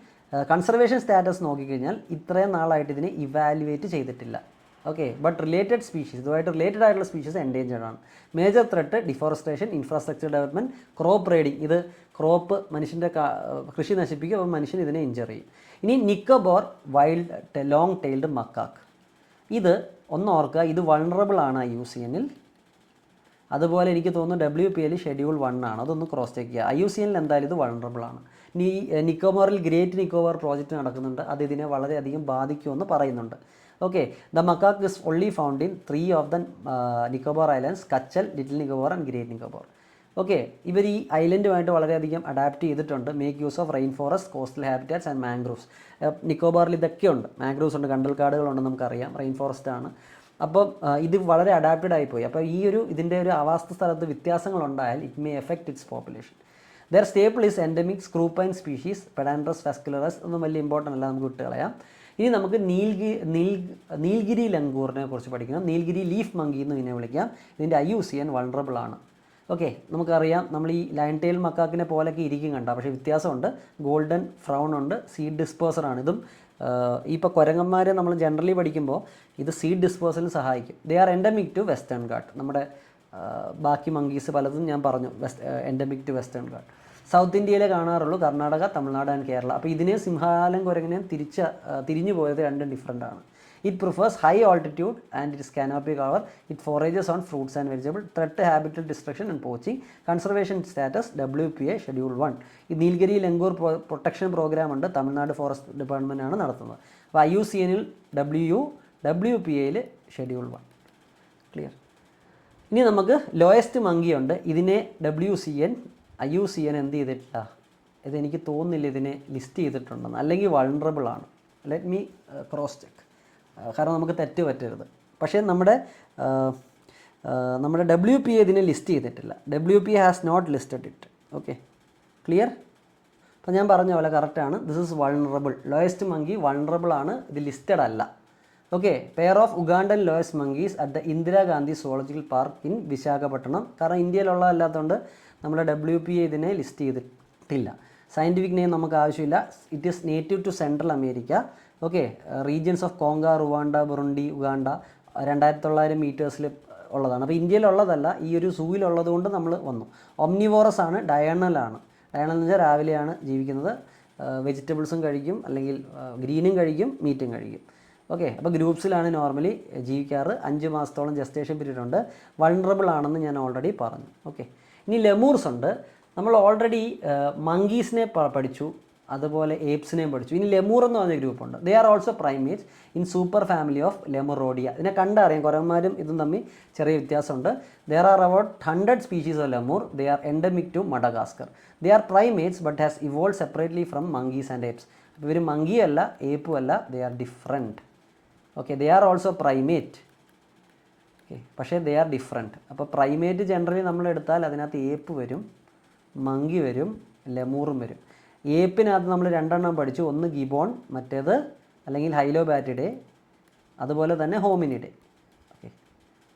കൺസർവേഷൻ സ്റ്റാറ്റസ് നോക്കിക്കഴിഞ്ഞാൽ ഇത്രയും നാളായിട്ട് ഇതിനെ ഇവാലുവേറ്റ് ചെയ്തിട്ടില്ല. ഓക്കെ, ബട്ട് റിലേറ്റഡ് സ്പീഷീസ്, ഇതുമായിട്ട് റിലേറ്റഡ് ആയിട്ടുള്ള സ്പീഷീസ് എൻഡേഞ്ചേർഡ് ആണ്. Major threat deforestation, infrastructure development, crop riding. ഇത് ക്രോപ്പ് മനുഷ്യൻ്റെ കൃഷി നശിപ്പിക്കും, അപ്പോൾ മനുഷ്യൻ ഇതിനെ ഇഞ്ചർ ചെയ്യും. ഇനി Nicobar wild long tailed macaque. ഇത് ഒന്ന് ഓർക്കുക, ഇത് വൾണറബിൾ ആണ് IUCN-ൽ. അതുപോലെ എനിക്ക് തോന്നുന്നു WPL ഷെഡ്യൂൾ 1 ആണ്. അതൊന്ന് ക്രോസ് ചെക്ക് ചെയ്യുക. IUCN-ൽ എന്തായാലും ഇത് വൾണറബിൾ ആണ്. ഇനി നിക്കോബാറിൽ ഗ്രേറ്റ് നിക്കോബാർ പ്രോജക്റ്റ് നടക്കുന്നുണ്ട്. അത് ഇതിനെ വളരെയധികം ബാധിക്കുമെന്ന് പറയുന്നുണ്ട്. Okay, the macaque is only found in 3 of the Nicobar islands, Katchal, Little Nicobar and Great Nicobar. Okay, ഇവർ ഈ ഐലൻഡുമായിട്ട് വളരെയധികം അഡാപ്റ്റ് ചെയ്തിട്ടുണ്ട്. Make use of rain forest, coastal habitats and mangroves. നിക്കോബാറിൽ ഇതൊക്കെ ഉണ്ട്. മാംഗ്രോവ്സ് ഉണ്ട്, കണ്ടൽക്കാടുകളുണ്ട്, നമുക്കറിയാം. റെയിൻ ഫോറസ്റ്റ് ആണ്. അപ്പം ഇത് വളരെ അഡാപ്റ്റഡ് ആയിപ്പോയി. അപ്പോൾ ഇതിൻ്റെ ഒരു ആവാസ സ്ഥലത്ത് വ്യത്യാസങ്ങളുണ്ടായാൽ it may affect its population. Their staple is endemic screwpine species, Pandanus fascicularis. ഒന്നും വലിയ ഇമ്പോർട്ടൻ്റ് അല്ല, നമുക്ക് വിട്ട് കളയാം. ഇനി നമുക്ക് നീൽഗിരി ലങ്കൂറിനെ കുറിച്ച് പഠിക്കണം. നീൽഗിരി ലീഫ് മങ്കി എന്ന് ഇതിനെ വിളിക്കാം. ഇതിൻ്റെ IUCN വൾണറബിൾ ആണ്. ഓക്കെ, നമുക്കറിയാം നമ്മൾ ഈ ലയൺ ടെയിൽ മക്കാക്കിനെ പോലെയൊക്കെ ഇരിക്കും കണ്ട, പക്ഷേ വ്യത്യാസമുണ്ട്. ഗോൾഡൻ ഫ്രൗൺ ഉണ്ട്, സീഡ് ഡിസ്പേഴ്സറാണ്. ഇതും ഇപ്പോൾ കുരങ്ങന്മാരെ നമ്മൾ ജനറലി പഠിക്കുമ്പോൾ ഇത് സീഡ് ഡിസ്പേഴ്സലിന് സഹായിക്കും. They are endemic to Western Ghat. നമ്മുടെ ബാക്കി മങ്കീസ് പലതും ഞാൻ പറഞ്ഞു endemic to Western Ghat. South ഇന്ത്യയിലെ കാണാറുള്ളൂ, കർണാടക, തമിഴ്നാട് ആൻഡ് കേരള. അപ്പോൾ ഇതിനെ സിംഹാലം കുരങ്ങിനെയും തിരിഞ്ഞു പോയത് രണ്ടും ഡിഫറൻ്റ് ആണ്. It prefers high altitude and its canopy cover. It forages on fruits and vegetable. Threat habitat destruction and poaching. Conservation status WPA schedule 1. ഈ നീൽഗിരി ലങ്കൂർ പ്രൊട്ടക്ഷൻ പ്രോഗ്രാം ഉണ്ട്, തമിഴ്നാട് ഫോറസ്റ്റ് ഡിപ്പാർട്ട്മെൻ്റ് ആണ് നടത്തുന്നത്. അപ്പോൾ IUCN-ൽ WPA-ൽ ഷെഡ്യൂൾ 1. ക്ലിയർ. ഇനി നമുക്ക് ലോയസ്റ്റ് മങ്കി ഉണ്ട്. ഇതിനെ IUCN എന്ത് ചെയ്തിട്ടില്ല? ഇതെനിക്ക് തോന്നുന്നില്ല ഇതിനെ ലിസ്റ്റ് ചെയ്തിട്ടുണ്ടെന്ന്, അല്ലെങ്കിൽ വൾണറബിൾ ആണ്. ലെറ്റ് മീ ക്രോസ് ചെക്ക്, കാരണം നമുക്ക് തെറ്റ് പറ്റരുത്. പക്ഷേ നമ്മുടെ WPA ഇതിനെ ലിസ്റ്റ് ചെയ്തിട്ടില്ല. WPA has not listed it. Okay, clear. അപ്പോൾ ഞാൻ പറഞ്ഞ പോലെ കറക്റ്റാണ്. This is vulnerable. L'Hoest's monkey vulnerable ആണ്, ഇത് ലിസ്റ്റഡ് അല്ല. Okay, pair of Ugandan L'Hoest's monkeys at the Indira Gandhi zoological park in Visakhapatnam. കാരണം ഇന്ത്യയിലുള്ളതല്ലാത്തതുകൊണ്ട് നമ്മുടെ WPA ഇതിനെ ലിസ്റ്റ് ചെയ്തിട്ടില്ല. സയൻറ്റിഫിക് നെയിം നമുക്ക് ആവശ്യമില്ല. It is native to Central America. Okay, regions of Congo, Rwanda, Burundi, Uganda 2900 മീറ്റേഴ്സിൽ ഉള്ളതാണ്. അപ്പോൾ ഇന്ത്യയിലുള്ളതല്ല, ഈ ഒരു സൂവിലുള്ളത് കൊണ്ട് നമ്മൾ വന്നു. ഒംനിവോറസ് ആണ്, ഡയണലാണ്. ഡയണൽ എന്ന് വെച്ചാൽ രാവിലെയാണ് ജീവിക്കുന്നത്. വെജിറ്റബിൾസും കഴിക്കും, അല്ലെങ്കിൽ ഗ്രീനും കഴിക്കും, മീറ്റും കഴിക്കും. ഓക്കെ, അപ്പോൾ ഗ്രൂപ്പ്സിലാണ് നോർമലി ജീവിക്കാറ്. 5 മാസത്തോളം ജസ്റ്റേഷൻ പീരീഡ് ഉണ്ട്. വൾണറബിൾ ആണെന്ന് ഞാൻ ഓൾറെഡി പറഞ്ഞു. ഓക്കെ, ഇനി ലെമൂർസ് ഉണ്ട്. നമ്മൾ ഓൾറെഡി മങ്കീസിനെ പഠിച്ചു, അതുപോലെ ഏപ്സിനെയും പഠിച്ചു. ഇനി ലെമൂർ എന്ന് പറഞ്ഞ ഗ്രൂപ്പുണ്ട്. They are also primates in super family of Lemuroidea. ഇതിനെ കണ്ടറിയാം, കുരങ്ങന്മാരും ഇതും തമ്മിൽ ചെറിയ വ്യത്യാസമുണ്ട്. There are about 100 species of lemur. They are endemic to Madagascar. They are primates but has evolve separately from monkeys and apes. അപ്പോൾ ഇവർ മങ്കിയല്ല, ഏപ്പും അല്ല, they are different. Okay, they are also primate. Okay, പക്ഷേ they are different. അപ്പോൾ primate generally നമ്മളെടുത്താൽ അതിനകത്ത് ape വരും, മങ്കി വരും, ലെമൂറും വരും. ഏപ്പിനകത്ത് നമ്മൾ 2 എണ്ണം പഠിച്ചു. ഒന്ന് ഗിബോൺ, മറ്റേത് അല്ലെങ്കിൽ ഹൈലോബാറ്റിഡേ, അതുപോലെ തന്നെ ഹോമിനിഡേ. ഓക്കെ,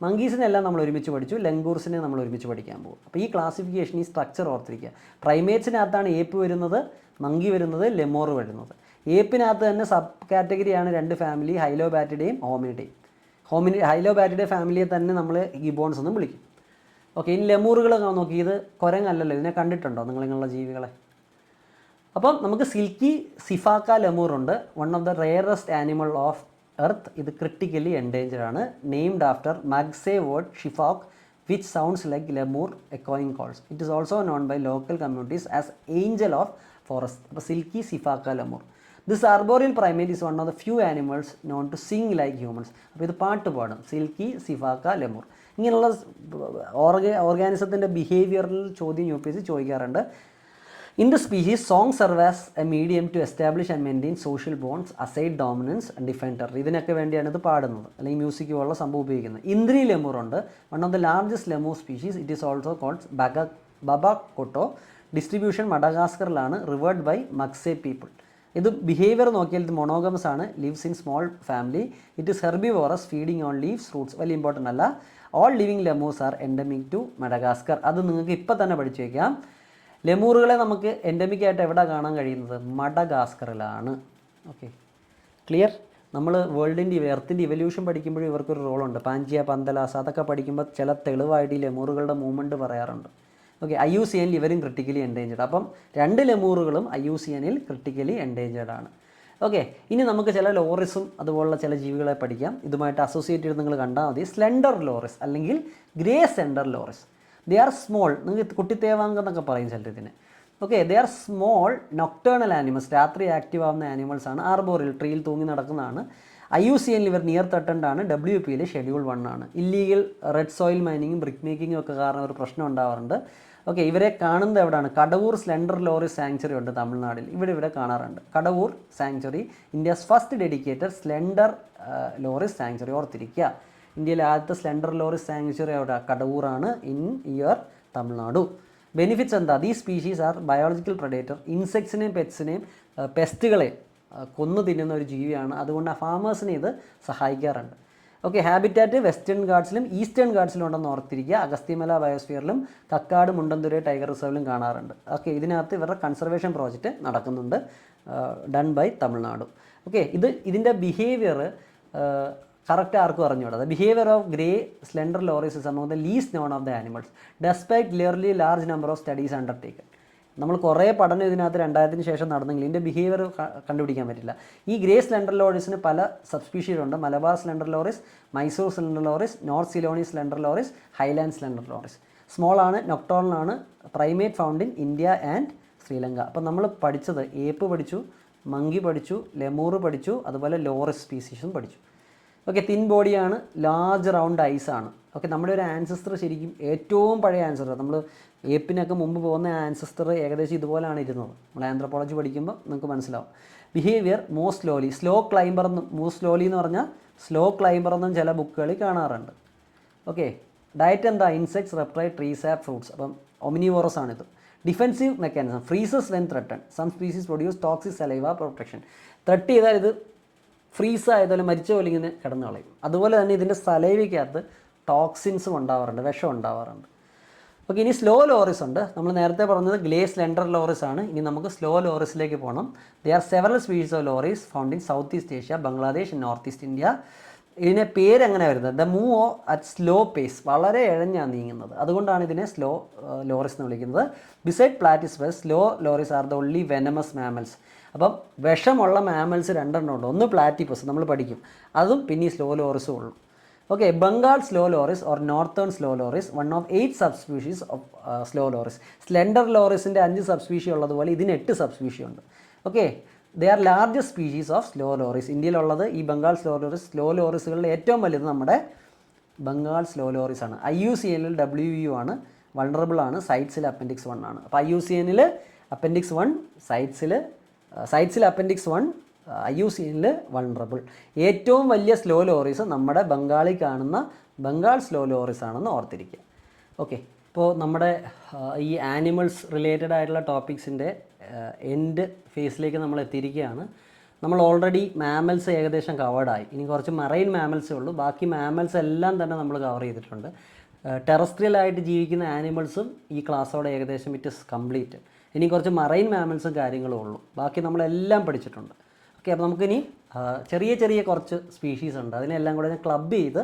മങ്കീസിനെല്ലാം നമ്മൾ ഒരുമിച്ച് പഠിച്ചു. ലങ്കൂർസിനെ നമ്മൾ ഒരുമിച്ച് പഠിക്കാൻ പോകും. അപ്പോൾ ഈ ക്ലാസിഫിക്കേഷൻ, ഈ സ്ട്രക്ചർ ഓർത്തിരിക്കുക. പ്രൈമേറ്റ്സിനകത്താണ് ഏപ്പ് വരുന്നത്, മങ്കി വരുന്നത്, ലെമോർ വരുന്നത്. ഏപ്പിനകത്ത് തന്നെ സബ് കാറ്റഗറിയാണ് രണ്ട് ഫാമിലി, ഹൈലോബാറ്റിഡേയും ഹോമിനിഡേയും. ഹൈലോബാറ്റിഡേ ഫാമിലിയെ തന്നെ നമ്മൾ ഗിബോൺസ് എന്നും വിളിക്കും. ഓക്കെ, ഇനി ലെമൂറുകൾ നോക്കി. ഇത് കുരങ്ങല്ലല്ലോ, ഇതിനെ കണ്ടിട്ടുണ്ടോ നിങ്ങളിങ്ങനെയുള്ള ജീവികളെ? അപ്പം നമുക്ക് സിൽക്കി സിഫാക്ക ലെമൂറുണ്ട്, one of the rarest animal of earth. ഇത് ക്രിട്ടിക്കലി എൻഡേഞ്ചർഡ് ആണ്. Named after Malagasy word sifaka which sounds like lemur echoing calls. It is also known by local communities as angel of forest. അപ്പോൾ silky sifaka lemur. This arboreal primate is one of the few animals known to sing like humans. അപ്പോൾ ഇത് പാട്ട് പാടും, silky sifaka lemur. ഇങ്ങനെയുള്ള ഓർഗാനിസത്തിൻ്റെ ബിഹേവിയറിൽ ചോദ്യം UPSC ചോദിക്കാറുണ്ട്. In the species, song serve as a medium to establish and maintain social bonds, assert dominance and defend territory. ഇതിനൊക്കെ വേണ്ടിയാണ് ഇത് പാടുന്നത്, അല്ലെങ്കിൽ മ്യൂസിക് പോലുള്ള സംഭവം ഉപയോഗിക്കുന്നത്. ഇന്ദ്രി ലെമൂർ ഉണ്ട്, one of the largest lemur species. It is also called babakoto. Distribution മഡഗാസ്കറിലാണ്, റിവേർഡ് ബൈ മക്സേ പീപ്പിൾ. ഇത് ബിഹേവിയർ നോക്കിയാൽ ഇത് മൊണോഗമസ് ആണ്, lives in small family. It is herbivorous, feeding on leaves, fruits. വലിയ important അല്ല. All living lemurs are endemic to Madagascar. അത് നിങ്ങൾക്ക് ഇപ്പോൾ തന്നെ പഠിച്ചു വയ്ക്കാം. ലെമൂറുകളെ നമുക്ക് എൻഡമിക്കായിട്ട് എവിടെ കാണാൻ കഴിയുന്നത്? മഡഗാസ്കറിലാണ്. Okay, clear? നമ്മൾ വേൾഡിൻ്റെ എർത്തിൻ്റെ ഇവല്യൂഷൻ പഠിക്കുമ്പോഴും ഇവർക്കൊരു റോളുണ്ട്. പാഞ്ചിയ, പന്തലാസ്, അതൊക്കെ പഠിക്കുമ്പോൾ ചില തെളിവായിട്ട് ഈ ലെമൂറുകളുടെ മൂവ്മെൻറ്റ് പറയാറുണ്ട്. ഓക്കെ, IUCNൽ ഇവരും ക്രിട്ടിക്കലി എൻഡേഞ്ചർഡ്. അപ്പം രണ്ട് ലെമൂറുകളും IUCNൽ ക്രിട്ടിക്കലി എൻഡേഞ്ചർഡ് ആണ്. ഓക്കെ, ഇനി നമുക്ക് ചില ലോറിസും അതുപോലുള്ള ചില ജീവികളെ പഠിക്കാം. ഇതുമായിട്ട് അസോസിയേറ്റ് ചെയ്ത് നിങ്ങൾ കണ്ടാൽ മതി. സ്ലെൻഡർ ലോറിസ് അല്ലെങ്കിൽ grey sender ലോറിസ്. They are small. നിങ്ങൾക്ക് കുട്ടിത്തേവാങ്കം എന്നൊക്കെ പറയും ചിലതിന്. Okay, they are small nocturnal animals. രാത്രി ആക്റ്റീവ് ആവുന്ന ആനിമൽസ് ആണ്. ആർബോറിൽ, ട്രീയിൽ തൂങ്ങി നടക്കുന്നതാണ്. IUCNൽ ഇവർ നിയർ ത്രട്ടൻഡ് ആണ്. WPയിൽ ഷെഡ്യൂൾ 1 ആണ്. ഇല്ലീഗൽ റെഡ് സോയിൽ മൈനിങ്ങും ബ്രിക്ക് മേക്കിങ്ങും ഒക്കെ കാരണം ഒരു പ്രശ്നം ഉണ്ടാവാറുണ്ട്. ഓക്കെ, ഇവരെ കാണുന്നത് എവിടെയാണ്? കടവൂർ സ്ലെൻഡർ ലോറിസ് സാങ്ച്വറി ഉണ്ട് തമിഴ്നാട്ടിൽ. ഇവിടെ കാണാറുണ്ട്. Kadavur sanctuary, India's first dedicated slender ലോറിസ് sanctuary. ഓർത്തിരിക്കുക, ഇന്ത്യയിലെ ആദ്യത്തെ സ്ലെൻഡർ ലോറിസ് സാങ്ച്വറി അവിടെ കടവൂറാണ്, ഇൻ തമിഴ്നാടു. ബെനിഫിറ്റ്സ് എന്താ? These species are biological predator. ഇൻസെക്ട്സിനെയും പെറ്റ്സിനെയും പെസ്റ്റുകളെ കൊന്നു തിന്നുന്ന ഒരു ജീവിയാണ്. അതുകൊണ്ട് ഫാമേഴ്സിനെ ഇത് സഹായിക്കാറുണ്ട്. ഓക്കെ, ഹാബിറ്റാറ്റ് വെസ്റ്റേൺ ഗാർഡ്സിലും ഈസ്റ്റേൺ ഗാർഡ്സിലും ഉണ്ടെന്ന് ഓർത്തിരിക്കുക. അഗസ്ത്യമല ബയോസ്ഫിയറിലും കക്കാട് മുണ്ടന്തുരൈ ടൈഗർ റിസർവിലും കാണാറുണ്ട്. ഓക്കെ, ഇതിനകത്ത് ഇവരുടെ കൺസർവേഷൻ പ്രോജക്റ്റ് നടക്കുന്നുണ്ട്, ഡൺ ബൈ തമിഴ്നാടു. ഓക്കെ, ഇതിൻ്റെ ബിഹേവിയർ കറക്റ്റ് ആർക്കും അറിഞ്ഞുകൂടാ. The behaviour of grey slender ലോറിസ് is among the least non of the animals despite clearly large number of studies undertaken. നമ്മൾ കുറേ പഠനം ഇതിനകത്ത് 2000-ന് ശേഷം നടന്നെങ്കിൽ ഇതിൻ്റെ ബിഹേവിയർ കണ്ടുപിടിക്കാൻ പറ്റില്ല. ഈ ഗ്രേ സ്ലെൻഡർ ലോറിസിന് പല സബ്സ്പീഷീസ് ഉണ്ട്. Malabar slender loris, Mysore slender loris, north Ceylonese slender loris, highland slender loris. Small ആണ്, നൊക്ടോണൽ ആണ്, primate found in India and Sri Lanka. അപ്പം നമ്മൾ പഠിച്ചത് ഏപ്പ് പഠിച്ചു, മങ്കി പഠിച്ചു, ലെമൂർ പഠിച്ചു, അതുപോലെ ലോറിസ് സ്പീസീസും പഠിച്ചു. ഓക്കെ, തിൻ ബോഡിയാണ്, ലാർജ് റൗണ്ട് ഐസ് ആണ്. ഓക്കെ, നമ്മുടെ ഒരു ആൻസസ്റ്റർ ശരിക്കും ഏറ്റവും പഴയ ആൻസസ്റ്റർ, നമ്മൾ ഏപ്പിനൊക്കെ മുമ്പ് പോകുന്ന ആൻസസ്റ്റർ ഏകദേശം ഇതുപോലെയാണ് ഇരുന്നത്. നമ്മൾ ആന്ത്രോപോളജി പഠിക്കുമ്പോൾ നിങ്ങൾക്ക് മനസ്സിലാവും. Behaviour most slowly, slow climber എന്നും, മോസ്റ്റ് സ്ലോലി എന്ന് പറഞ്ഞാൽ സ്ലോ ക്ലൈംബർ എന്നും ചില ബുക്കുകളിൽ കാണാറുണ്ട്. ഓക്കെ, ഡയറ്റ് എന്താ? Insects, reptile, tree sap, fruits. അപ്പം ഒമിനിവോറസ് ആണിത്. Defensive mechanism, freezes when threatened. Some species produce toxic saliva protection. Threat ചെയ്താൽ ഇത് ഫ്രീസ് ആയതുപോലെ മരിച്ച പോലെ ഇങ്ങനെ കിടന്നു കളയും. അതുപോലെ തന്നെ ഇതിൻ്റെ സലൈവയ്ക്കകത്ത് ടോക്സിൻസും ഉണ്ടാവാറുണ്ട്, വിഷം ഉണ്ടാവാറുണ്ട്. ഓക്കെ, ഇനി സ്ലോ ലോറിസ് ഉണ്ട്. നമ്മൾ നേരത്തെ പറഞ്ഞത് ഗ്രേ സ്ലെൻഡർ ലോറിസ് ആണ്. ഇനി നമുക്ക് സ്ലോ ലോറിസിലേക്ക് പോകണം. They are several species of loris found in South East Asia, Bangladesh, North east India. ഇതിനെ പേരെങ്ങനെ വരുന്നത്? The move at slow pace, വളരെ ഇഴഞ്ഞാണ് നീങ്ങുന്നത്. അതുകൊണ്ടാണ് ഇതിനെ സ്ലോ ലോറിസ് എന്ന് വിളിക്കുന്നത്. Beside platypus, slow loris are the only venomous mammals. അപ്പം വിഷമുള്ള മാമൽസ് രണ്ടെണ്ണം ഉണ്ട്. ഒന്ന് പ്ലാറ്റിപ്പസ്, നമ്മൾ പഠിക്കും, അതും പിന്നെ ഈ സ്ലോ ലോറിസും ഉള്ളൂ. Okay, Bengal slow loris or northern slow loris, one of 8 subspecies of slow loris. Slender ലോറിസിൻ്റെ 5 സബ്സ്പീഷി ഉള്ളതുപോലെ ഇതിന് 8 സബ്സ്പീഷി ഉണ്ട്. Okay, they are largest species of slow loris. ഇന്ത്യയിലുള്ളത് ഈ ബംഗാൾ സ്ലോ ലോറിസ്. സ്ലോ ലോറിസുകളിൽ ഏറ്റവും വലുത് നമ്മുടെ ബംഗാൾ സ്ലോ ലോറിസ് ആണ്. IUCNൽ WU ആണ്, വൾണറബിൾ ആണ്, സൈറ്റ്സിൽ അപ്പൻഡിക്സ് 1 ആണ്. അപ്പോൾ IUCNൽ അപ്പൻഡിക്സ് 1, സൈറ്റ്സിൽ അപ്പൻഡിക്സ് 1, IUCNൽ വൾണറബിൾ. ഏറ്റവും വലിയ സ്ലോ ലോറിസ് നമ്മുടെ ബംഗാളിൽ കാണുന്ന ബംഗാൾ സ്ലോ ലോറിസ് ആണെന്ന് ഓർത്തിരിക്കുക. ഓക്കെ, ഇപ്പോൾ നമ്മുടെ ഈ ആനിമൽസ് റിലേറ്റഡ് ആയിട്ടുള്ള ടോപ്പിക്സിൻ്റെ എൻഡ് ഫേസിലേക്ക് നമ്മൾ എത്തിയിരിക്കുകയാണ്. നമ്മൾ ഓൾറെഡി മാമൽസ് ഏകദേശം കവേർഡായി. ഇനി കുറച്ച് മറൈൻ മാമൽസേ ഉള്ളൂ. ബാക്കി മാമൽസ് എല്ലാം തന്നെ നമ്മൾ കവർ ചെയ്തിട്ടുണ്ട്. ടെറസ്ട്രിയലായിട്ട് ജീവിക്കുന്ന ആനിമൽസും ഈ ക്ലാസ്സോടെ ഏകദേശം ഇറ്റ് ഇസ് കംപ്ലീറ്റ്. ഇനി കുറച്ച് മറൈൻ മാമൽസും കാര്യങ്ങളും ഉള്ളൂ. ബാക്കി നമ്മളെല്ലാം പഠിച്ചിട്ടുണ്ട്. ഓക്കെ, അപ്പോൾ നമുക്കിനി ചെറിയ ചെറിയ കുറച്ച് സ്പീഷീസ് ഉണ്ട്, അതിനെല്ലാം കൂടെ ഞാൻ ക്ലബ് ചെയ്ത്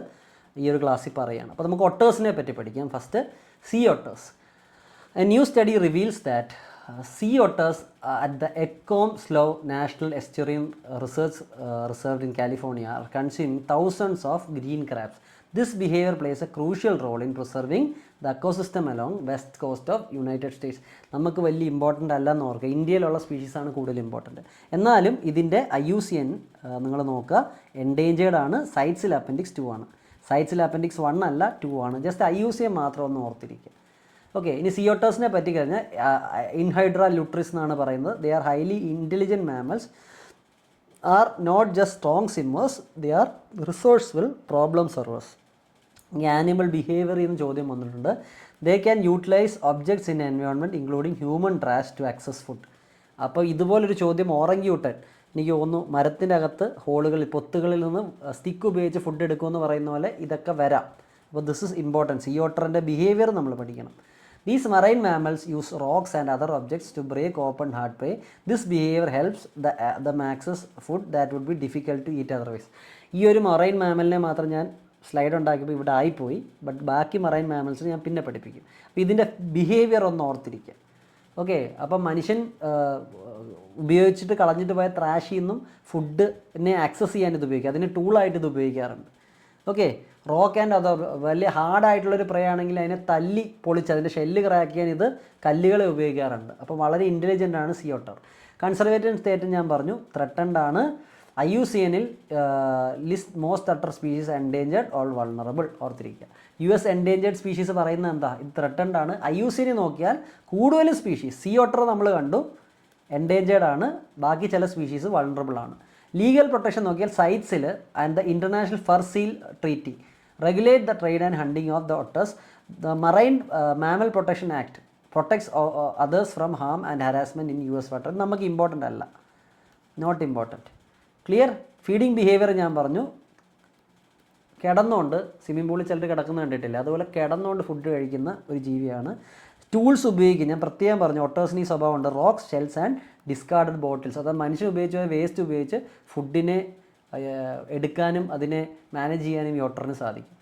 ഈ ഒരു ക്ലാസ്സിൽ പറയുകയാണ്. അപ്പോൾ നമുക്ക് ഒട്ടേഴ്സിനെ പറ്റി പഠിക്കാം. First sea otters. A new study reveals that sea otters at the Ecom Slough National Estuarine Reserve in California are consuming thousands of green crabs. This behavior plays a crucial role in preserving the ecosystem along west coast of United States. നമുക്ക് വലിയ important അല്ലെന്ന് ഓർക്കുക, ഇന്ത്യയിലുള്ള സ്പീഷീസാണ് കൂടുതൽ important. എന്നാലും ഇതിൻ്റെ IUCN നിങ്ങൾ നോക്കുക, എൻഡേഞ്ചേർഡ് ആണ്, സൈറ്റ്സിൽ അപ്പൻഡിക്സ് 2 ആണ്. സൈറ്റ്സിൽ അപ്പൻഡിക്സ് 1 അല്ല 2 ആണ്. ജസ്റ്റ് IUCN മാത്രം ഒന്ന് ഓർത്തിരിക്കുക. ഓക്കെ, ഇനി സീ ഒട്ടേഴ്സിനെ പറ്റി കഴിഞ്ഞാൽ ഇൻഹൈഡ്ര ലുട്രിസ് എന്നാണ് പറയുന്നത്. They are highly intelligent mammals, are not just strong swimmers, they are resourceful problem solvers. ഈ ആനിമൽ ബിഹേവിയർ എന്ന് ചോദ്യം വന്നിട്ടുണ്ട്. They can utilise objects in environment including human trash to access food. അപ്പോൾ ഇതുപോലൊരു ചോദ്യം ഓറങ്യൂട്ടൻ, എനിക്ക് തോന്നുന്നു മരത്തിൻ്റെ അകത്ത് ഹോളുകളിൽ പൊത്തുകളിൽ നിന്ന് സ്റ്റിക്ക് ഉപയോഗിച്ച് ഫുഡ് എടുക്കുമെന്ന് പറയുന്ന പോലെ ഇതൊക്കെ വരാം. അപ്പോൾ ദിസ് ഇസ് ഇമ്പോർട്ടൻറ്റ്. സീ ഓട്ടറിൻ്റെ ബിഹേവിയർ നമ്മൾ പഠിക്കണം. These marine mammals use rocks and other objects to break open hard prey. This behavior helps them access food that would be difficult to eat otherwise. ഈ ഒരു marine മാമലിനെ മാത്രം ഞാൻ slide ഉണ്ടാക്കിയപ്പോൾ ഇവിടെ ആയിപ്പോയി, but ബാക്കി മറൈൻ മാമൽസിന് ഞാൻ പിന്നെ പഠിപ്പിക്കും. അപ്പോൾ ഇതിൻ്റെ ബിഹേവിയർ ഒന്ന് ഓർത്തിരിക്കുക. ഓക്കെ, അപ്പം മനുഷ്യൻ ഉപയോഗിച്ചിട്ട് കളഞ്ഞിട്ട് പോയ ത്രാഷിൽ നിന്നും ഫുഡിനെ ആക്സസ് ചെയ്യാൻ ഇത് ഉപയോഗിക്കുക, അതിന് ടൂളായിട്ട് ഇത് ഉപയോഗിക്കാറുണ്ട്. ഓക്കെ, റോക്ക് ആൻഡ് അതർ വലിയ ഹാർഡായിട്ടുള്ളൊരു പ്രേ ആണെങ്കിൽ അതിനെ തല്ലി പൊളിച്ച് അതിൻ്റെ ഷെല്ല് ക്രാക്ക് ചെയ്യാൻ ഇത് കല്ലുകളെ ഉപയോഗിക്കാറുണ്ട്. അപ്പോൾ വളരെ ഇൻ്റലിജൻ്റ് ആണ് സീ ഓട്ടർ. കൺസർവേറ്റീവ് സ്റ്റേറ്റ് ഞാൻ പറഞ്ഞു, ത്രെട്ടൻഡ് ആണ്. IUCNൽ list most otter species endangered or vulnerable ഓർത്തിരിക്കുക. US എൻഡേഞ്ചേർഡ് സ്പീഷീസ് പറയുന്നത് എന്താ, ഇത് ത്രെട്ടൻഡ് ആണ്. IUCN നോക്കിയാൽ കൂടുതലും സ്പീഷീസ്, സീ ഓട്ടർ നമ്മൾ കണ്ടു എൻഡേഞ്ചേർഡ് ആണ്, ബാക്കി ചില സ്പീഷീസ് വൾണറബിൾ ആണ്. ലീഗൽ പ്രൊട്ടക്ഷൻ നോക്കിയാൽ സൈറ്റ്സിൽ and the international fur seal treaty regulate the trade and hunting of the otters. The Marine Mammal Protection Act protects others from harm and harassment in US water. നമുക്ക് important അല്ല, not important. Clear? Feeding behaviour ഞാൻ പറഞ്ഞു, കിടന്നുകൊണ്ട് swimming പൂളിൽ ചിലർ കിടക്കുന്നത് കണ്ടിട്ടില്ല, അതുപോലെ കിടന്നുകൊണ്ട് ഫുഡ് കഴിക്കുന്ന ഒരു ജീവിയാണ്. ടൂൾസ് ഉപയോഗിക്കും, ഞാൻ പ്രത്യേകം പറഞ്ഞു ഒട്ടേഴ്സിന് ഈ സ്വഭാവമുണ്ട്. Rocks, shells and discarded bottles, അതായത് മനുഷ്യൻ ഉപയോഗിച്ച വേസ്റ്റ് ഉപയോഗിച്ച് ഫുഡിനെ എടുക്കാനും അതിനെ മാനേജ് ചെയ്യാനും ഈ ഒട്ടറിന് സാധിക്കും.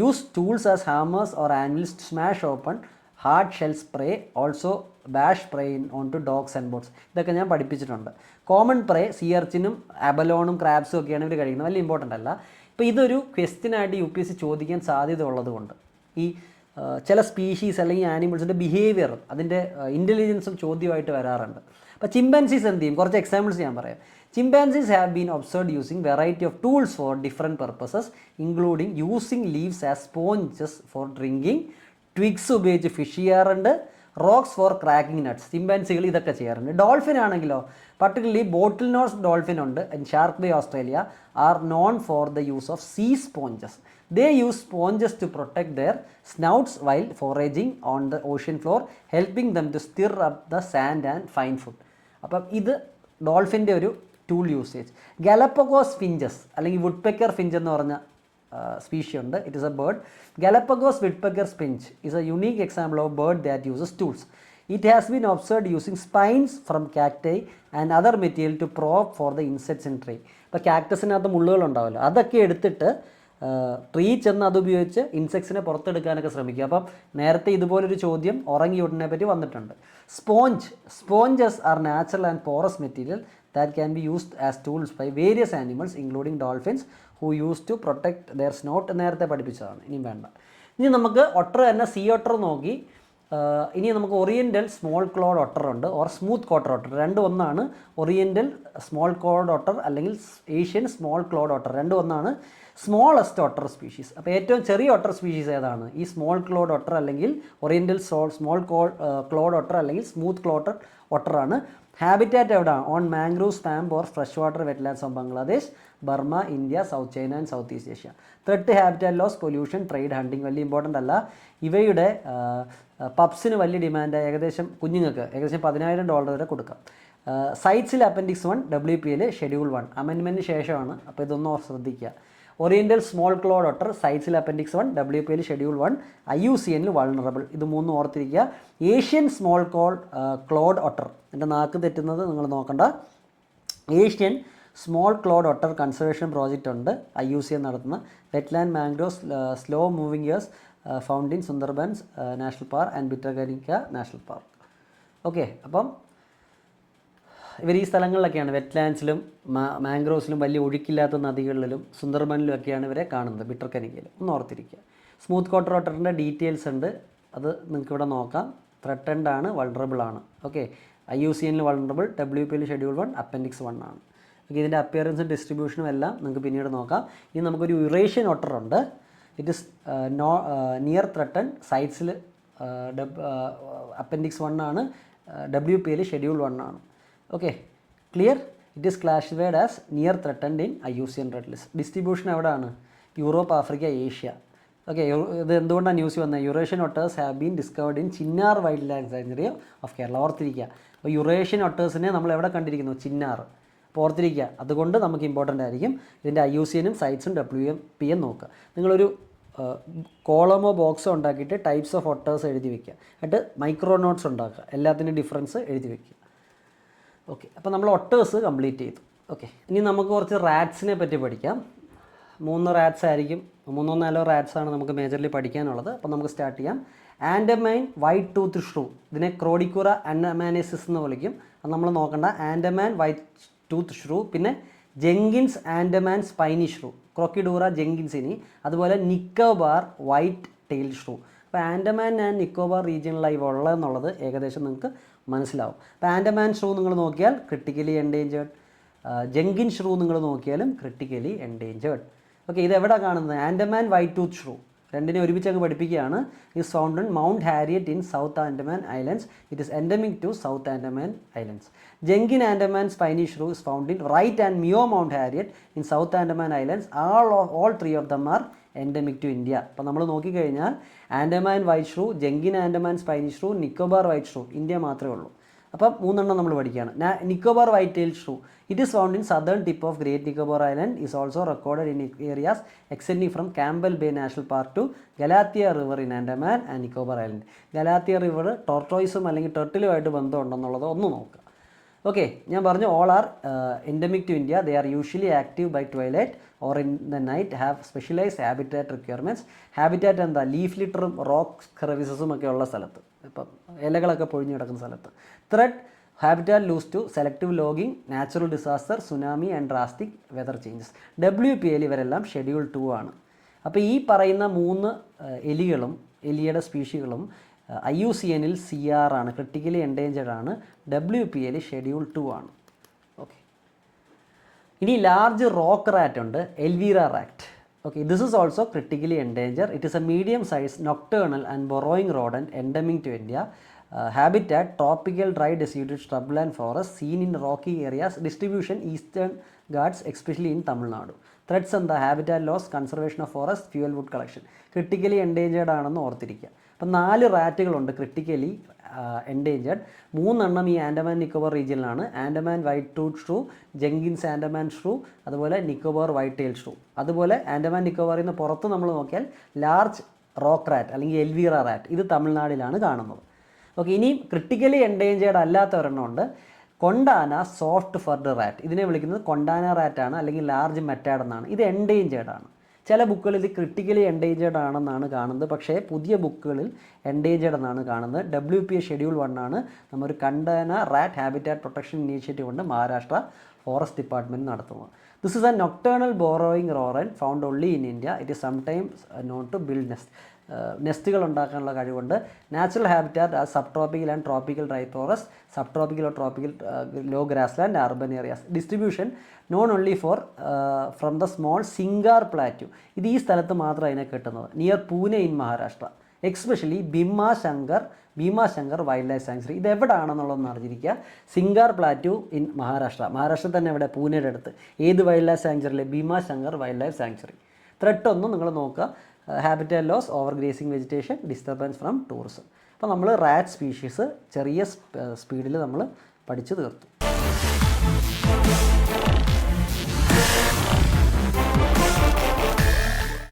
Use tools as hammers or animals to smash open hard shell spray, also bash spray on to dogs and boats. ഇതൊക്കെ ഞാൻ പഠിപ്പിച്ചിട്ടുണ്ട്. കോമൺ പ്രേ സിയർച്ചിനും അബലോണും ക്രാബ്സും ഒക്കെയാണ് ഇവർ കഴിക്കുന്നത്, വലിയ ഇമ്പോർട്ടൻ്റ് അല്ല. ഇപ്പോൾ ഇതൊരു ക്വസ്റ്റ്യനായിട്ട് UPSC ചോദിക്കാൻ സാധ്യത ഉള്ളതുകൊണ്ട് ഈ ചില സ്പീഷീസ് അല്ലെങ്കിൽ ആനിമൽസിൻ്റെ ബിഹേവിയർ അതിൻ്റെ ഇൻ്റലിജൻസും ചോദ്യമായിട്ട് വരാറുണ്ട്. അപ്പോൾ ചിമ്പാൻസീസ് എന്ത് ചെയ്യും, കുറച്ച് എക്സാമ്പിൾസ് ഞാൻ പറയാം. Chimpanzees have been observed using variety of tools for different purposes, including using leaves as sponges for drinking, twigs ഉപയോഗിച്ച് ഫിഷ് ചെയ്യാറുണ്ട്, റോക്സ് ഫോർ ക്രാക്കിംഗ് നട്ട്സ്. ചിമ്പാൻസികൾ ഇതൊക്കെ ചെയ്യാറുണ്ട്. ഡോൾഫിൻ ആണെങ്കിലോ, പർട്ടിക്കുലർലി ബോട്ടിൽ നോസ് ഡോൾഫിൻ ഉണ്ട് in Shark Bay Australia, are known for the use of sea sponges. They use sponges to protect their snouts while foraging on the ocean floor, helping them to stir up the sand and find food. അപ്പം ഇത് ഡോൾഫിൻ്റെ ഒരു tool usage. Galapagos finches അല്ലെങ്കിൽ woodpecker Finch എന്ന് പറഞ്ഞ സ്പീഷി ഉണ്ട്. It is A bird. Galapagos woodpecker Finch is A unique example of bird that uses tools. It has been observed using spines from cacti and other material to probe for the insects in tree. ഇപ്പോൾ കാക്ടസിനകത്ത് മുള്ളുകളുണ്ടാവുമല്ലോ, അതൊക്കെ എടുത്തിട്ട് tree ചെന്ന് അതുപയോഗിച്ച് ഇൻസെക്ട്സിനെ പുറത്തെടുക്കാനൊക്കെ ശ്രമിക്കുക. അപ്പം നേരത്തെ ഇതുപോലൊരു ചോദ്യം ഓറങ്ങിയൂട്ടിനെ പറ്റി വന്നിട്ടുണ്ട്. Sponges are natural and porous material that can be used as tools by various animals including dolphins who use to protect their snout. നേരത്തെ പഠിപ്പിച്ചതാണ്, ഇനിയും വേണ്ട. ഇനി നമുക്ക് ഒട്ടർ തന്നെ സീ ഒട്ടർ നോക്കി. ഇനി നമുക്ക് ഓറിയൻ്റൽ സ്മോൾ ക്ലോഡ് ഒട്ടർ ഉണ്ട്, ഓർ സ്മൂത്ത് കോട്ടർ ഒട്ടർ. രണ്ടും ഒന്നാണ്. ഓറിയൻ്റൽ സ്മോൾ ക്ലോഡ് ഒട്ടർ അല്ലെങ്കിൽ ഏഷ്യൻ സ്മോൾ ക്ലോഡ് ഒട്ടർ, രണ്ടും ഒന്നാണ്. Smallest otter species. അപ്പോൾ ഏറ്റവും ചെറിയ ഒട്ടർ സ്പീഷീസ് ഏതാണ്? ഈ സ്മോൾ ക്ലോഡ് ഒട്ടർ അല്ലെങ്കിൽ ഓറിയൻ്റൽ സ്മോൾ ക്ലോഡ് ഒട്ടർ അല്ലെങ്കിൽ സ്മൂത്ത് ക്ലോഡ് ഒട്ടറാണ്. ഹാബിറ്റാറ്റ് എവിടെയാണ്? On mangrove swamp or fresh water wetlands of Bangladesh, Burma, India, South China and South East Asia. Threat, habitat loss, pollution, trade, hunting വലിയ important അല്ല. ഇവയുടെ പപ്സിന് വലിയ demand, ഏകദേശം കുഞ്ഞുങ്ങൾക്ക് ഏകദേശം $10,000 വരെ കൊടുക്കാം. സൈറ്റ്സിൽ അപ്പൻഡിക്സ് 1 WPL ഷെഡ്യൂൾ 1 അമെൻമെൻറ്റിന് ശേഷമാണ്. അപ്പോൾ ഇതൊന്നും ശ്രദ്ധിക്കുക. ഓറിയൻ്റൽ സ്മോൾ ക്ലോഡ് ഒട്ടർ സൈറ്റ്സിൽ അപ്പൻഡിക്സ് 1 WPL ഷെഡ്യൂൾ 1 IUCNൽ വൾണറബിൾ. ഇത് മൂന്നും ഓർത്തിരിക്കുക. ഏഷ്യൻ സ്മോൾ ക്ലോഡ് ഒട്ടർ, എൻ്റെ നാക്ക് തെറ്റുന്നത് നിങ്ങൾ നോക്കണ്ട. Asian small clawed otter conservation project ഉണ്ട് IUCN നടത്തുന്ന. Wetland mangroves slow moving years found in Sundarbans National Park and Bhitarkanika National Park. Okay, അപ്പം ഇവർ ഈ സ്ഥലങ്ങളിലൊക്കെയാണ് വെറ്റ്ലാൻഡ്സിലും മാംഗ്രോവ്സിലും വലിയ ഒഴുക്കില്ലാത്ത നദികളിലും സുന്ദർബനിലും ഒക്കെയാണ് ഇവരെ കാണുന്നത്, ഭിറ്റർകനിക്കയിൽ. ഒന്ന് ഓർത്തിരിക്കുക. സ്മൂത്ത് കോട്ടർ ഓട്ടറിൻ്റെ ഡീറ്റെയിൽസ് ഉണ്ട്, അത് നിങ്ങൾക്ക് ഇവിടെ നോക്കാം. ത്രെട്ടൻഡ് ആണ്, വൾണറബിൾ ആണ്. Okay, IUCN vulnerable, WPL schedule 1 appendix 1 ആണ്. ഓക്കെ, ഇതിൻ്റെ അപ്പിയറൻസും ഡിസ്ട്രിബ്യൂഷനും എല്ലാം നിങ്ങൾക്ക് പിന്നീട് നോക്കാം. ഇനി നമുക്കൊരു യുറേഷ്യൻ ഓട്ടർ ഉണ്ട്. ഇറ്റ് ഇസ് നിയർ ത്രെട്ടൻ സൈറ്റ്സിൽ അപ്പൻഡിക്സ് 1 ആണ്, WPL ഷെഡ്യൂൾ 1 ആണ്. Okay, clear? It is classified as near threatened in IUCN Red List. Distribution എവിടെയാണ്? Europe, Africa, Asia. ഓക്കെ, ഇത് എന്തുകൊണ്ടാണ് ന്യൂസ് വന്നത്? Eurasian otters have been discovered in Chinnar wildlife sanctuary of Kerala. ഓർത്തിരിക്കുക. അപ്പോൾ Eurasian ഒട്ടേഴ്സിനെ നമ്മൾ എവിടെ കണ്ടിരിക്കുന്നു? ചിന്നാർ. അപ്പോൾ ഓർത്തിരിക്കുക, അതുകൊണ്ട് നമുക്ക് ഇമ്പോർട്ടൻ്റ് ആയിരിക്കും. ഇതിൻ്റെ IUCN സൈറ്റ്സും WPM നോക്കുക. നിങ്ങളൊരു കോളമോ ബോക്സോ ഉണ്ടാക്കിയിട്ട് ടൈപ്സ് ഓഫ് ഒട്ടേഴ്സ് എഴുതി വയ്ക്കുക. എന്നിട്ട് മൈക്രോ നോട്ട്സ് ഉണ്ടാക്കുക, എല്ലാത്തിൻ്റെ ഡിഫറൻസ് എഴുതി വയ്ക്കുക. ഓക്കെ, അപ്പോൾ നമ്മൾ ഒട്ടേഴ്സ് കംപ്ലീറ്റ് ചെയ്തു. ഓക്കെ, ഇനി നമുക്ക് കുറച്ച് റാറ്റ്സിനെ പറ്റി പഠിക്കാം. 3 റാറ്റ്സ് ആയിരിക്കും, 3-4 റാറ്റ്സ് ആണ് നമുക്ക് മേജർലി പഠിക്കാനുള്ളത്. അപ്പോൾ നമുക്ക് സ്റ്റാർട്ട് ചെയ്യാം. ആൻഡമാൻ വൈറ്റ് ടൂത്ത് ഷ്രൂ, ഇതിനെ ക്രോഡിക്കൂറ അന്നമാനസിസ് എന്ന് വിളിക്കും. അത് നമ്മൾ നോക്കണ്ട. ആൻഡമാൻ വൈറ്റ് ടൂത്ത് ഷ്രൂ, പിന്നെ ജെങ്കിൻസ് ആൻഡമാൻ സ്പൈനി ഷ്രൂ, ക്രോക്കിഡൂറ ജെങ്കിൻസിനി, അതുപോലെ നിക്കോബാർ വൈറ്റ് ടെയിൽ ഷ്രൂ. അപ്പോൾ ആൻഡമാൻ ആൻഡ് നിക്കോബാർ റീജിയനിലാണ് ഇവ ഉള്ളതെന്നുള്ളത് ഏകദേശം നിങ്ങൾക്ക് മനസ്സിലാവും. അപ്പോൾ ആൻഡമാൻ ഷ്രൂ നിങ്ങൾ നോക്കിയാൽ ക്രിട്ടിക്കലി എൻഡേഞ്ചേർഡ്, ജെങ്കിൻ ഷ്രൂ നിങ്ങൾ നോക്കിയാലും ക്രിട്ടിക്കലി എൻഡേഞ്ചേർഡ്. ഓക്കെ, ഇതെവിടെ കാണുന്നത്? ആൻഡമാൻ വൈറ്റ് ടൂത്ത് ഷ്രൂ, രണ്ടിനെ ഒരുമിച്ച് അങ്ങ് പഠിപ്പിക്കുകയാണ്. Is found in Mount Harriet in South Andaman Islands. It is endemic to South Andaman Islands. Jenkin Andaman spiny shrew is found in Wright and Myo Mount Harriet in South Andaman Islands. All 3 of them are endemic to India. അപ്പോൾ നമ്മൾ നോക്കിക്കഴിഞ്ഞാൽ Andaman white shrew, Jenkin Andaman spiny shrew, Nicobar white shrew, India മാത്രമേ ഉള്ളൂ. അപ്പം 3 നമ്മൾ പഠിക്കുകയാണ്. Nicobar white tail shrew, it is found in southern tip of Great Nicobar island. Is also recorded in areas extending from Campbell Bay National Park to Galathea River in Andaman and Nicobar island. Galathea River ടോർട്ടോയ്സും അല്ലെങ്കിൽ ടർട്ടിലുമായിട്ട് ബന്ധമുണ്ടെന്നുള്ളത് ഒന്ന് നോക്കുക. Okay, ഞാൻ പറഞ്ഞു all are endemic to India. They are usually active by twilight or in the night, have specialised habitat requirements. Habitat എന്താ? Leaf ലിറ്ററും റോക്ക് ക്രെവിസസും ഒക്കെ ഉള്ള സ്ഥലത്ത്, ഇപ്പം ഇലകളൊക്കെ പൊഴിഞ്ഞു കിടക്കുന്ന സ്ഥലത്ത്. Threat habitat loss to selective logging, natural disaster, tsunami and drastic weather changes. WPL ഇവരെല്ലാം ഷെഡ്യൂൾ 2 ആണ്. അപ്പോൾ ഈ പറയുന്ന 3 എലിയുടെ സ്പീഷികളും IUCNൽ CR ആണ്, ക്രിട്ടിക്കലി എൻഡേഞ്ചേർഡ് ആണ്. WPL ഷെഡ്യൂൾ 2 ആണ്. ഓക്കെ, ഇനി ലാർജ് റോക്ക് റാറ്റ് ഉണ്ട്, Elvira rat. Okay, this is also critically endanger. It is a medium size nocturnal and burrowing rodent endemic to India. Habitat tropical dry deciduous shrub and forest seen in rocky areas. Distribution eastern Ghats especially in Tamil Nadu. Threats and the habitat loss, conservation of forest, fuel wood collection. Critically endangered ആണെന്ന് ഓർത്തിരിക്കുക. അപ്പം 4 റാറ്റുകളുണ്ട് critically endangered. 3 എണ്ണം ഈ ആൻഡമാൻ നിക്കോബാർ റീജിയനിലാണ്. Andaman white tooth shrew, Jenkins Andaman shrew, അതുപോലെ Nicobar white tail ഷ്രൂ. അതുപോലെ ആൻഡമാൻ നിക്കോബാറിൽ നിന്ന് പുറത്ത് നമ്മൾ നോക്കിയാൽ ലാർജ് റോക്ക് റാറ്റ് അല്ലെങ്കിൽ എൽവീറ റാറ്റ്, ഇത് തമിഴ്നാടിലാണ് കാണുന്നത്. ഓക്കെ, ഇനിയും ക്രിട്ടിക്കലി എൻഡേഞ്ചേർഡ് അല്ലാത്ത ഒരെണ്ണമുണ്ട്, കൊണ്ടാന സോഫ്റ്റ് ഫർഡ് റാറ്റ്. ഇതിനെ വിളിക്കുന്നത് കൊണ്ടാന റാറ്റാണ് അല്ലെങ്കിൽ ലാർജ് മെറ്റാഡ് എന്നാണ്. ഇത് എൻഡേഞ്ചേർഡ് ആണ്. ചില ബുക്കുകളിൽ ഇത് ക്രിട്ടിക്കലി എൻഡേഞ്ചേർഡ് ആണെന്നാണ് കാണുന്നത്, പക്ഷേ പുതിയ ബുക്കുകളിൽ എൻഡേഞ്ചേർഡ് എന്നാണ് കാണുന്നത്. WPL ഷെഡ്യൂൾ 1 ആണ്. നമ്മൊരു Kondana rat habitat protection initiative ഉണ്ട്, മഹാരാഷ്ട്ര ഫോറസ്റ്റ് ഡിപ്പാർട്ട്മെൻറ്റ് നടത്തുന്നത്. This is a nocturnal burrowing rodent found only in India. It is sometimes known to build nest. നെസ്റ്റുകൾ ഉണ്ടാക്കാനുള്ള കഴിവുണ്ട്. Natural habitat subtropical and tropical dry forest, subtropical or tropical low grassland, urban areas. Distribution known only for from the small Sinhagad plateau. ഇത് ഈ സ്ഥലത്ത് മാത്രം അതിനെ കിട്ടുന്നത്, near Pune in Maharashtra. Especially Bhimashankar wildlife sanctuary. ഇത് എവിടെയാണെന്നുള്ളതെന്ന് അറിഞ്ഞിരിക്കുക. Sinhagad plateau in Maharashtra. Maharashtra തന്നെ എവിടെ? പൂനെയുടെ അടുത്ത്. ഏത് വൈൽഡ് ലൈഫ് സാങ്ച്വറിയിലെ? Bhimashankar wildlife sanctuary. Threat ഒന്നും നിങ്ങൾ നോക്കുക. Habitat loss, overgrazing vegetation, disturbance from tourism. അപ്പോൾ നമ്മൾ റാറ്റ് സ്പീഷീസ് ചെറിയ സ്പീഡിൽ നമ്മൾ പഠിച്ചു തീർത്തു.